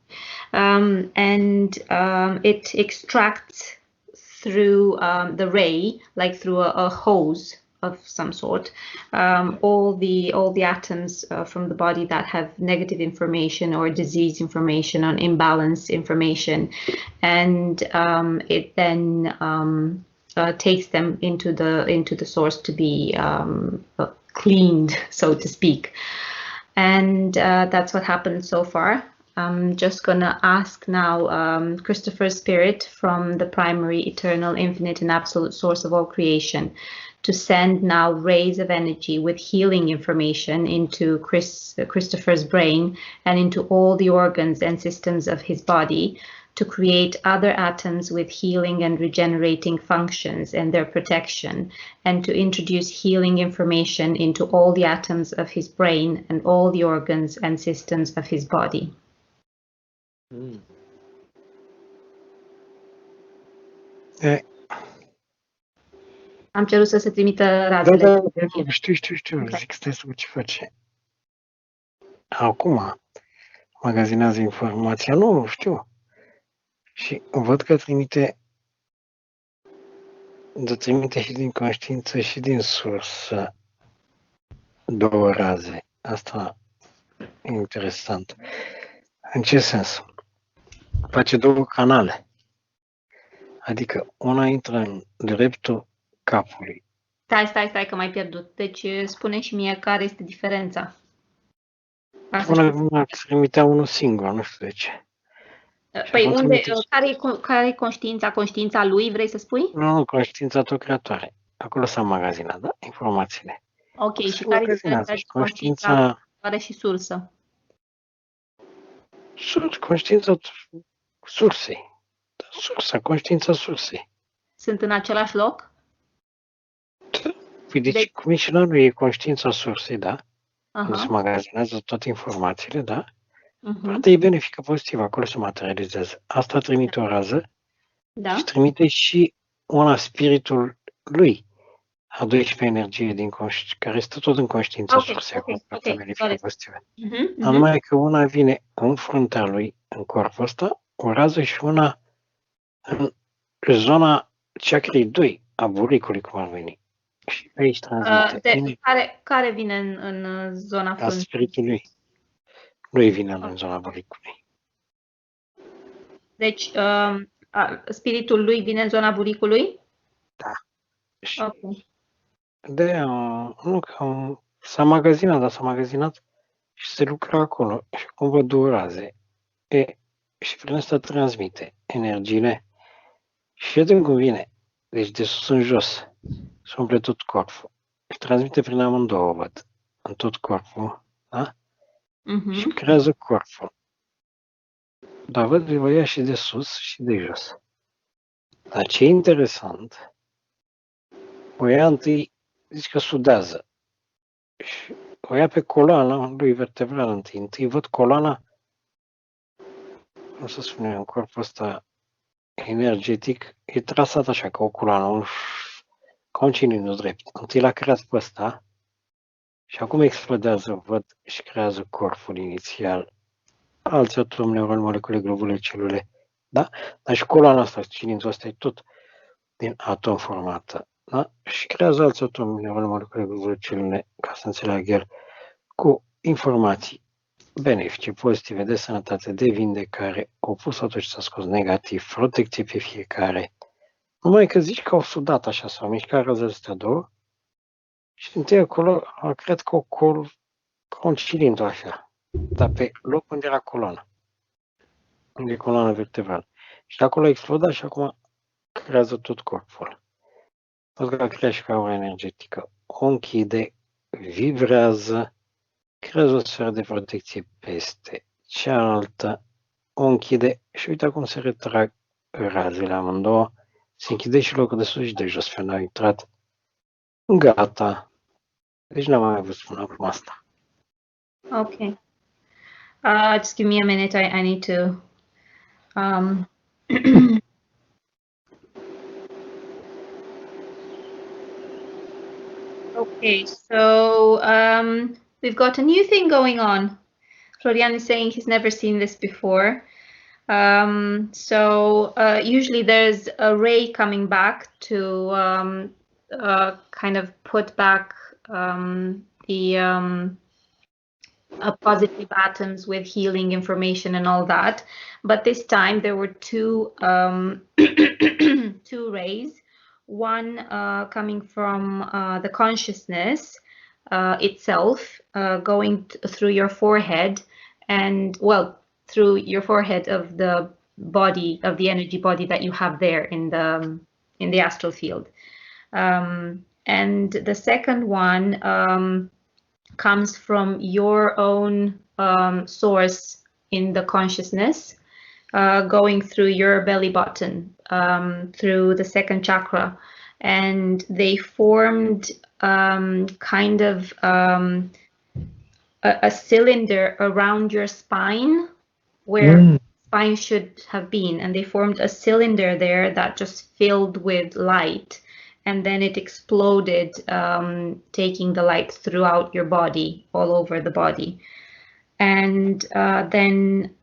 Speaker 1: It extracts through the ray, like through a hose of some sort, all the atoms from the body that have negative information or disease information, or imbalance information, and it then takes them into the source to be cleaned, so to speak. And that's what happened so far. I'm just gonna ask now Christopher's spirit from the primary, eternal, infinite, and absolute source of all creation to send now rays of energy with healing information into Christopher's brain and into all the organs and systems of his body, to create other atoms with healing and regenerating functions and their protection, and to introduce healing information into all the atoms of his brain and all the organs and systems of his body. Am cerut să se trimită razele.
Speaker 3: Da, știu, okay. Zic, stai să văd ce face. Acum magazinează informația, nu știu. Și văd că trimite și din conștiință și din sursă două raze. Asta e interesant. În ce sens? Face două canale. Adică una intră în dreptul capului.
Speaker 1: Stai că m-ai pierdut. Deci spune și mie care este diferența.
Speaker 3: Una trimitea unul singur, nu știu de ce.
Speaker 1: Păi care e conștiința? Conștiința lui, vrei să spui?
Speaker 3: Nu, conștiința ta creatoare. Acolo s-a magazinat, da? Informațiile.
Speaker 1: Ok, și care e diferența conștiința are și sursă?
Speaker 3: Conștiința sursei. Conștiința sursei.
Speaker 1: Sunt în același loc?
Speaker 3: Da. Deci cum e și la noi e conștiința sursei, da? Unde se magazinează toate informațiile, da? Partea e benefică pozitivă, acolo se materializează. Asta trimite o rază și trimite și una spiritul lui, a 12 energie din care stă tot în conștiința sursei, acolo partea benefică pozitivă. Numai că una vine în fruntea lui, în corpul ăsta, o rază și una în zona chakrii 2 a buricului, cum ar veni. Și aici transmite.
Speaker 1: Care vine în zona frunții?
Speaker 3: A spiritului. lui vine în zona buricului.
Speaker 1: Deci, spiritul lui vine în zona buricului?
Speaker 3: Da.
Speaker 1: Ok.
Speaker 3: S-a magazinat și se lucra acolo. Și cum văd două raze. Și prin asta transmite energiile. Și vedem cum vine. Deci de sus în jos. Se umple tot corpul. Și transmite prin amândouă, văd. În tot corpul. Da? Și creează corpul. Dar văd că o ia și de sus și de jos. Dar ce e interesant, o ia întâi, zici că sudează. Și o ia pe coloana lui vertebrală întâi. Întâi văd coloana, cum să spunem, în corpul ăsta energetic, e trasat așa, ca o coloană, ca un cilindru drept. Întâi l-a creat pe ăsta și acum explodează, văd, și creează corpul inițial. Alți atomi, neuroni, molecule, globule, celule, da? Dar și coloana asta, cilindrul ăsta e tot din atom formată, da? Și creează alți atomi, neuroni, molecule, globule, celule, ca să înțeleagă el, cu informații benefice, pozitive, de sănătate, de vindecare, opus tot ce s-a scos negativ, protecție pe fiecare. Numai că zici că au sudat așa, s-au mișcat razele astea două și întâi acolo a creat ca un cilindru așa, dar pe loc unde era coloana. Unde e coloana vertebrală. Și de acolo a explodat și acum creează tot corpul. Tot că a creat și aura energetică. O închide, vibrează, creează o sferă de protecție peste cealaltă, o închide și uite acum se retrag razele amândouă, se închide și locul de sus și de jos, când au intrat. Gata. Deci n-am mai văzut până acum asta.
Speaker 1: Ok. Just give me a minute, I need to... Okay, so we've got a new thing going on. Florian is saying he's never seen this before. Usually there's a ray coming back to kind of put back the positive atoms with healing information and all that. But this time there were two two rays. One coming from the consciousness itself, going through your forehead, and well, through your forehead of the body, of the energy body that you have there in the astral field. And the second one comes from your own source in the consciousness, going through your belly button, through the second chakra, and they formed kind of a cylinder around your spine where spine should have been, and they formed a cylinder there that just filled with light, and then it exploded, taking the light throughout your body, all over the body. And then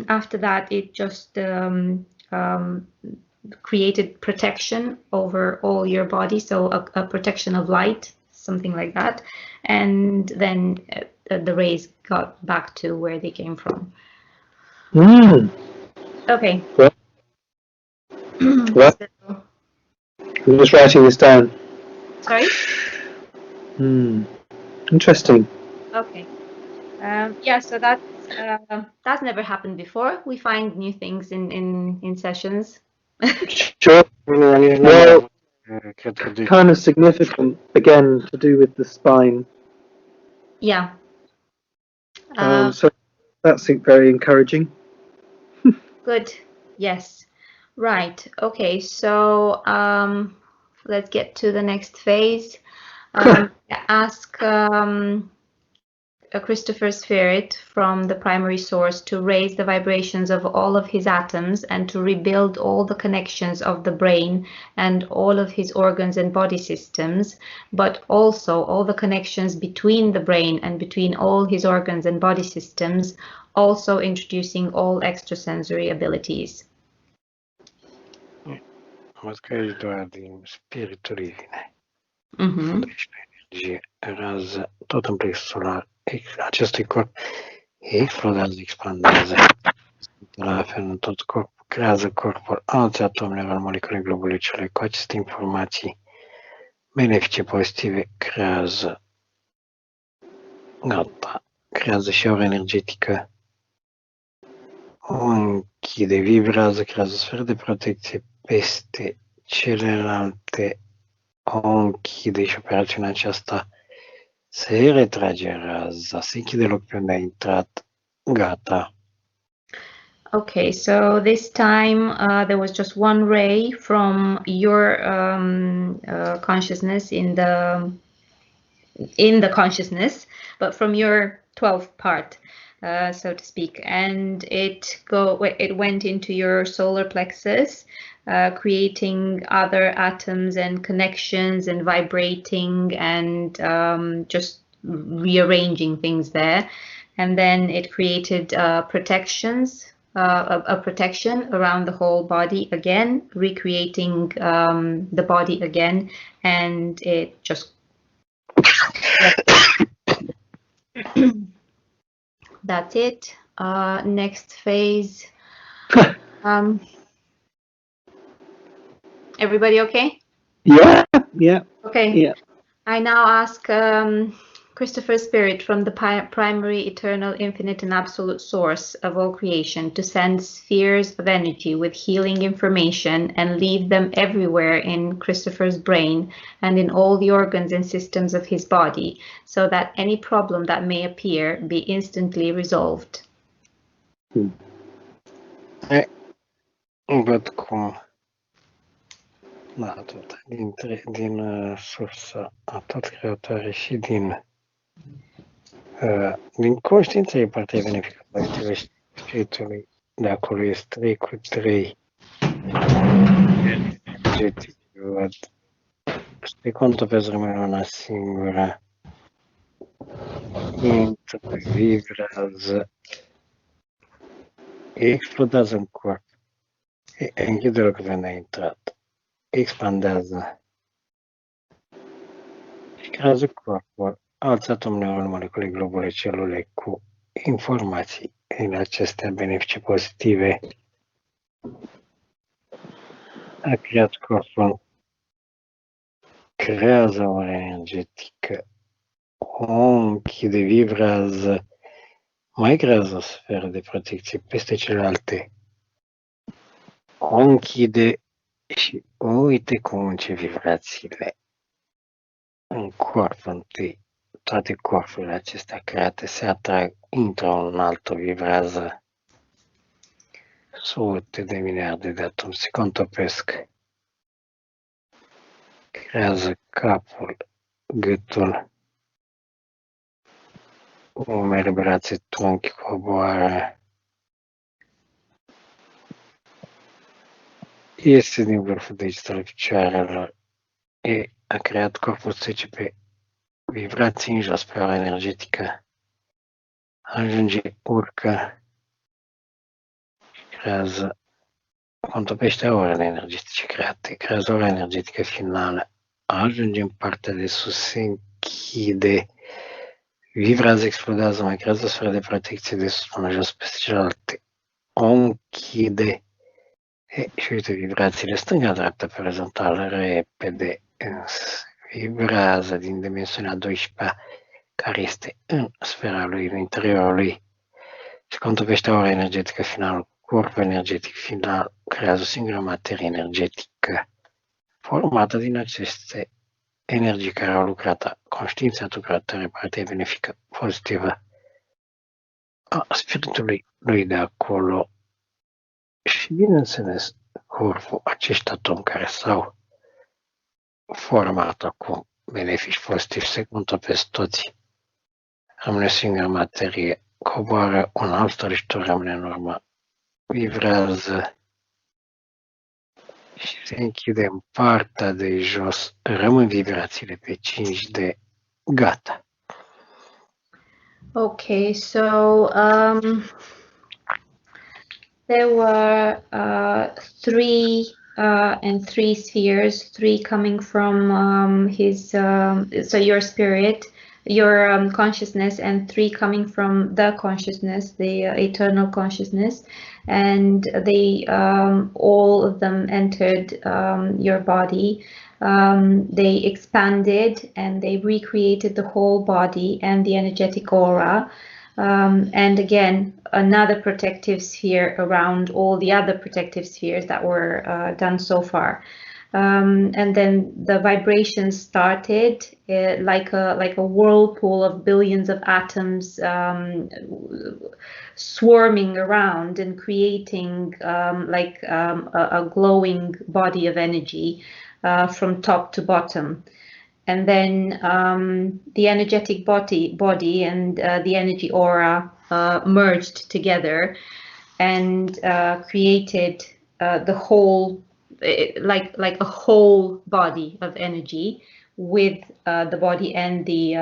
Speaker 1: after that, it just created protection over all your body, so a protection of light, something like that. And then the rays got back to where they came from. Okay.
Speaker 2: Well, I'm just writing this down.
Speaker 1: Sorry?
Speaker 2: Interesting.
Speaker 1: Okay. Yeah, so that's never happened before. We find new things in sessions.
Speaker 2: Sure. Well, kind of significant, again, to do with the spine.
Speaker 1: Yeah.
Speaker 2: So that's very encouraging.
Speaker 1: Good. Yes. Right. Okay. So let's get to the next phase. Ask a Christopher spirit from the primary source to raise the vibrations of all of his atoms and to rebuild all the connections of the brain and all of his organs and body systems, but also all the connections between the brain and between all his organs and body systems, also introducing all extrasensory abilities.
Speaker 3: Văd că aici doar din spiritul vine. Deci energie, rază, tot în plexul solar acestui corp explodează, expandează, la fel în tot corpul, creează corpul, alți atomi, neuroni, molecule, globule, cele cu aceste informații benefice, pozitive, creează, gata, creează și aura energetică, o închide, vibrează, creează sferă de protecție peste celelalte, o închide și operațiunea aceasta se retrage raza, se închide locul pe unde a intrat, gata.
Speaker 1: Okay, so this time there was just one ray from your consciousness in the consciousness, but from your 12th part, so to speak, and it went into your solar plexus, creating other atoms and connections and vibrating and just rearranging things there, and then it created protections. A protection around the whole body again, recreating the body again, and it just that's it. Next phase. Everybody okay?
Speaker 2: Yeah.
Speaker 1: Okay.
Speaker 2: Yeah.
Speaker 1: I now ask Christopher's spirit from the primary, eternal, infinite, and absolute source of all creation to send spheres of energy with healing information and leave them everywhere in Christopher's brain and in all the organs and systems of his body, so that any problem that may appear be instantly resolved.
Speaker 3: Văd cum tot din sursa a tot creatoare și din conștiința e partea benefică pozitivă spiritului, de acolo este 3 cu 3 energetic, văd. Se contopează, rămâne una singură, intră, vibrează, explodează în corp, închide locul unde a intrat, expandează și creează corpul, alți atomi, neuroni, molecule, globule, celule cu informații din acestea benefice pozitive. A creat corpul, creează o energetică, o închide, vibrează, mai creează o sferă de protecție peste celelalte, o închide și uite cum încep vibrațiile în corp întâi. Toate corpurile acestea create se atrag, intră în altul, vibrează, sute de miliarde de atomi se contopesc, creează capul, gâtul, umeri, brațe, trunchi, coboară, iese din vârful degetelor picioarelor, a creat corpul trece pe vibrații în jos, pe aura energetică, ajunge, urcă, creează, contopește aurele energetice create, creează aura energetică finală, ajunge în partea de sus, se închide, vibrează, explodează, mai creează o sferă de protecție de sus până jos peste celelalte, o închide, și uite vibrațiile stânga-dreapta pe orizontală, repede, vibrează din dimensiunea 12-a, care este în sfera lui, în interiorul lui, și contopește aura energetică finală, corpul energetic final, creează o singură materie energetică, formată din aceste energii care au lucrat, conștiința lucrătoare, partea benefică, pozitivă a spiritului lui de acolo și, bineînțeles, corpul, acești atomi care s-au format acum, benefici pozitivi, se contopesc toți, rămâne singură materie, coboară un alt străjitor, rămâne în urmă, vibrează și se închide în partea de jos, rămân vibrațiile pe 5D, gata.
Speaker 1: Okay, so there were 3 and 3 spheres, 3 coming from his, so your spirit, your consciousness, and 3 coming from the consciousness, the eternal consciousness, and they all of them entered your body. They expanded and they recreated the whole body and the energetic aura. And again, another protective sphere around all the other protective spheres that were done so far. And then the vibrations started like a whirlpool of billions of atoms swarming around and creating a glowing body of energy from top to bottom. And then the energetic body and the energy aura merged together and created the whole, like a whole body of energy with the body and the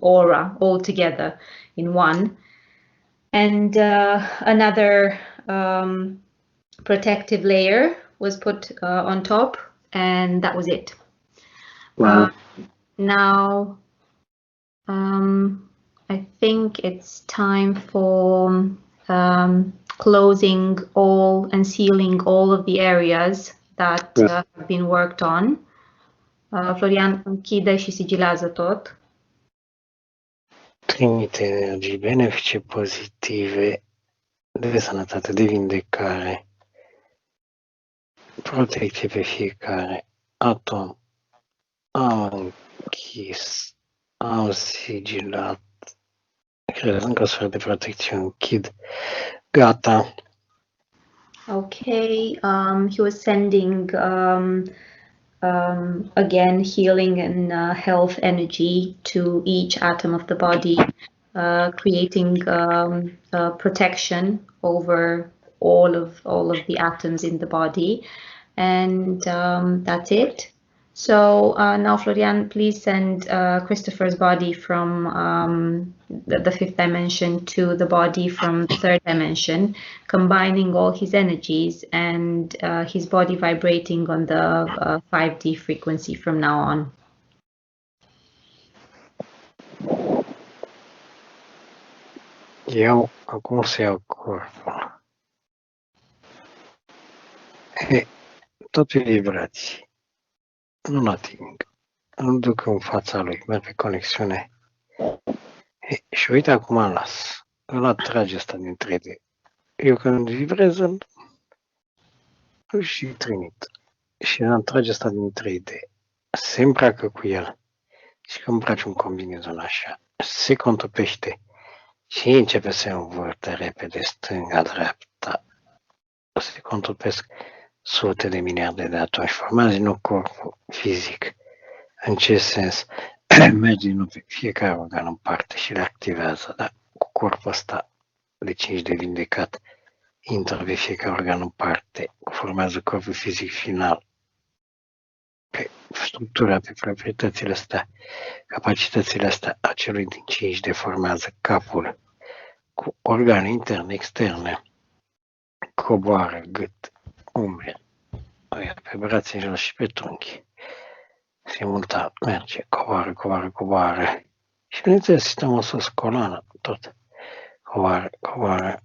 Speaker 1: aura all together in one. And another protective layer was put on top, and that was it.
Speaker 2: Wow.
Speaker 1: Now, I think it's time for closing all and sealing all of the areas that have been worked on. Florian, închide și sigilează tot.
Speaker 3: Trimite energii benefice pozitive de sănătate, de vindecare, protecție pe fiecare atom. Am închis, am sigilat, cred încă o sfert de protecție, închid, gata.
Speaker 1: Okay, he was sending again healing and health energy to each atom of the body, creating protection over all of the atoms in the body, and that's it. So now, Florian, please send Christopher's body from the 5th dimension to the body from the 3rd dimension, combining all his energies and his body vibrating on the 5D frequency from now on.
Speaker 3: Eu acum să iau corpul. Tot e vibrații. Nu-l ating. Nu duc în fața lui, merg pe conexiune. Și uite, acum îl las. Îl atrage ăsta din 3D. Eu când vibrez, îl și trimit. Și îl atrage ăsta din 3D. Se îmbracă cu el. Și când îmbraci un combinezon așa, se contopește și începe să se învârte repede stânga-dreapta. Se contopesc sute de miliarde de atomi și formează din nou corpul fizic. În ce sens? Merge din nou pe fiecare organ în parte și le activează, dar cu corpul ăsta de 5 de vindecat intră pe fiecare organ în parte, formează corpul fizic final. Pe structura, pe proprietățile astea, capacitățile astea a celui din 5 formează capul cu organe interne, externe, coboară, gât, umeri, pe brațe jos și pe trunchi. Simultan merge, coboară. Și bineînțeles, sistemul sus, coloană, tot. Coboară.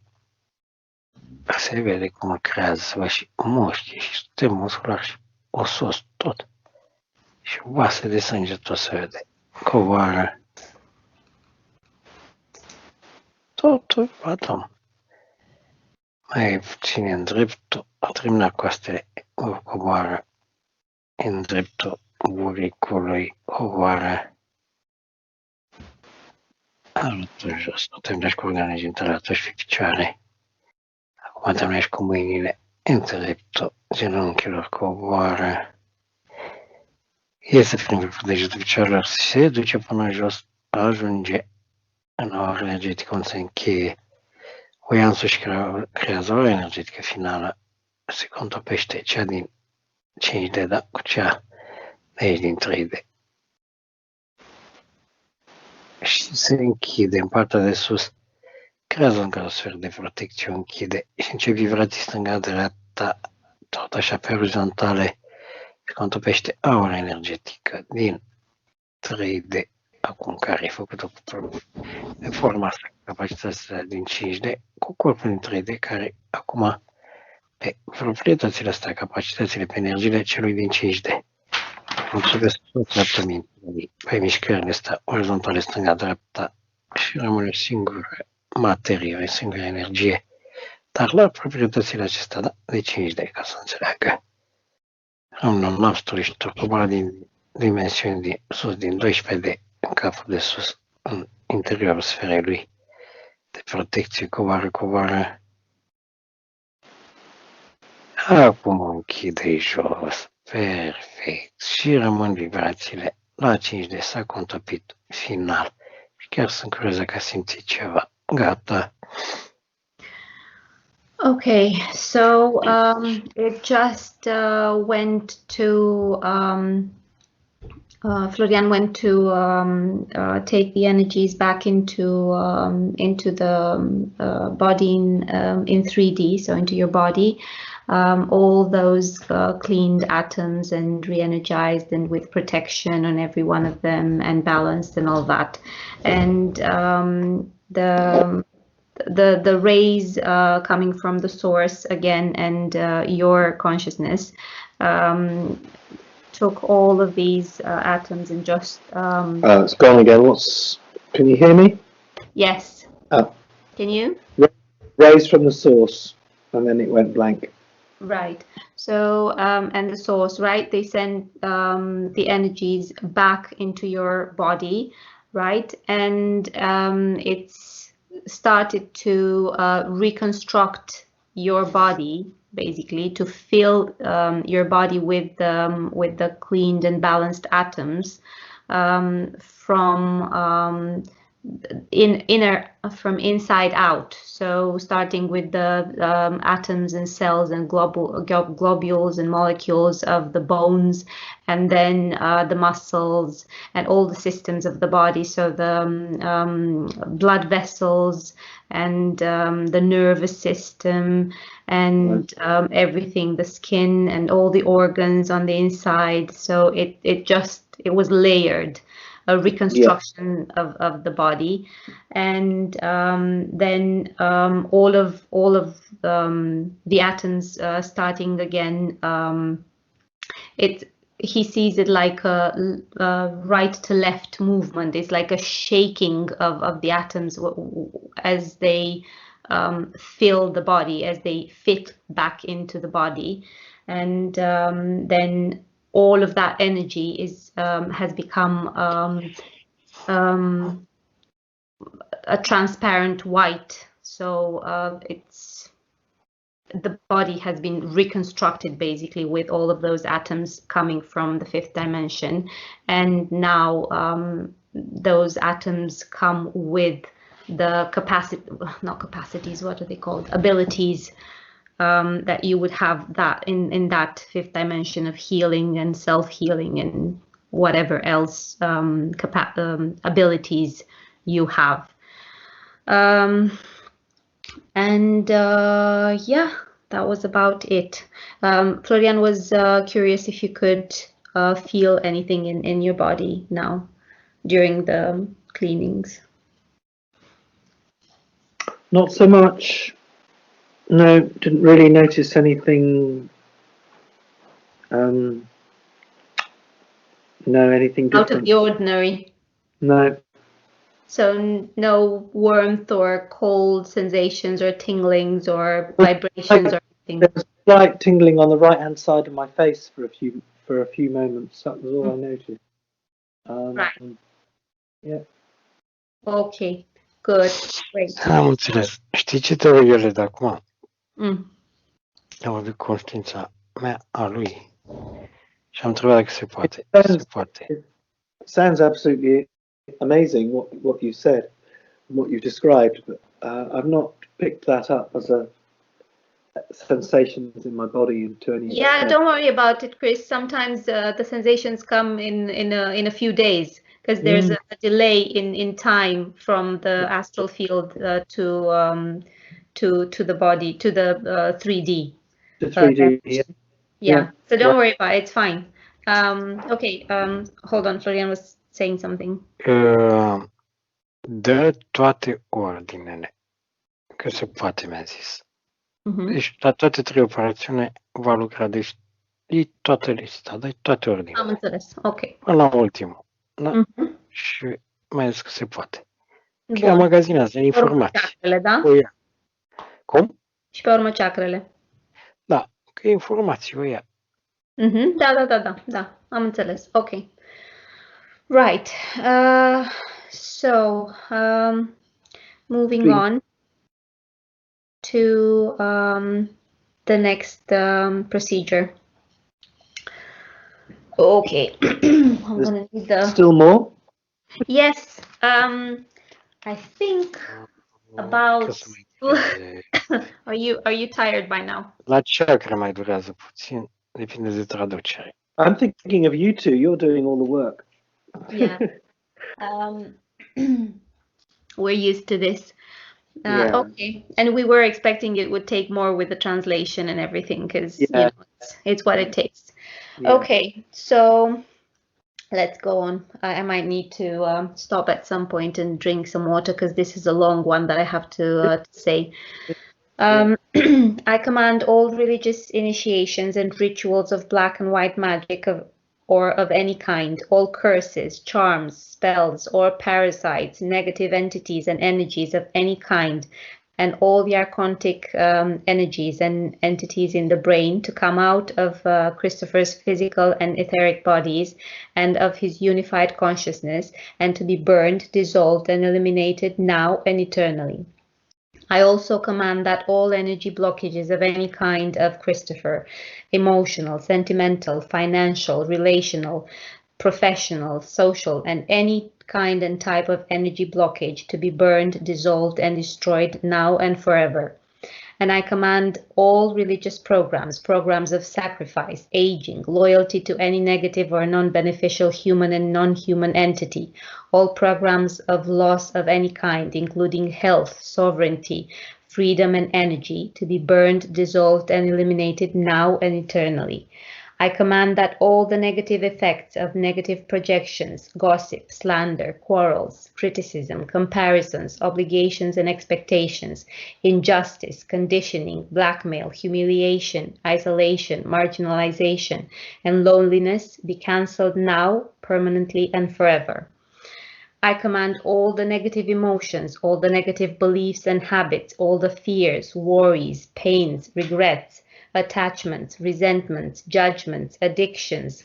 Speaker 3: Se vede cum îl creează, se văd și mușchi, și sistem muscular, și osos, tot. Și oase de sânge, tot se vede. Coboară. Totul, atom. Mai puțin în dreptul, a terminat coastele, coboară. În dreptul buricului, coboară. Arătă jos, nu terminași cu organele genitale, arătă și pe picioare. Acum terminași cu mâinile în dreptul genunchilor, coboară. Iese prin vârful degetul picioarelor, se duce până jos, ajunge în aura energetică unde se încheie. O ia însuși creează o energetică finală, se contopește cea din 5D, da, cu cea de aici din 3D. Și se închide în partea de sus, creează încă o sferă de protecție, o închide și începe vibrații stânga-dreapta, tot așa pe orizontale, se contopește aura energetică din 3D, acum care ai făcut-o în forma asta, capacitățile din 5D, cu corpul din 3D, care acum pe proprietățile astea, capacitățile, pe energiile celui din 5D. Începe să trăptă pe mișcările astea orizontale, stânga-dreapta, și rămâne o singură materie, o singură energie. Dar la proprietățile acestea, da, de 5D, ca să înțeleagă. Rămâne un nostru și coboară din dimensiuni din sus, din 12D, în capul de sus, în interiorul sferei lui de protecție, coboară. Acum o închide jos, perfect, și rămân vibrațiile la 5D, s-a contopit final. Și chiar sunt curioasă că a simțit ceva. Gata.
Speaker 1: Okay, so it just went to Florian went to take the energies back into the body in 3D, so into your body. All those cleaned atoms and re-energized and with protection on every one of them and balanced and all that. And the rays coming from the source again and your consciousness took all of these atoms and just
Speaker 2: it's gone again. Can you hear me?
Speaker 1: Yes.
Speaker 2: Oh.
Speaker 1: Can you?
Speaker 2: Rays from the source, and then it went blank.
Speaker 1: Right. So and the source, right? They send the energies back into your body, right? And it's started to reconstruct your body, basically, to fill your body with the cleaned and balanced atoms from inside out. So starting with the atoms and cells and globules and molecules of the bones, and then the muscles and all the systems of the body. So the blood vessels and the nervous system and everything, the skin and all the organs on the inside. So it was layered. A reconstruction of the body, and then all of the atoms starting again. He sees it like a right to left movement. It's like a shaking of the atoms as they fill the body, as they fit back into the body, and then all of that energy has become a transparent white. So the body has been reconstructed basically with all of those atoms coming from the fifth dimension, and now those atoms come with the abilities that you would have that in that fifth dimension of healing and self-healing and whatever else abilities you have. Yeah, that was about it. Florian was curious if you could feel anything in your body now during the cleanings.
Speaker 2: Not so much. No, didn't really notice anything. No, anything different.
Speaker 1: Out of the ordinary.
Speaker 2: No.
Speaker 1: So no warmth or cold sensations or tinglings or vibrations or anything.
Speaker 2: There was slight tingling on the right-hand side of my face for a few moments. That was all I noticed.
Speaker 1: Right.
Speaker 2: Yeah.
Speaker 1: Okay. Good. Great.
Speaker 3: Am înțeles. Știi ce te rog eu, Leda, acum? Am avut conștiința mea a lui și am întrebat dacă se poate.
Speaker 2: It sounds absolutely amazing what you said, what you described, but I've not picked that up as a sensations in my body into any.
Speaker 1: Yeah, don't worry about it, Chris. Sometimes the sensations come in a few days because there's a delay in time from the astral field to the body, to the 3D.
Speaker 2: The 3D,
Speaker 1: yeah. So don't worry about it. It's fine. Okay. Hold on. Florian was saying something.
Speaker 3: Dă toate ordinele, că se poate, mi-a zis. Deci, la toate 3 operațiuni va lucra, deci toată lista, dai toate ordinele.
Speaker 1: Am înțeles, ok.
Speaker 3: Până la ultimul. Da? Și mai zis că se poate. Chiar magazinează informații.
Speaker 1: Chakrele, da?
Speaker 3: Cum?
Speaker 1: Și pe urmă chakrele.
Speaker 3: Da, că informații o ia.
Speaker 1: Da, am înțeles, ok. Right, so moving on to the next procedure. Okay, I'm gonna need the...
Speaker 2: Still more?
Speaker 1: Yes, I think about... Are you tired by now?
Speaker 3: La chakra mai durează puțin, depinde de traducere.
Speaker 2: I'm thinking of you two, you're doing all the work.
Speaker 1: Yeah. We're used to this. Okay, and we were expecting it would take more with the translation and everything, because you know, it's what it takes. Yeah. Okay, so let's go on. I might need to stop at some point and drink some water, because this is a long one that I have to say. I command all religious initiations and rituals of black and white magic or of any kind, all curses, charms, spells, or parasites, negative entities and energies of any kind, and all the archontic energies and entities in the brain to come out of Christopher's physical and etheric bodies and of his unified consciousness, and to be burned, dissolved, and eliminated now and eternally. I also command that all energy blockages of any kind of Christopher, emotional, sentimental, financial, relational, professional, social, and any kind and type of energy blockage to be burned, dissolved, and destroyed now and forever. And I command all religious programs of sacrifice, aging, loyalty to any negative or non-beneficial human and non-human entity, all programs of loss of any kind, including health, sovereignty, freedom, and energy, to be burned, dissolved, and eliminated now and eternally. I command that all the negative effects of negative projections, gossip, slander, quarrels, criticism, comparisons, obligations and expectations, injustice, conditioning, blackmail, humiliation, isolation, marginalization, and loneliness be cancelled now, permanently and forever. I command all the negative emotions, all the negative beliefs and habits, all the fears, worries, pains, regrets, attachments, resentments, judgments, addictions,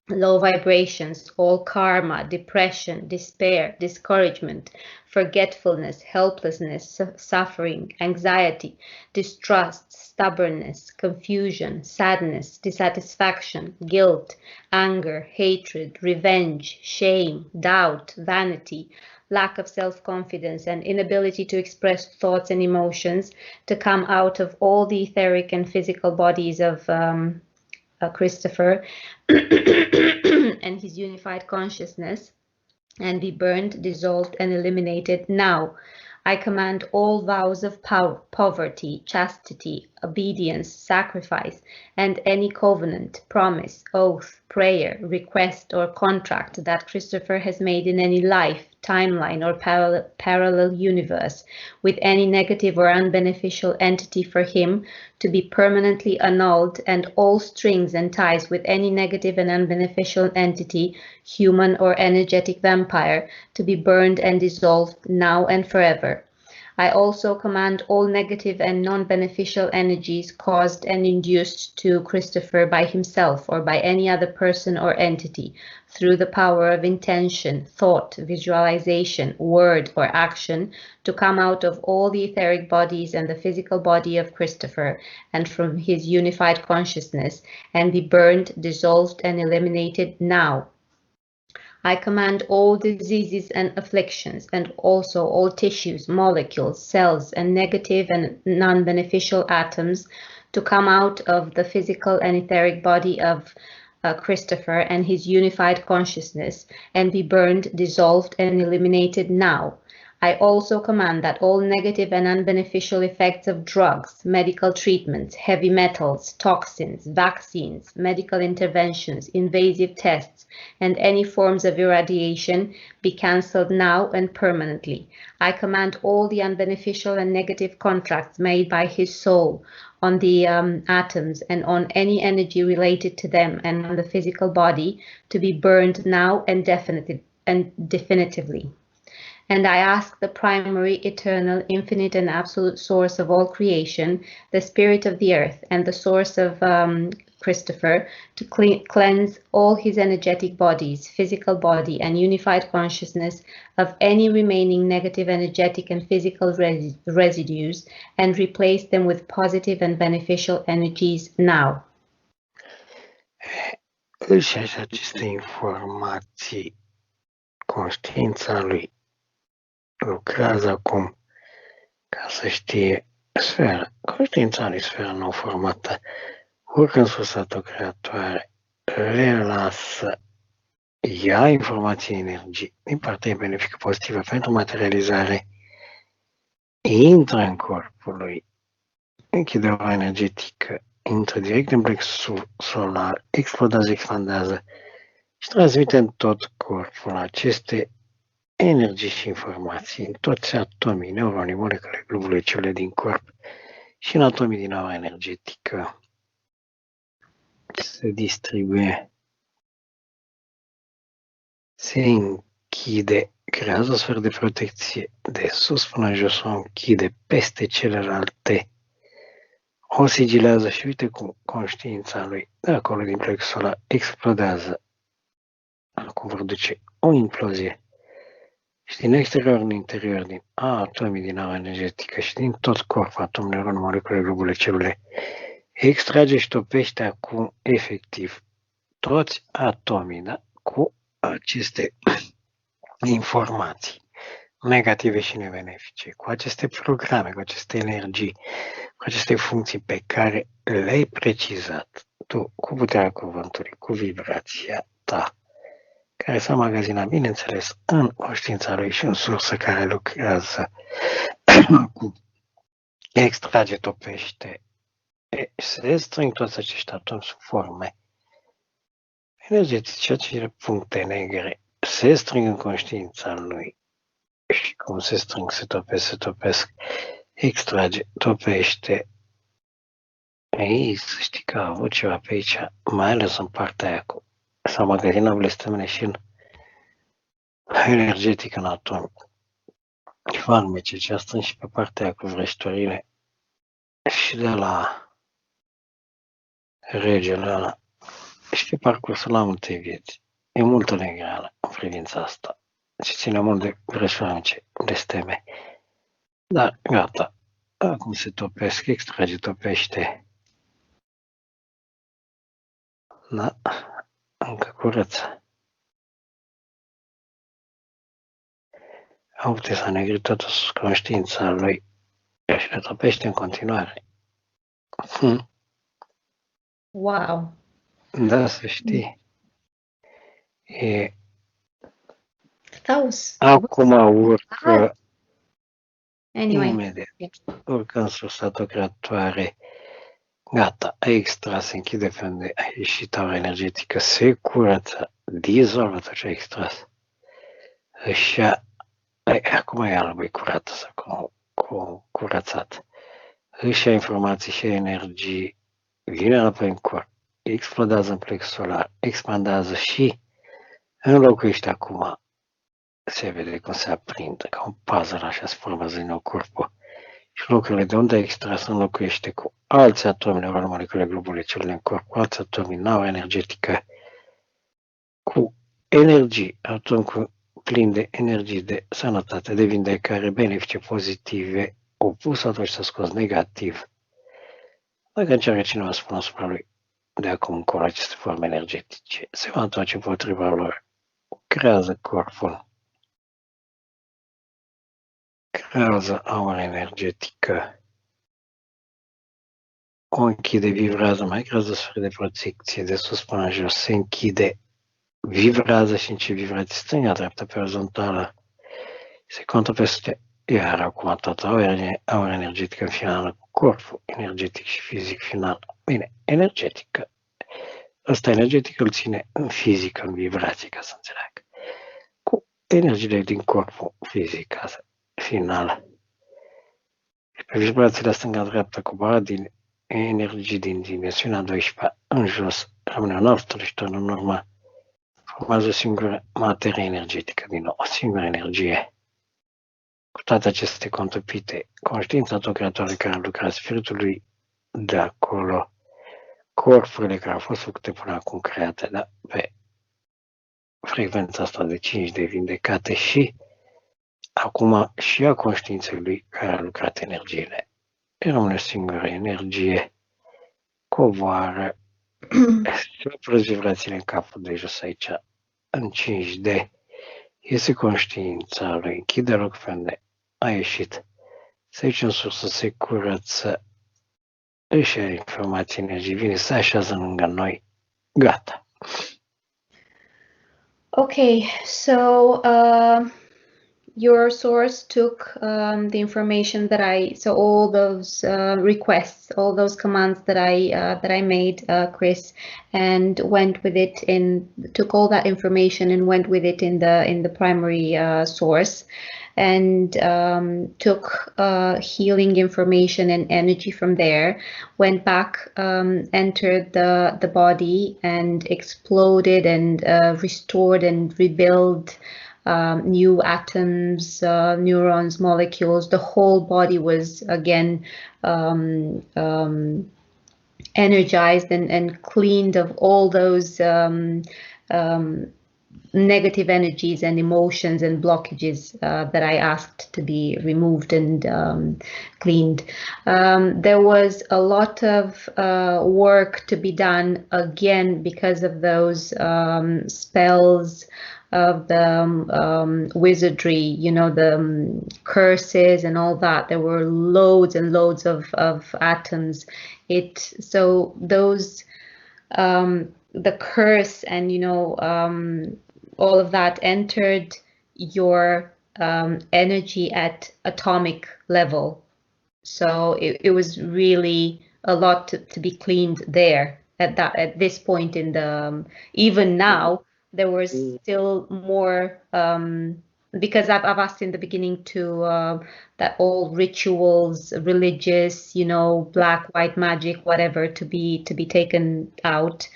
Speaker 1: low vibrations, all karma, depression, despair, discouragement, forgetfulness, helplessness, suffering, anxiety, distrust, stubbornness, confusion, sadness, dissatisfaction, guilt, anger, hatred, revenge, shame, doubt, vanity, lack of self-confidence, and inability to express thoughts and emotions to come out of all the etheric and physical bodies of Christopher and his unified consciousness, and be burned, dissolved, and eliminated now. I command all vows of poverty, chastity, obedience, sacrifice, and any covenant, promise, oath, prayer, request, or contract that Christopher has made in any life, timeline, or parallel universe with any negative or unbeneficial entity for him to be permanently annulled, and all strings and ties with any negative and unbeneficial entity, human or energetic vampire, to be burned and dissolved now and forever. I also command all negative and non-beneficial energies caused and induced to Christopher by himself or by any other person or entity through the power of intention, thought, visualization, word, or action to come out of all the etheric bodies and the physical body of Christopher and from his unified consciousness, and be burned, dissolved, and eliminated now. I command all diseases and afflictions, and also all tissues, molecules, cells, and negative and non-beneficial atoms to come out of the physical and etheric body of Christopher and his unified consciousness, and be burned, dissolved, and eliminated now. I also command that all negative and unbeneficial effects of drugs, medical treatments, heavy metals, toxins, vaccines, medical interventions, invasive tests, and any forms of irradiation be cancelled now and permanently. I command all the unbeneficial and negative contracts made by his soul on the atoms and on any energy related to them and on the physical body to be burned now and definitively. And I ask the primary, eternal, infinite, and absolute source of all creation, the spirit of the earth, and the source of Christopher, to cleanse all his energetic bodies, physical body, and unified consciousness of any remaining negative energetic and physical residues, and replace them with positive and beneficial energies now.
Speaker 3: Își așa aceste informații, conștiința lui lucrează acum ca să știe sfera, conștiința lui, sfera nou formată, urcă în sursatul creatoare, le lasă, ia informații, energii din partea benefică pozitivă pentru materializare, intră în corpul lui, închide o energetică, intră direct în plexul solar, explodează, expandează și transmite în tot corpul aceste energii și informații în toți atomii, neuronii, molecule, globule, celule din corp și în atomii din aura energetică. Se distribuie, se închide, creează o sferă de protecție de sus până în jos, o închide peste celelalte, o sigilează și uite cum conștiința lui de acolo din plexul solar explodează. Acum vor duce o implozie și din exterior în interior, din atomii din aura energetică și din tot corpul, atom, neuron, molecule, globule, celule, extrage și topește acum efectiv toți atomii, da? Cu aceste informații negative și nebenefice, cu aceste programe, cu aceste energii, cu aceste funcții pe care le-ai precizat tu, cu puterea cuvântului, cu vibrația ta, care s-a magazinat, bineînțeles, în conștiința lui și în sursă care lucrează cu extrage, topește, se strâng toți acești atomi sub forme energetice, acele puncte negre, se strâng în conștiința lui și cum se strâng, se topesc, extrage, topește. Ei, să știi că a avut ceva pe aici, mai ales în partea aia cu s-a magazinat blestemele și în energetică în atomi. Farmece ce a strâns și pe partea aia cu vrăjitorile și de la regele ăla și pe parcursul la multe vieți. E multă negreală în privința asta. Și ține mult de vrăjitoarnice, blesteme. Dar gata. Acum se topesc, extrage, topește. Da. Încă curăță. Uite, s-a negrit toată conștiința lui și le topește în continuare.
Speaker 1: Wow!
Speaker 3: Da, să știi. Acum urcă imediat. Urcă în sursatul creatoare. Gata, a extras, se închide pe unde a ieșit aura energetică, se curăță, dizolvă tot ce a extras. Acum e albă, e curată sau curățat. Își ia informații și energii, vine înapoi în corp, explodează în plexul solar, expandează și înlocuiește acum. Se vede cum se aprinde, ca un puzzle așa se formează din nou corpul. Și locurile de unde a extras înlocuiește cu alți atomi, neuroni, molecule, globule, celule în corp, cu alți atomi în aura energetică, cu energii, atom plin de energii de sănătate, de vindecare, benefice pozitive, opus atunci s-a scos negativ. Dacă încearcă cineva să spună asupra lui de acum încolo aceste forme energetice, se va întoarce împotriva lor, creează corpul, creează aura energetică, o închide, vibrează, mai creează sfere de protecție de sus până în jos, se închide, vibrează și în ce vibrație stânga, dreapta, pe orizontală, Se conta peste iar acum toată aura energetică finală, corpul energetic și fizic final. Bine, energetică. Ăsta energetic îl ține în fizică, în vibrație, ca să înțeleagă. Cu energiile din corpul fizic, final. Pe vibrațiile stânga-dreapta coboară din energii din dimensiunea 12 în jos, rămâne un alt trăitor în urmă, formează o singură materie energetică, din nou, o singură energie. Cu toate aceste contopite, conștiința tot creatoare care a lucrat spiritului de acolo, corpurile care au fost făcute până acum create, da? Pe frecvența asta de 5 de vindecate și acum și a conștiinței lui care a lucrat energiile. Rămâne o singură energie, coboară, se vibrațiile în capul de jos aici, în 5D, iese conștiința lui, închide loc unde a ieșit, se duce în sursă, se curăță, își are informații, energie, vine, se așează lângă noi, gata.
Speaker 1: Okay, so your source took the information that so all those requests, all those commands that I made, Chris, and went with it took all that information and went with it in the primary source, and took healing information and energy from there, went back, entered the body and exploded and restored and rebuilt new atoms, neurons, molecules. The whole body was again energized and cleaned of all those negative energies and emotions and blockages that I asked to be removed and cleaned. There was a lot of work to be done again because of those spells of the wizardry, you know, the curses and all that. There were loads and loads of atoms. So those the curse and, you know, all of that entered your energy at atomic level. So it was really a lot to be cleaned there at this point in the, even now, there was still more, because I've asked in the beginning to that all rituals, religious, you know, black, white magic, whatever, to be taken out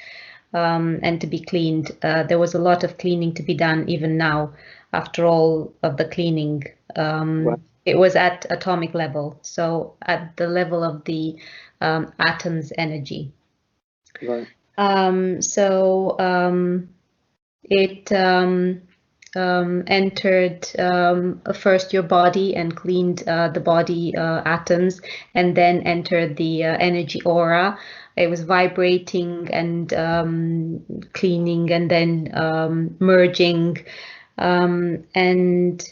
Speaker 1: and to be cleaned. There was a lot of cleaning to be done even now after all of the cleaning. Right. It was at atomic level, so at the level of the atom's energy.
Speaker 2: Right.
Speaker 1: It entered first your body and cleaned the body atoms, and then entered the energy aura. It was vibrating and cleaning, and then merging, and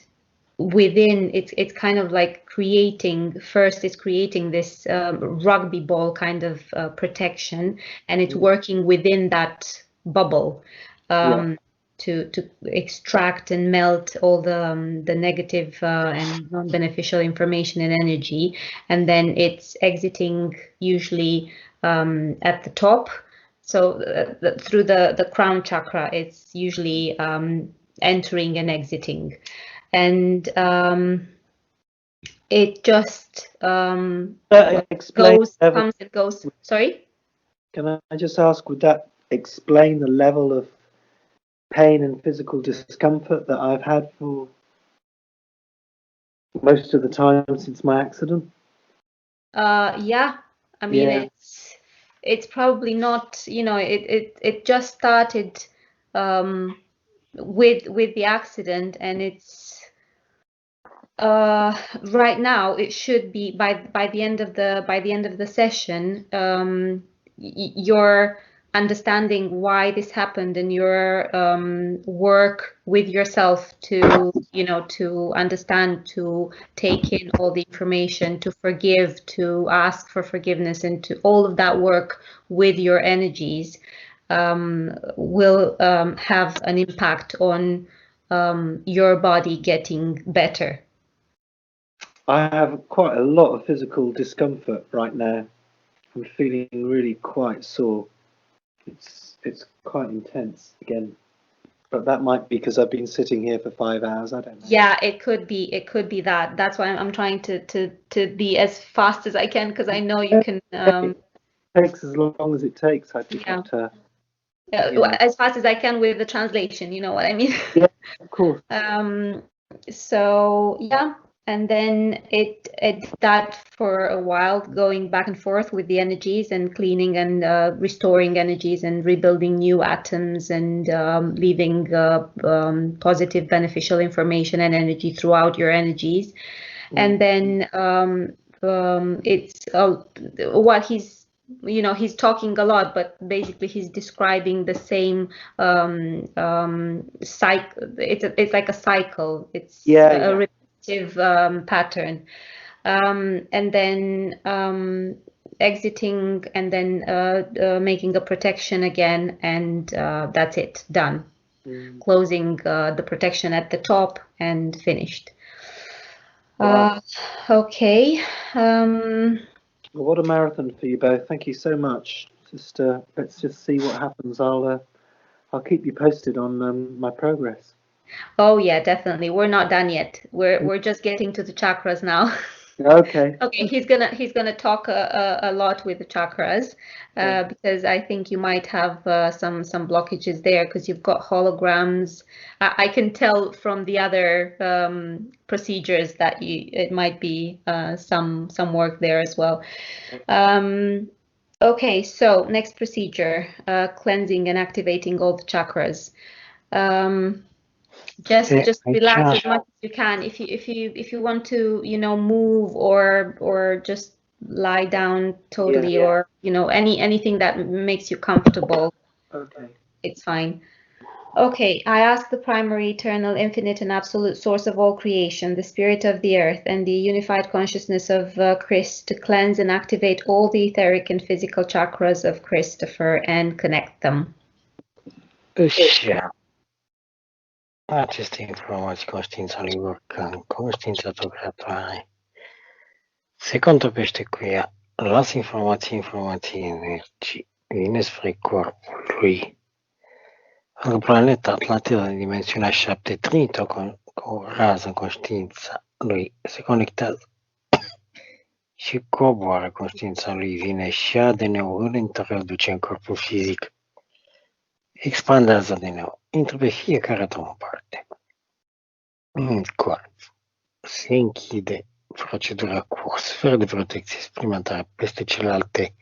Speaker 1: within it's kind of like creating. First, it's creating this rugby ball kind of protection, and it's working within that bubble. To extract and melt all the negative and non-beneficial information and energy, and then it's exiting usually at the top. So through the crown chakra, it's usually entering and exiting, and it just comes and goes. Sorry?
Speaker 2: Can I just ask, would that explain the level of pain and physical discomfort that I've had for most of the time since my accident?
Speaker 1: Yeah, I mean, it's probably not, you know, it just started with the accident, and it's right now it should be by the end of the session, you're understanding why this happened, and your work with yourself to, you know, to understand, to take in all the information, to forgive, to ask for forgiveness, and to all of that work with your energies will have an impact on your body getting better?
Speaker 2: I have quite a lot of physical discomfort right now. I'm feeling really quite sore. It's quite intense again. But that might be because I've been sitting here for 5 hours. I don't know.
Speaker 1: Yeah, it could be. It could be that. That's why I'm trying to be as fast as I can, because I know you can.
Speaker 2: It takes as long as it takes. I think.
Speaker 1: Yeah. As fast as I can with the translation. You know what I mean?
Speaker 2: Yeah, of course.
Speaker 1: So yeah, and then it that for a while, going back and forth with the energies and cleaning and restoring energies and rebuilding new atoms and leaving positive beneficial information and energy throughout your energies. And then it's what he's talking a lot, but basically he's describing the same cycle. It's like a cycle. It's a repetitive pattern, and then exiting, and then making a protection again, and that's it, done. Closing the protection at the top and finished.
Speaker 2: Wow.
Speaker 1: Okay.
Speaker 2: Well, what a marathon for you both. Thank you so much. Just let's just see what happens. I'll keep you posted on my progress.
Speaker 1: Oh yeah, definitely. We're not done yet. We're just getting to the chakras now.
Speaker 2: Okay.
Speaker 1: Okay, he's gonna talk a lot with the chakras, because I think you might have some blockages there, because you've got holograms. I can tell from the other procedures that it might be some work there as well. Okay, so next procedure, cleansing and activating all the chakras. Just relax as much as you can. If you want to, move or just lie down totally, or anything that makes you comfortable.
Speaker 2: Okay.
Speaker 1: It's fine. Okay, I ask the primary, eternal, infinite, and absolute source of all creation, the spirit of the earth, and the unified consciousness of Chris, to cleanse and activate all the etheric and physical chakras of Christopher and connect them.
Speaker 3: Aceste informații conștiința-lui oricând, conștiința tocrătoare, se contopește cu ea, lasă informații, energii, vine spre corpul lui. În planeta Atlantida, din dimensiunea 7, trimită o rază în conștiința lui, se conectează și coboară conștiința lui, vine și ADN-ul în interior, duce în corpul fizic, expandează ADN-ul, intră pe fiecare atom în parte. În corp se închide procedura cu o sferă de protecție suplimentară peste celelalte,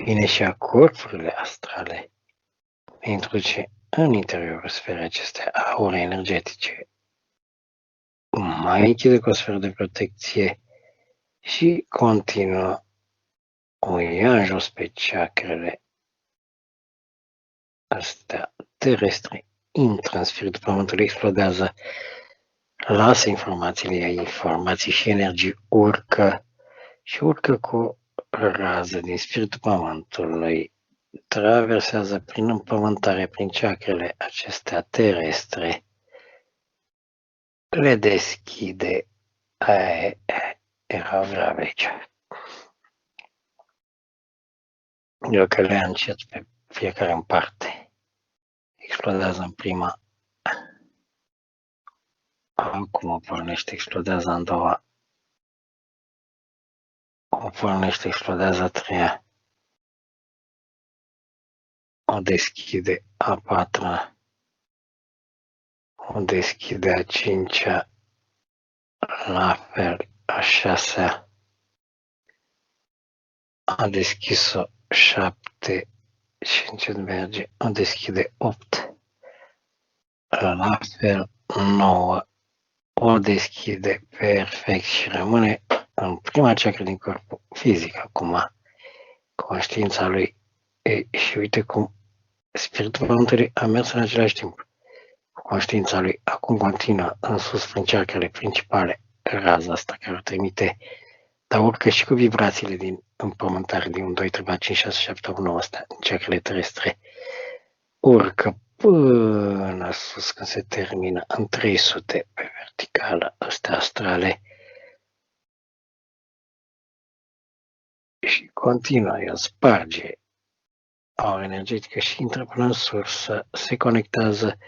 Speaker 3: vine și a corpurile astrale, introduce în interiorul sferei acestea aure energetice, mai închide cu o sferă de protecție și continuă, o ia în jos pe chakrele astea terestre, intră în spiritul pământului, explodează, lasă informațiile, ia informații și energii, urcă cu o rază din spiritul pământului, traversează prin împământare, prin chakrele acestea terestre, le deschide. Era grav aici. Eu că le încet pe fiecare în parte. Explodează în prima. Acum o pornește, explodează în doua. O pornește, explodează a treia. O deschide a patra. O deschide a cincea. La fel a șasea. A deschis-o 7 și încet merge. O deschide 8. La fel 9. O deschide perfect și rămâne în prima chakra din corpul fizic. Acum conștiința lui și uite cum spiritul pământului a mers în același timp. Conștiința lui acum continuă în sus prin chakrele principale, raza asta care o trimite, dar urcă și cu vibrațiile din împământare din 1, 2, 3, 4, 5, 6, 7, 8, 9 astea, în chakrele terestre, urcă până sus când se termină în 300 pe verticală, astea astrale. Și continuă, el sparge aura energetică și intră până în sursă, se conectează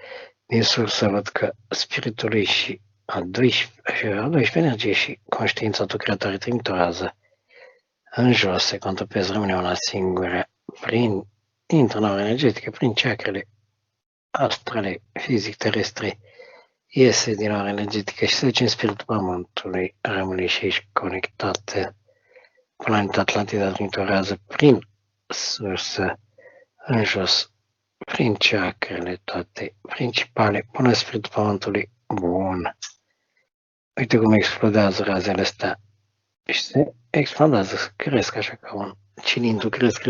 Speaker 3: din sursă, văd că spiritul lui și a 12 energie și conștiința tu creatoare trimitorează în jos, se contopează, rămâne una singură, intră în aura energetică, prin chakrele astrale, fizic, terestre, iese din aura energetică și se duce în spiritul pământului, rămâne și aici conectate. Planeta Atlantida trimitorează prin sursă, în jos, prin chakrele toate principale, până spiritul pământului. Bun. Uite cum explodează razele astea. Și se expandează, cresc așa ca un cilindru, cresc.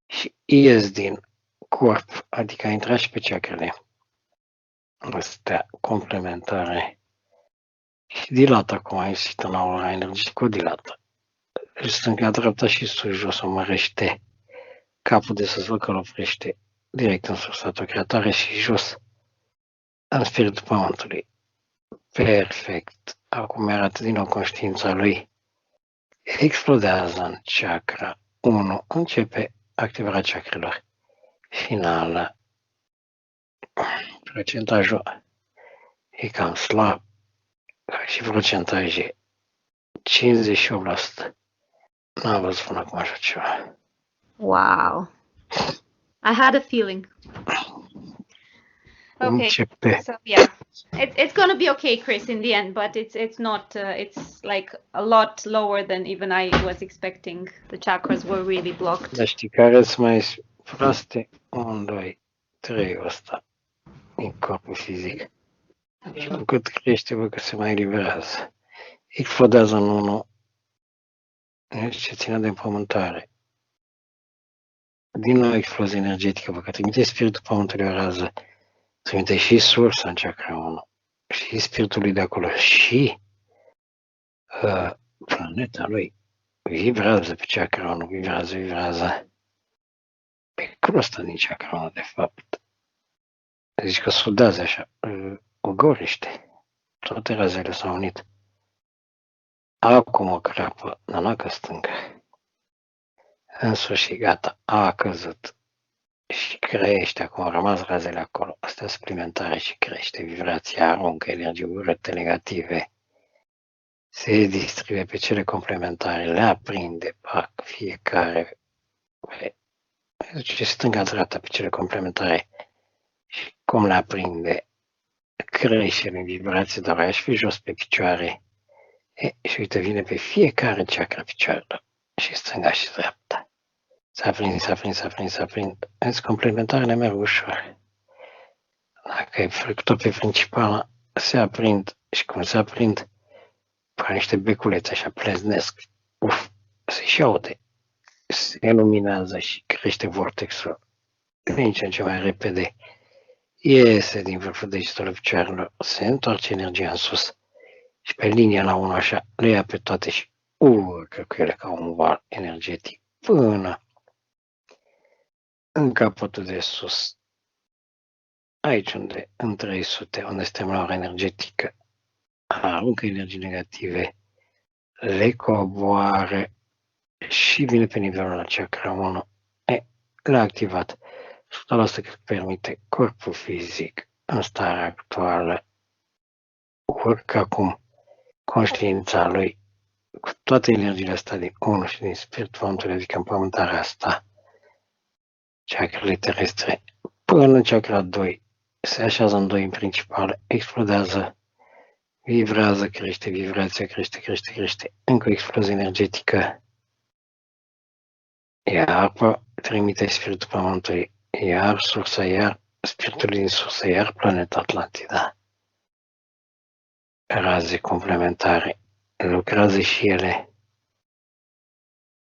Speaker 3: Și ies din corp, adică a intrat și pe chakrele astea complementare. Și dilată acum, a ieșit în aura energetică, o dilată. Stânga, dreapta și sus, jos, o mărește. Capul de sus, văd că îl oprește direct în sursa creatoare și jos, în spiritul pământului. Perfect. Acum arată din nou conștiința lui. Explodează în chakra 1. Începe activarea chakrelor. Finală. Procentajul e cam slab. Și procentaj e 58%. N-am văzut până acum așa ceva.
Speaker 1: Wow. I had a feeling. Okay, so yeah, it's gonna be okay, Chris, in the end, but it's not. It's like a lot lower than even I was expecting. The chakras were really blocked.
Speaker 3: Dar știi care sunt mai proaste? 1, 2, 3 ăsta în corpul fizic. Și cu cât crește, văd că se mai eliberează. Explodează în 1. Ce ține de împământare. Din nou explozie energetică, văd că trimite spiritul pământului o rază. Trimite și sursa în chakra 1, și spiritul lui de acolo, și planeta lui vibrează pe chakra 1, vibrează pe crosta din chakra 1, de fapt. Deci că sudează așa, ogorește. Toate razele s-au unit. Acum o crapă, nanacă stângă. În sfârșit, gata, a căzut. Și crește, acum au rămas razele acolo, astea suplimentare și crește, vibrația aruncă energii urâte negative, se distribuie pe cele complementare, le aprinde, pac, fiecare, duce stânga-dreapta pe cele complementare și cum le aprinde, crește în vibrație, dar aș fi jos pe picioare și uite, vine pe fiecare chakra picioarelor și stânga și dreapta. S-a aprind. Îți complementarele merg ușor. Dacă e frector pe principală, se aprind și cum se aprind, ca niște beculețe așa pleznesc. Se și aude. Se luminează și crește vortexul din ce în ce mai repede. Iese din vârful degetului picioarelor, se întoarce energia în sus și pe linia la 1 așa, le ia pe toate și urcă cu ele ca un val energetic până în capătul de sus, aici unde, în 300, unde suntem la ora energetică, aruncă energii negative, le coboară și vine pe nivelul la chakra 1. Le-a activat 100% cât permite corpul fizic în starea actuală. Urcă acum conștiința lui cu toate energiile astea din 1 și din spiritul pământului, adică în pământarea asta, chakrele terestre, până în chakra 2, se așează în 2 în principal, explodează, vibrează, crește, vibrația crește, încă o explozie energetică, iar trimite spiritul pământului, iar sursa, iar spiritul din sursă, iar planeta Atlantida. Raze complementare, lucrează și ele,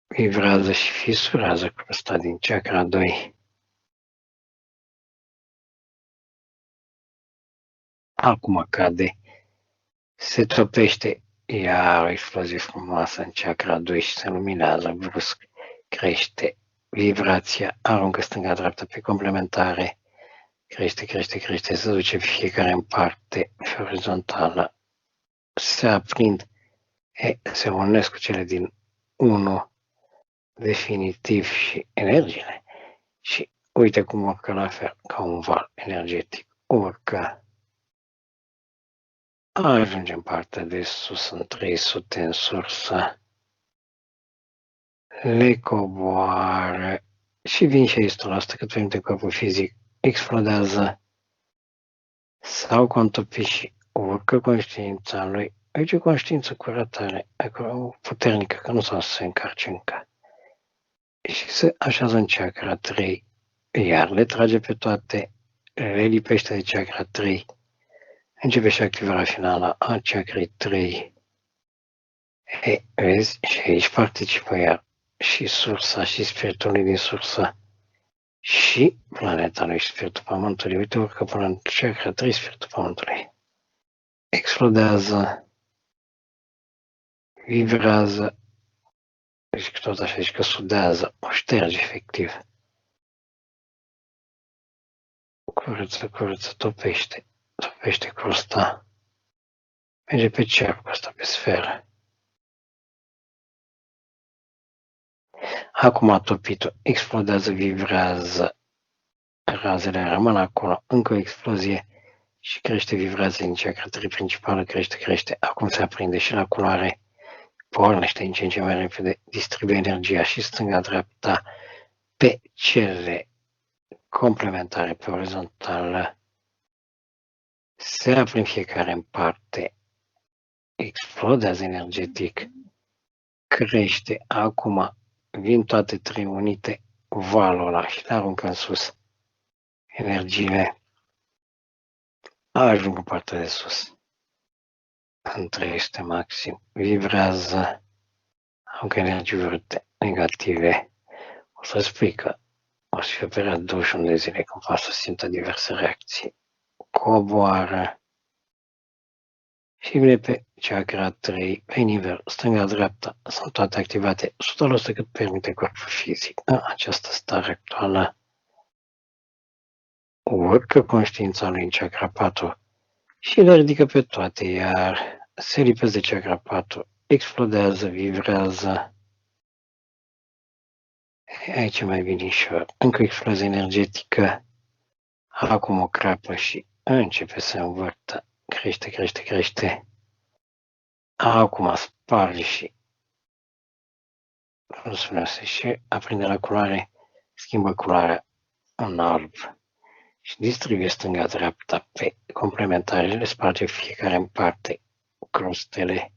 Speaker 3: vibrează și fisurează crosta din chakra 2. Acum cade, se topește, iar o explozie frumoasă în chakra 2 și se luminează brusc, crește, vibrația, aruncă stânga-dreapta pe complementare, crește, crește, crește, se duce fiecare în parte pe orizontală, se aprind, se unesc cu cele din 1 definitiv și energiile. Și uite cum urcă la fel, ca un val energetic, urcă, ajunge în partea de sus, în 300, în sursă, le coboară și vin și aici asta cât permite corpul fizic, explodează sau contopi și urcă conștiința lui. Aici o conștiință curată, puternică, că nu s-a să se încarce încă. Și se așează în chakra 3, iar le trage pe toate, le lipește de chakra 3, începe și activarea finală a chakra 3. Vezi, și aici participă iar și sursa și spiritul lui din sursă și planeta lui și spiritul Pământului. Uite, urcă până în chakra 3 spiritul Pământului. Explodează, vibrează, și tot așa, zici că sudează, o șterge efectiv. Curăță, curăță, topește crosta. Merge pe cer cu asta, pe sferă. Acum a topit-o, explodează, vibrează, razele rămân acolo, încă o explozie și crește, vibrează în chakra 3 principală, crește, acum se aprinde și la culoare, pornește în ce în ce mai repede, distribuie energia și stânga-dreapta pe cele complementare pe orizontală, se aprind fiecare în parte, explodează energetic, crește, acum vin toate 3 unite, valul ăla și le aruncă în sus. Energiile ajung în partea de sus, în 300 maxim, vibrează, aruncă energii urâte, negative. O să spui că o să fie o perioadă 21 de zile când va să simtă diverse reacții. Coboară și vine pe chakra 3, pe nivel stânga-dreapta, sunt toate activate 100% cât permite corpul fizic. În această stare actuală urcă conștiința lui în chakra 4 și le ridică pe toate, iar se lipesc de chakra 4, explodează, vibrează. Aici mai binișor, încă o explozie energetică, acum o crapă și începe să învârtă, crește. Acum sparge și și aprinde la culoare, schimbă culoarea în alb și distribuie stânga-dreapta pe complementare, le sparge fiecare în parte, crostele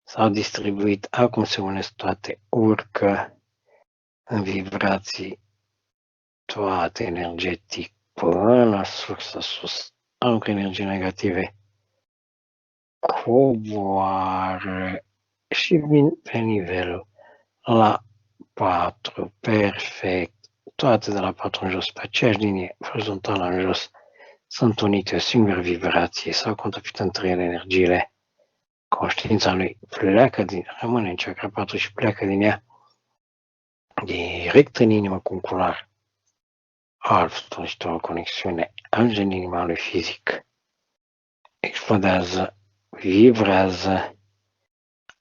Speaker 3: s-au distribuit, acum se unesc toate, urcă în vibrații toate energetic până la sursa sus, aruncă energii negative, coboară și vin pe nivelul la 4, perfect, toate de la 4 în jos, pe aceeași linie, orizontală în jos, sunt unite o singură vibrație, s-au contopit între ele energiile, conștiința lui rămâne în chakra 4 și pleacă din ea direct în inimă cu un culoar alb, este o conexiune, ajunge în inima lui fizic, explodează, vibrează,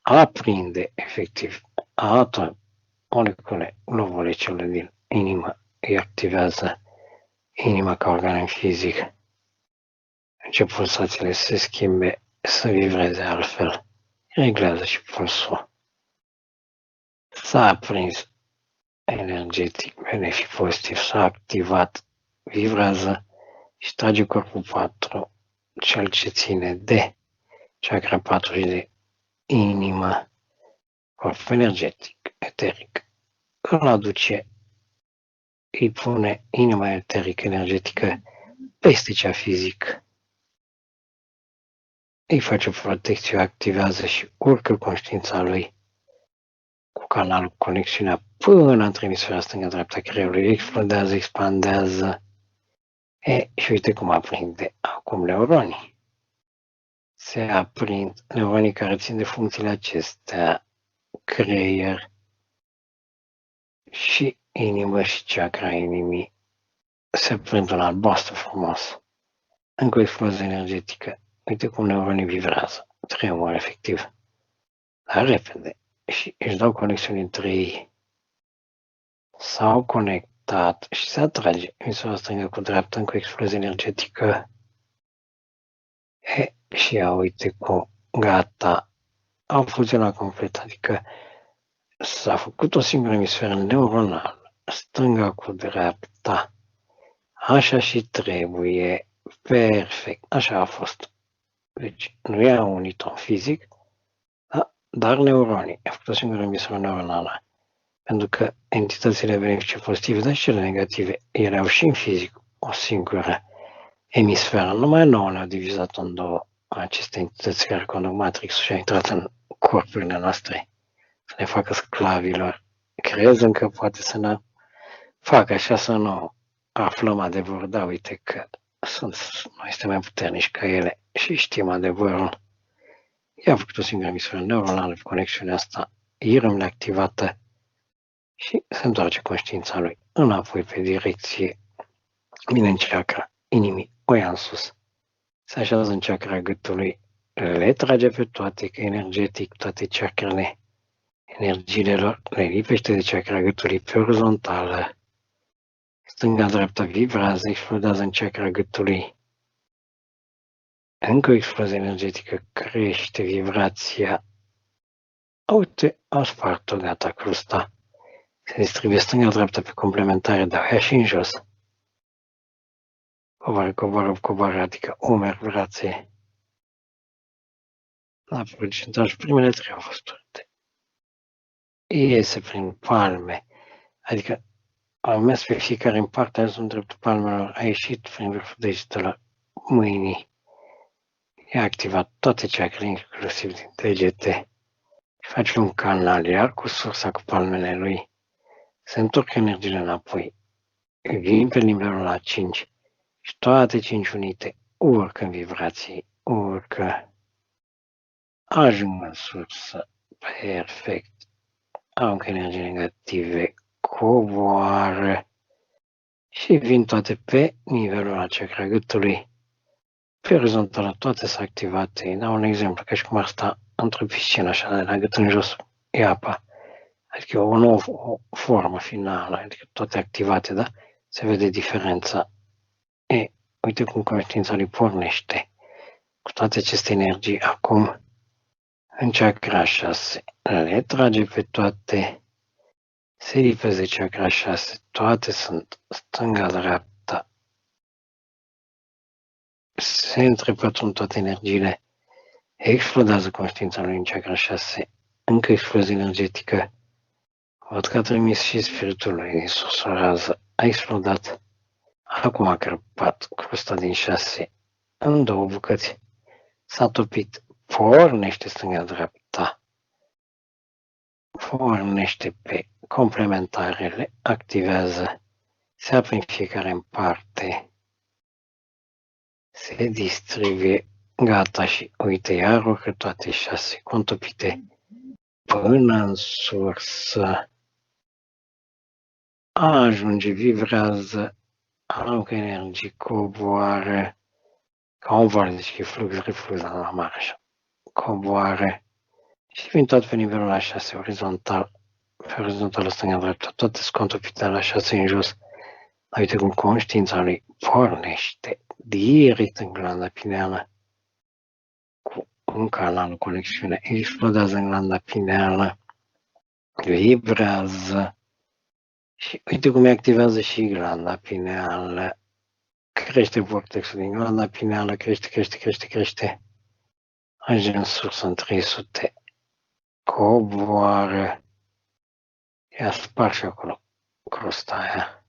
Speaker 3: aprinde efectiv atomi, molecule, globulecele din inimă, îi activează inima ca organ fizic, încep pulsațiile să se schimbe, să vibreze altfel, reglează și pulsul. S-a aprins energetic, benefic pozitiv, s-a activat, vibrează și trage corpul 4, cel ce ține de chakra 4 și de inimă, corp energetic, eteric, îl aduce, îi pune inima eterică, energetică, peste cea fizică, îi face protecție, activează și urcă conștiința lui cu canalul, conexiunea până în emisfera stângă-dreapta creierului, explodează, expandează, și uite cum aprinde acum neuronii. Se aprind neuronii care țin de funcțiile acestea, creier și inimă și chakra inimii, se prind un albastru frumos, încă o explozie energetică, uite cum neuronii vibrează, tremur efectiv, dar repede, și își dau conexiuni între ei. S-au conectat și se atrage emisora stângă cu dreapta încă o explozie energetică. Și ia uite cum, gata, au fuzionat complet, adică s-a făcut o singură emisferă neuronală, stânga cu dreapta, așa și trebuie, perfect, așa a fost. Deci nu e un unitron fizic, dar neuronii, a făcut o singură emisferă neuronală. Pentru că entitățile benefice pozitive, dar și cele negative, ele au și în fizic o singură emisferă. Numai nouă ne-au divizat în două aceste entități care conduc matrixul și au intrat în corpurile noastre să ne facă sclavilor. Crezând că poate să ne facă așa să nu aflăm adevărul, dar uite că noi suntem mai puternici ca ele și știm adevărul. Ea a făcut o singură emisferă neuronală pe conexiunea asta, irăm activată și se întoarce conștiința lui înapoi pe direcție, vine în chakra inimii, o ia în sus, se așează în chakra gâtului, le trage pe toate, că energetic, toate chakrele, energiile lor, le lipește de chakra gâtului pe orizontală, stânga-dreapta vibrează, explodează în chakra gâtului, încă o explozie energetică, crește vibrația, uite, au spart-o, gata, crusta. Se distribuie stânga-dreapta pe complementare, dar ea și în jos. Coboară, adică umeri, brațe. La procentaj, primele trei au fost urte. Iese prin palme, adică au mers pe fiecare în parte, azi în dreptul palmelor, a ieșit prin vârful degetelor mâinii. I-a activat toate chakrele, inclusiv din degete. Face un canal, iar cu sursa cu palmele lui. Se întorc energiile înapoi, vin pe nivelul la 5 și toate 5 unite urcă în vibrații, urcă, ajung în sursă, perfect, au încă energii negative, coboară și vin toate pe nivelul la chakra gâtului, pe orizontală toate sunt activate. Dau un exemplu, ca și cum ar sta într-o piscină, așa, de la gât în jos, e apa. Adică o nouă formă finală, adică toate activate, da? Se vede diferența. Uite cum conștiința lui pornește cu toate aceste energii acum în chakra 6. Le trage pe toate, se lipeze chakra 6, toate sunt stânga-dreapta. Se întrepătrund toate energiile, explodează conștiința lui în chakra 6, încă explozie energetică. Văd că a trimis și spiritul lui din sursă rază, a explodat. Acum a crăpat crusta din 6 în două bucăți. S-a topit, pornește stânga-dreapta, pornește pe complementarele, activează, se apringe fiecare în parte, se distribuie, gata și uite, iar urcă toate 6 contopite până în sursă. Ajunge, vibrează, aruncă energii, coboară, ca un val, deci e flux-reflux la mare, așa. Coboară și vin tot pe nivelul la 6, orizontal, pe orizontalul stânga-dreapta, toate sunt contopite la 6 în jos. Uite cum conștiința lui pornește direct în glanda pineală, cu un canal, o conexiune, explodează în glanda pineală, vibrează, și uite cum activează și glanda pineală. Crește vortexul din glanda pineală, crește. Ajunge în sursă în 300. Coboară. Ia sparge acolo crosta aia.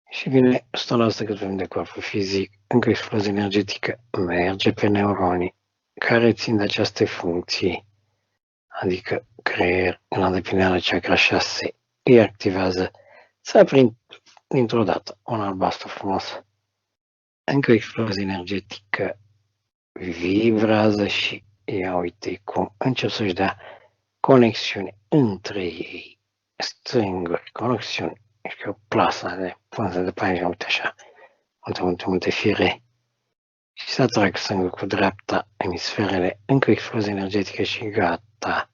Speaker 3: Și vine 100% cât vrem de corpul fizic, încă explozie energetică, merge pe neuronii care țin de aceste funcții, adică creier, glanda pineală, chakra 6, îi activează, se aprind dintr-o dată un albastru frumos. Încă o explozie energetică, vibrează și ia uite cum încep să-și dea conexiune între ei, stânguri, conexiuni și o plasă de pânză de pânză, uite așa, multe fire. Și să atrag sângul cu dreapta emisferele, încă explozie energetică și gata.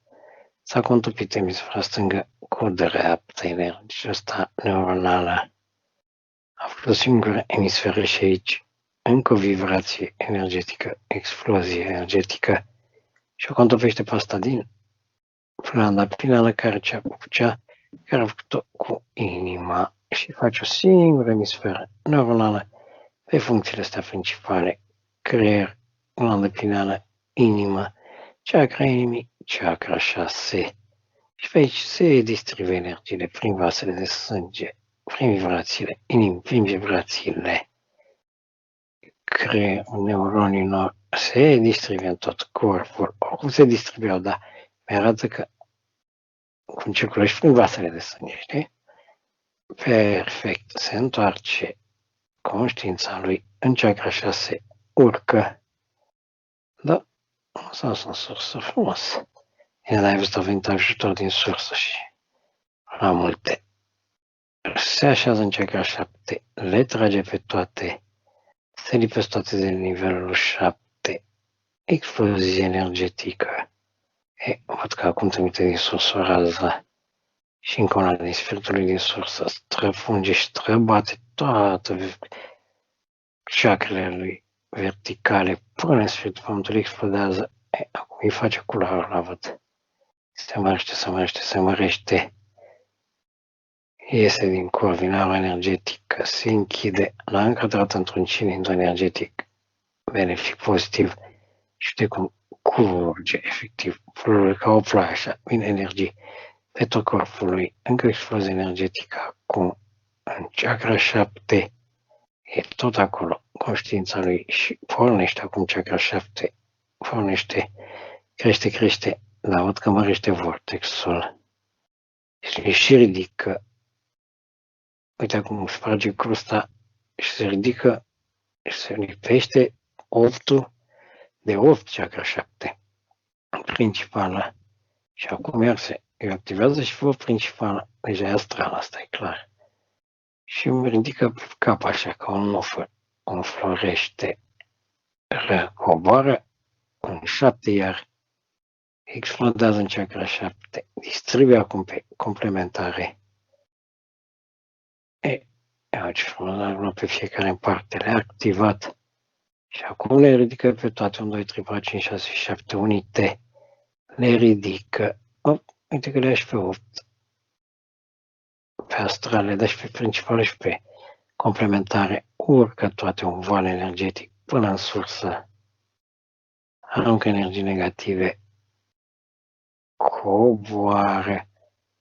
Speaker 3: S-a contopit emisfera stângă cu dreapta energie asta neuronală. A fost o singură emisferă și aici, încă o vibrație energetică, explozie energetică și o contopește pe asta din flanda pinală care care a făcut-o cu inima și face o singură emisferă neuronală pe funcțiile astea principale, creier, glandă pinală, inimă, chakra inimii, chakra 6. Și pe aici se distribuie energiile prin vasele de sânge, prin vibrațiile inimii, prin vibrațiile creierul neuronilor, se distribuie în tot corpul. Oricum se distribuiau, dar mi-arată că cum circulă și prin vasele de sânge, știi? Perfect, se întoarce conștiința lui în chakra 6, urcă. Da, asta sunt sursă frumos. Bine, dar ai văzut, a venit ajutor din sursă și la multe. Se așează în chakra 7, le trage pe toate, se lipesc toate de nivelul 7, explozie energetică. Văd că acum trimite din sursă o rază și încă una din spiritul din sursă străfunge și străbate toată chakrele lui verticale până în spiritul pământului explodează. Acum îi face culoarea la văd. Se mărește. Iese din corvinarul energetic, se închide, l-a încadrat într-un cilindru energetic benefic, pozitiv și uite cum curge, efectiv, ca o ploaie așa, vine energie pe tot corpul lui, încă explozie energetică acum, în chakra 7, e tot acolo, conștiința lui și pornește acum chakra 7, pornește, crește, dar văd că mărește vortexul și ridică. Uite acum sparge crusta și se ridică și se lipește 8 de 8 chakra 7 principală. Și acum iar se activează și vă principală. Deja e astral, asta e clar. Și îmi ridică cap așa ca un nufăr. Înflorește, coboară în 7 iar. Explodează în chakra 7. Distribuie acum pe complementare. Ce frumos, pe fiecare în parte, le-a activat și acum le ridică pe toate, 1, 2, 3, 4, 5, 6, 7 unite, le ridică, uite că le ia și pe 8, pe astral, le dă și pe principale și pe complementare, urcă toate un voal energetic până în sursă, aruncă energii negative, coboară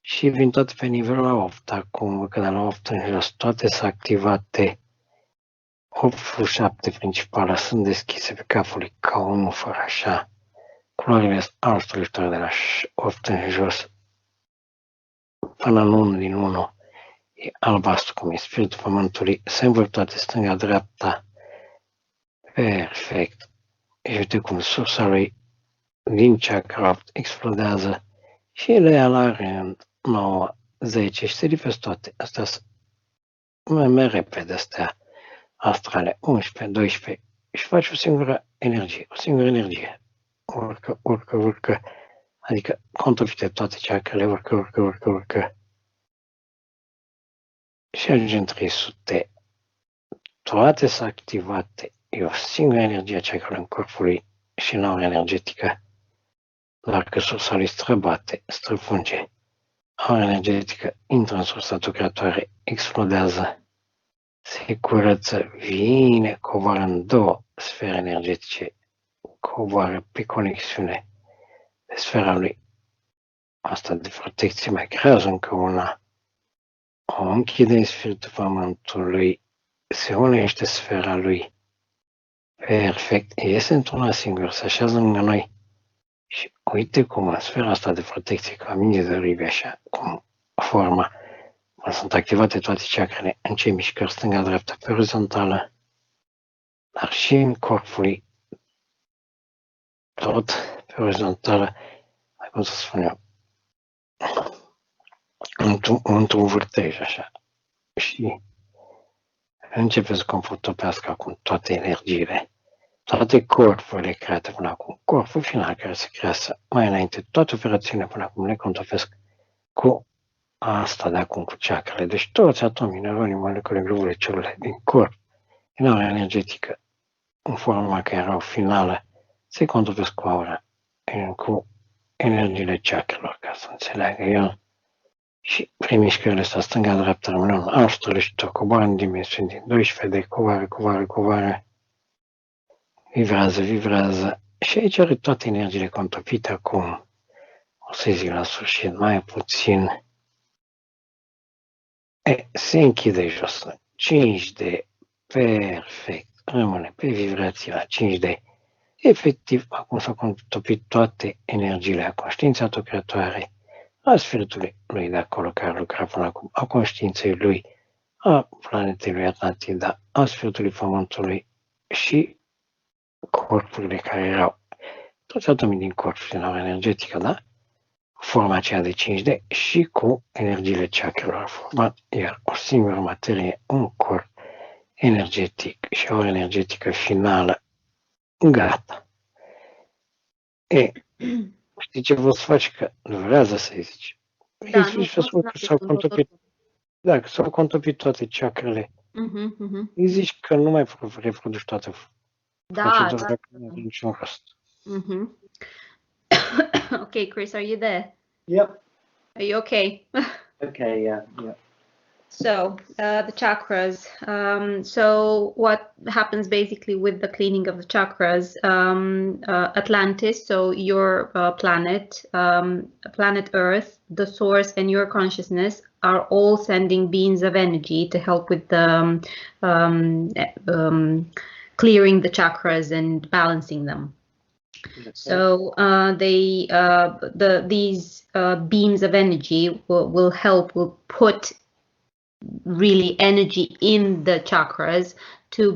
Speaker 3: și vin toate pe nivelul la 8, acum că de la 8 în jos, toate sunt activate, 8 plus 7 principale sunt deschise pe capul lui ca un nufăr așa, culorile sunt alstrăitoare de la 8 în jos până în 1 din 1, e albastru cum e spiritul pământului, se învârt toate stânga-dreapta, perfect, și uite cum sursa lui din chakra 8 explodează și le ia la rând 9, 10 și se lipesc toate. Astea sunt mai repede, astea astrale, 11, 12 și faci o singură energie. Urcă, adică contopite toate chakrele, urcă. Și ajunge în 300. Toate sunt activate. E o singură energie a chakrelor în corpul lui și în aura energetică. Doar că sursa lui străbate, străfunge. Aura energetică intră în sursa tu creatoare, explodează, se curăță, vine, coboară în 2 sfere energetice, coboară pe conexiune de sfera lui. Asta de protecție mai creează încă una. O închide în spiritul pământului, se unește sfera lui. Perfect, iese într-una singur, se așează lângă noi. Și uite cum în sfera asta de protecție, ca minge de ribe, așa, cum forma, sunt activate toate chakrele în cei mișcări stânga-dreapta pe orizontală, dar și în corpul lui, tot pe orizontală, cum să spun eu, într-un vârtej, așa, și începe să confruntopească acum toate energiile, toate corpurile create până acum, corpul final care se creează mai înainte, toate operațiunile până acum le contopesc cu asta de acum, cu chakrele. Deci toți atomii, neuronii, molecule, globule, celule din corp, din aura energetică, în forma care erau finală, se contopesc cu aura, cu energiile chakrelor, ca să înțeleagă el. Și prin mișcările astea, stânga-dreapta, rămâne un Astral și tot coboară în dimensiuni din 12 de coboară, vibrează. Și aici are toate energiile contopite acum. O să zic la sfârșit mai puțin. Se închide jos la 5D, perfect, rămâne pe vibrație la 5D. Efectiv, acum s-au contopit toate energiile a conștiinței autocreatoare, a spiritului lui de acolo care lucra până acum, a conștiinței lui, a planetei lui Atlantida, a spiritului Pământului și corpurile care erau, toți atomii din corp și din aura energetică, da? Forma aceea de 5D și cu energiile chakrelor format iar o singură materie, un corp energetic și o energetică finală, gata. Știi ce vă faci? Că durează să-i zici.
Speaker 1: Da,
Speaker 3: s-au contopit, dacă s-au contopit toate chakrele, îi zici că nu mai reproduci toate procedura, dacă nu are niciun rost.
Speaker 1: Okay, Chris, are you there?
Speaker 2: Yep.
Speaker 1: Are you okay?
Speaker 2: Okay, yeah.
Speaker 1: So the chakras. So what happens basically with the cleaning of the chakras? Atlantis, so your planet, planet Earth, the source, and your consciousness are all sending beams of energy to help with the clearing the chakras and balancing them. So these beams of energy will put really energy in the chakras to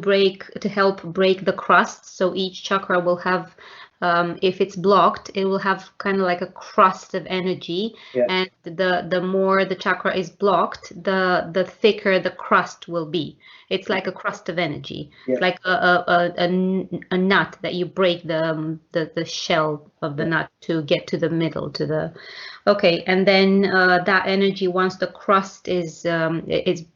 Speaker 1: help break the crust. So each chakra will have, if it's blocked, it will have kind of like a crust of energy.
Speaker 2: Yeah.
Speaker 1: And the more the chakra is blocked, the thicker the crust will be. It's like a crust of energy.
Speaker 2: Yeah.
Speaker 1: It's like a nut that you break the shell of the nut to get to the middle, to the. Okay, and then that energy, once the crust is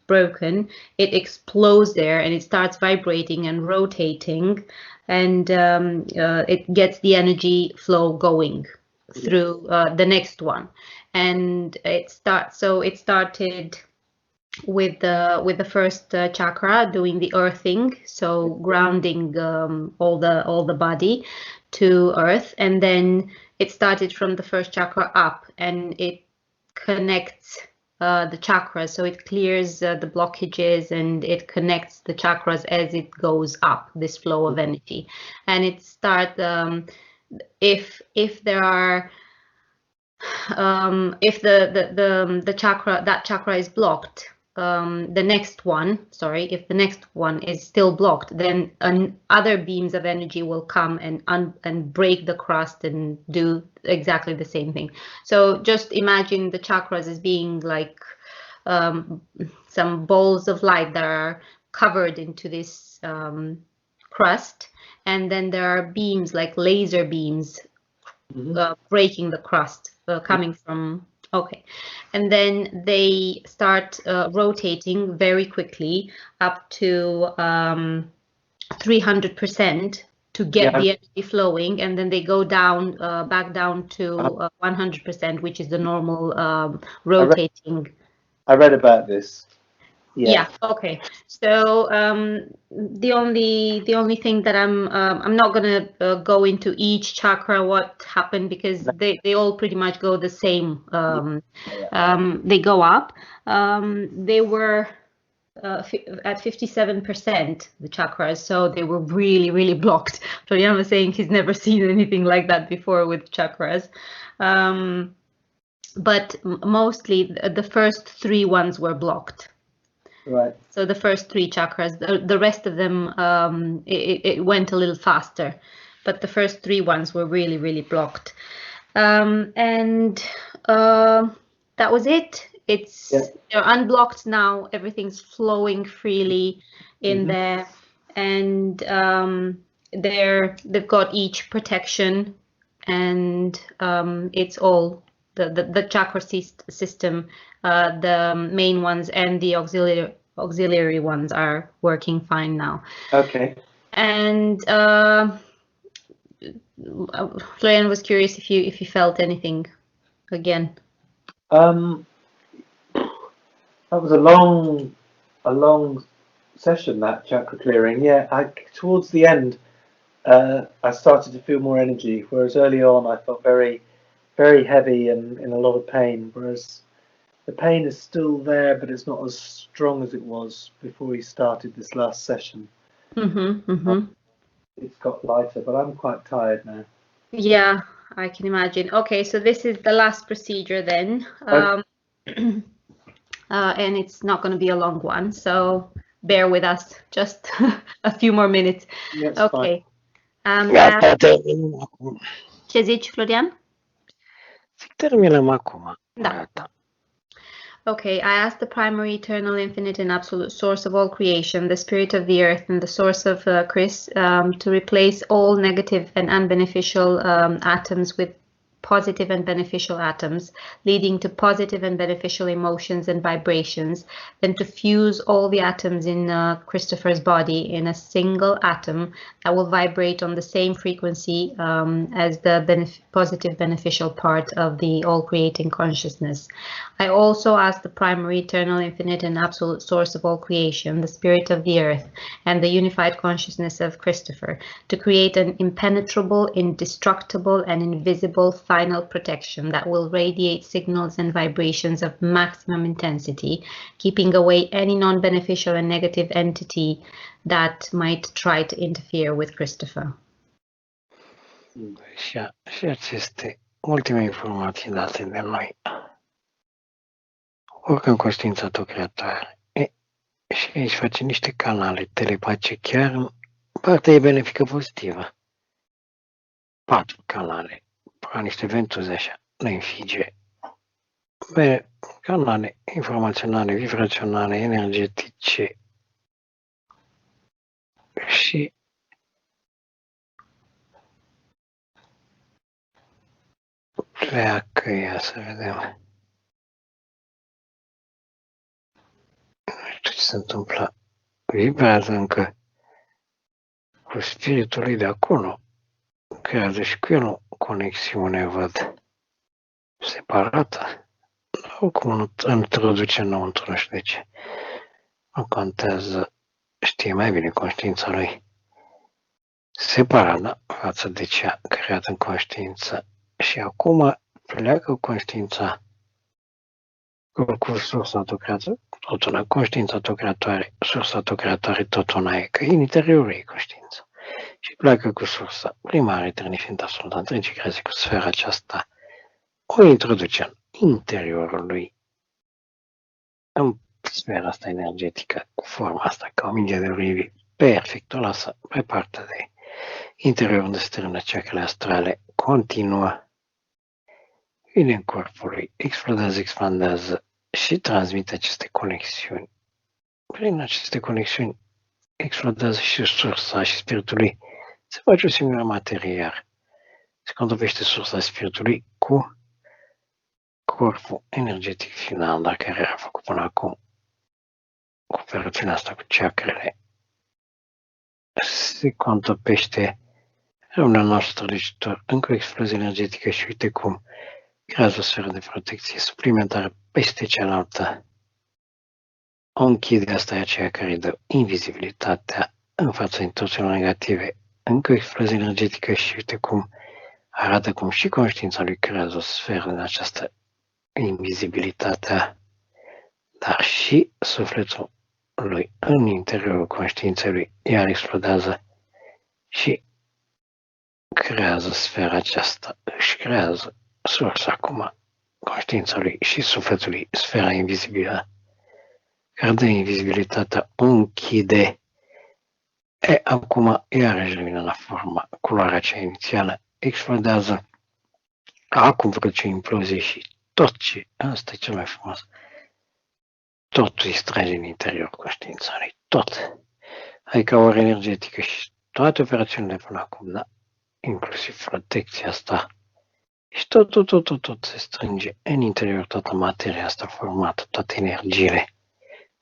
Speaker 1: broken, it explodes there and it starts vibrating and rotating, and it gets the energy flow going through the next one, and it started with the first chakra, doing the earthing, so grounding all the body to earth, and then it started from the first chakra up, and it connects the chakras, so it clears the blockages and it connects the chakras as it goes up, this flow of energy. And it starts if there are if the chakra, that chakra is blocked, the next one, if the next one is still blocked, then other beams of energy will come and break the crust and do exactly the same thing. So just imagine the chakras as being like some balls of light that are covered into this crust, and then there are beams like laser beams breaking the crust, coming from. Okay, and then they start rotating very quickly up to 300% to get the energy flowing, and then they go down, back down to 100%, which is the normal rotating.
Speaker 2: I read about this.
Speaker 1: Yeah. Okay. So the only thing that I'm not gonna go into each chakra what happened, because they all pretty much go the same. They go up. They were at 57%, the chakras, so they were really blocked. Florian was saying he's never seen anything like that before with chakras. But mostly the first three ones were blocked.
Speaker 2: Right.
Speaker 1: So the first three chakras, the rest of them, it went a little faster, but the first three ones were really blocked. And that was it. they're unblocked now. Everything's flowing freely in there, and they've got each protection, and it's all the chakra system, the main ones and the auxiliary ones are working fine now.
Speaker 2: Okay.
Speaker 1: And Florian was curious if you felt anything again.
Speaker 2: That was a long session, that chakra clearing. Yeah, towards the end, I started to feel more energy, whereas early on I felt very, very heavy and in a lot of pain. Whereas the pain is still there, but it's not as strong as it was before we started this last session. It's got lighter, but I'm quite tired now.
Speaker 1: Yeah, I can imagine. Okay, so this is the last procedure then. And it's not going to be a long one, so bear with us just a few more minutes.
Speaker 2: Yes,
Speaker 1: okay. Ce zici, Florian?
Speaker 3: Terminăm acum.
Speaker 1: Da. Okay, I ask the primary, eternal, infinite, and absolute source of all creation, the spirit of the earth and the source of Chris, to replace all negative and unbeneficial atoms with positive and beneficial atoms, leading to positive and beneficial emotions and vibrations, then to fuse all the atoms in Christopher's body in a single atom that will vibrate on the same frequency as the positive beneficial part of the all-creating consciousness. I also ask the primary, eternal, infinite, and absolute source of all creation, the spirit of the earth, and the unified consciousness of Christopher, to create an impenetrable, indestructible, and invisible final protection that will radiate signals and vibrations of maximum intensity, keeping away any non-beneficial and negative entity that might try to interfere with Christopher.
Speaker 3: Și aceste ultime informații date de noi. Oricând conștiința ta creatoare. Și aici face niște canale telepatice chiar în partea benefică pozitivă. 4 canale. Ca niște ventuze așa, le infige. Canale informaționale, vibraționale, energetice. Și pleacă ea, să vedem. Nu știu ce se întâmplă. Vibrează încă cu spiritul lui de acolo. Creează și cu el o conexiune, văd, separată. Oricum nu introduce înăuntru, nu știu de ce. Nu contează, știe mai bine conștiința lui. Separat, da? Față de cea creată în conștiință. Și acum pleacă conștiința cu sursa autocreată, tot una, conștiința autocreatoare, sursa autocreatoare tot una e, că în interiorul ei conștiință. Și pleacă cu sursa primară, eternifientă, absolută, întregii creații cu sfera aceasta, o introduce în interiorul lui, în sfera asta energetică, cu forma asta, ca o minge de olivi, perfect, o lasă pe partea de interior unde se termină chakrele astrale, continuă, vine în corpul lui, explodează, expandează și transmite aceste conexiuni. Prin aceste conexiuni explodează și sursa și spiritul lui. Se face o singură materie, iar se contopește sursa spiritului cu corpul energetic final, dar care era făcut până acum, cu operațiunea asta cu chakrele. Se contopește rămâne nostru strălucitor încă o explozie energetică și uite cum creează o sferă de protecție suplimentară peste cealaltă. O închide, asta e aceea care îi dă invizibilitatea în fața intențiilor negative. Încă o explozie energetică și uite cum arată cum și conștiința lui creează o sferă în această invizibilitate, dar și sufletul lui în interiorul conștiinței lui iar explodează și creează sfera aceasta, își creează sursa acum, conștiința lui și sufletul lui, sfera invizibilă, care dă invizibilitatea, o închide, acum iarăși revine la forma, culoarea cea inițială, explodează, acum face o implozie și tot ce, asta e cel mai frumos, totul îi strage în interior conștiința lui, tot. Adică ori energetică și toate operațiunile până acum, da? Inclusiv protecția asta. Și tot se strânge în interior, toată materia asta formată, toate energiile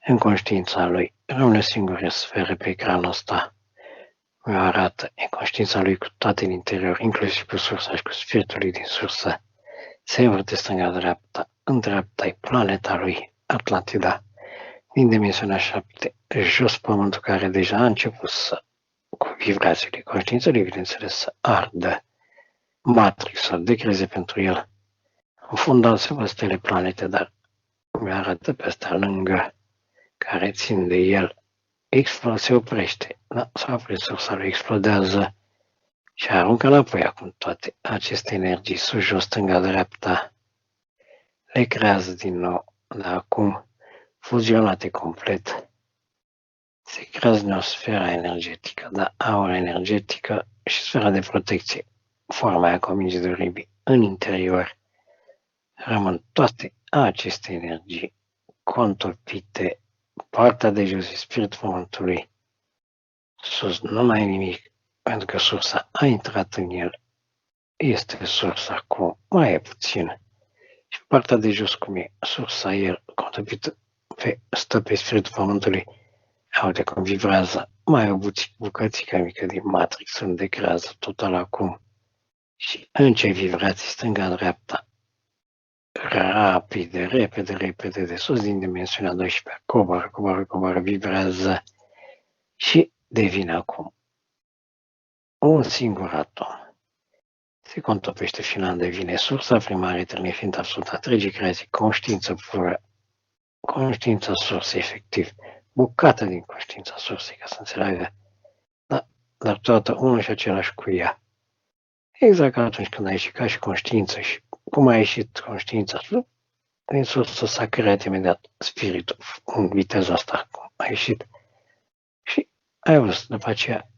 Speaker 3: în conștiința lui. Rămâne o singură sferă pe ecranul ăsta. Mi arată în conștiința lui cu toate în interior, inclusiv cu sursa și cu spiritul lui din sursă. Se învârte stânga-dreapta, în dreapta-i planeta lui, Atlantida, din dimensiunea 7, jos pământul care deja a început să, cu vibrațiile conștiinței, bineînțeles, să ardă. Matrix să decreze pentru el. În fundal se văd stele planete, dar mi arată pe astea lângă, care țin de el. Se oprește, da? S-a oprit sursa lui, explodează și aruncă înapoi acum toate aceste energii, sus, jos, stânga, dreapta. Le creează din nou, dar acum fuzionate complet. Se creează din o sferă energetică, da? Aura energetică și sfera de protecție. Forma aia cu mingi de ribi în interior. Rămân toate aceste energii contopite, partea de jos e spiritul pământului, sus nu mai e nimic, pentru că sursa a intrat în el, este sursa cu mai e puțin. Și partea de jos cum e sursa el contopită, stă pe spiritul pământului, uite cum vibrează, mai e o bucățică mică din Matrix, unde creează total acum. Și în ce vibrații stânga-dreapta, rapide, repede, de sus din dimensiunea 12, coboară, vibrează și devine acum un singur atom. Se contopește final, devine sursa primară, eternă, fiind absolut întregii creații, conștiință pură, conștiința sursă, efectiv, bucată din conștiința sursei, ca să înțeleagă, dar toată unul și același cu ea. Exact ca atunci când a ieșit ca și conștiință și cum a ieșit conștiința, din sursă s-a creat imediat spiritul în viteza asta, cum a ieșit. Și ai văzut, după aceea,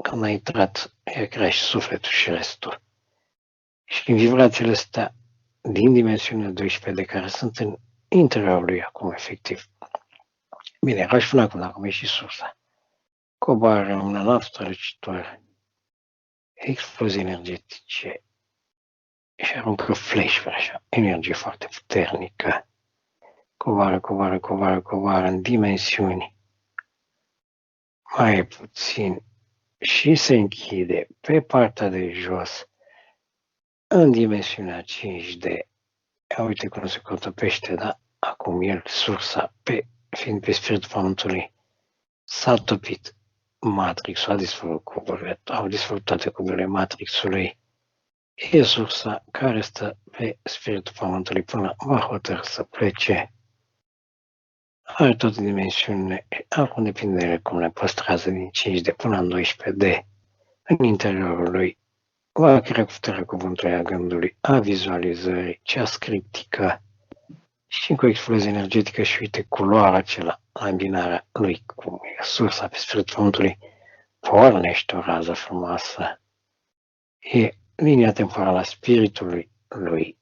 Speaker 3: când a intrat, i-a creat și sufletul și restul. Și în vibrațiile astea, din dimensiunea 12, de care sunt în interiorul lui acum, efectiv. Bine, era și până acum, acum e și sursa. Coboară în înalt strălucitor, explozii energetice și aruncă flash, așa, energie foarte puternică. Coboară în dimensiuni mai puțin și se închide pe partea de jos în dimensiunea 5D. Uite cum se cotopește, da? Acum el, sursa, fiind pe spiritul pământului, s-a topit. Matrix a dispărut cuburile, au dispărut toate cuburile Matrixului. E sursa care stă pe spiritul pământului până va hotărâ să plece. Are toate dimensiunile, acum depinde de ele cum le păstrează din 5D până în 12D. În interiorul lui va crea cu puterea cuvântului, a gândului, a vizualizării, cea scriptică și cu explozie energetică și uite culoarea acela, ambinarea lui cu sursa pe spiritul pământului, pornește o rază frumoasă. E linia temporală a spiritului lui,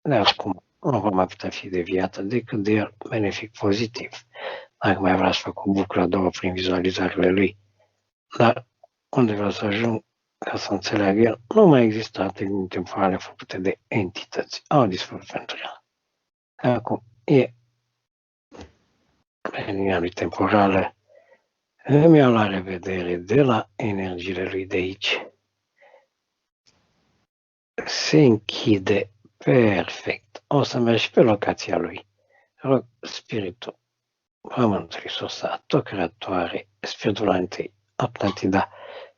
Speaker 3: de acum nu va mai putea fi deviată decât de el benefic pozitiv. Dacă mai vrea să fac o buclă, două prin vizualizările lui, dar unde vreau să ajung, ca să înțeleagă el, nu mai există alte linii temporale făcute de entități. Au dispărut pentru el. Acum e pe linia lui temporală, îmi iau la revedere de la energiile lui de aici. Se închide perfect. O să merg și pe locația lui. Rog spiritul pământului, sursa, tot creatoare, spiritul antei, Atlantida,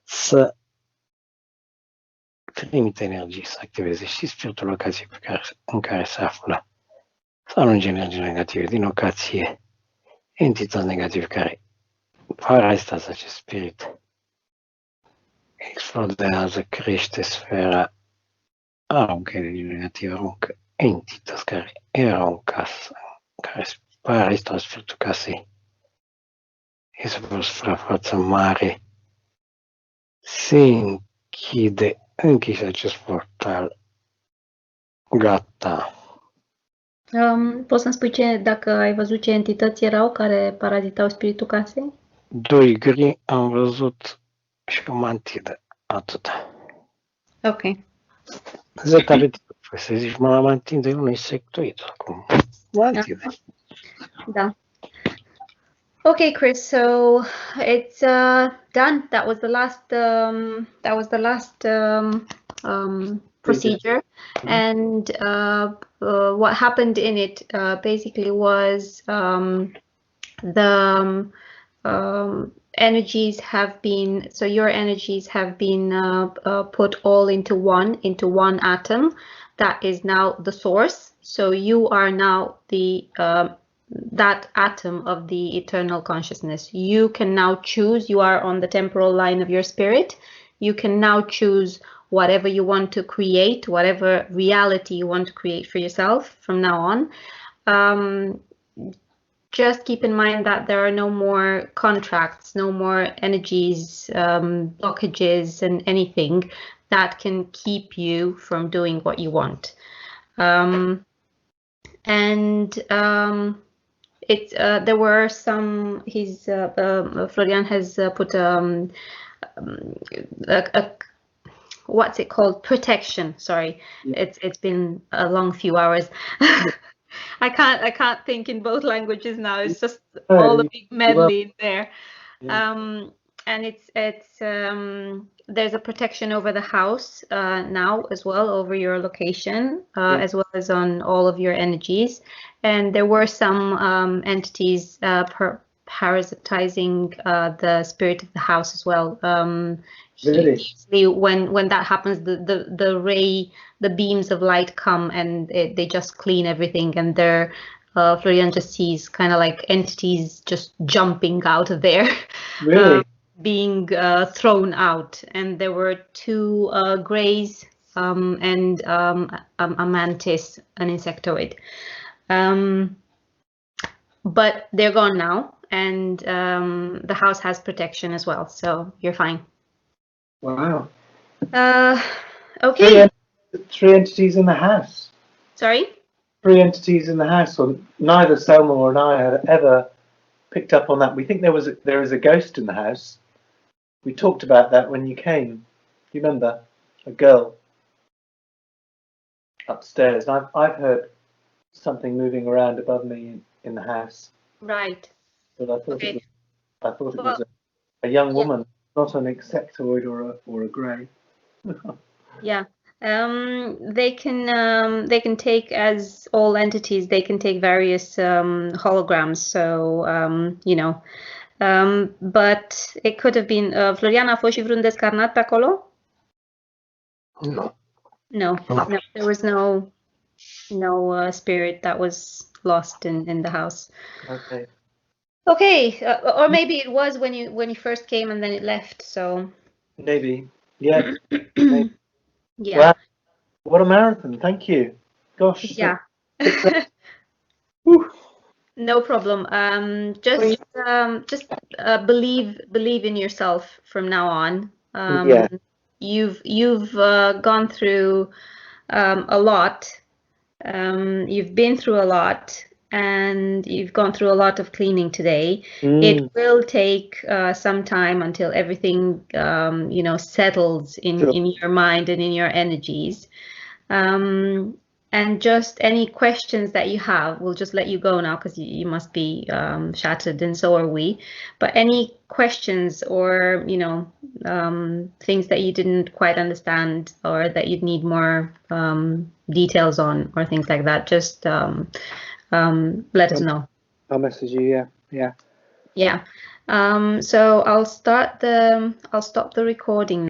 Speaker 3: să trimite energie, să activeze și spiritul locației în care se află. Să alunge energii negative din locație, entități negative care parasitează acest spirit. Explodează, crește sfera, aruncă energie negative, aruncă entități care erau în casă, care parasitează spiritul casei. Este o suprafață mare. Se închide, închis acest portal. Gata.
Speaker 1: Poți să-mi spui dacă ai văzut ce entități erau care parazitau spiritul casei?
Speaker 3: 2 gri am văzut și o mantidă. Atât.
Speaker 1: Ok.
Speaker 3: Să zici, mă, la mantidă e un insectoid acum. Mantidă.
Speaker 1: Da. Okay, Chris. So it's done. That was the last procedure, and what happened in it basically was the energies have been, so your energies have been put all into one atom that is now the source. So you are now the that atom of the eternal consciousness. You can now choose. You are on the temporal line of your spirit. You can now choose whatever you want to create, whatever reality you want to create for yourself from now on. Just keep in mind that there are no more contracts, no more energies, blockages, and anything that can keep you from doing what you want. There were some. Florian has put a what's it called? Protection. Sorry, yeah. It's been a long few hours. I can't think in both languages now. It's just all the big medley in there. Yeah. And it's there's a protection over the house now as well, over your location, as well as on all of your energies. And there were some entities parasitizing the spirit of the house as well. Really? When that happens, the beams of light come and they just clean everything, and Florian just sees kind of like entities just jumping out of there.
Speaker 2: Really?
Speaker 1: Being thrown out, and there were 2 greys and a mantis, an insectoid. But they're gone now, and the house has protection as well, so you're fine.
Speaker 2: Wow.
Speaker 1: Okay.
Speaker 2: 3 entities in the house.
Speaker 1: Sorry?
Speaker 2: 3 entities in the house. Well, neither Selma or I had ever picked up on that. We think there is a ghost in the house. We talked about that when you came. You remember? A girl upstairs. And I've heard something moving around above me in the house.
Speaker 1: Right.
Speaker 2: But I thought it was a young woman, not an insectoid or a grey.
Speaker 1: Yeah. They can take, as all entities, they can take various holograms. So but it could have been. Florian, a fost și vreun descarnat pe acolo? No. There was no spirit that was lost in the house. Okay. Or maybe it was when you first came and then it left. So
Speaker 2: maybe, yeah.
Speaker 1: Maybe. Yeah.
Speaker 2: Wow. What a marathon! Thank you. Gosh.
Speaker 1: Yeah. No problem. Just believe in yourself from now on. You've gone through a lot. You've been through a lot, and you've gone through a lot of cleaning today. It will take some time until everything settles in your mind and in your energies. And just any questions that you have, we'll just let you go now because you must be shattered, and so are we. But any questions or things that you didn't quite understand or that you'd need more details on or things like that, just let us know.
Speaker 2: I'll message you. Yeah.
Speaker 1: So I'll stop the recording.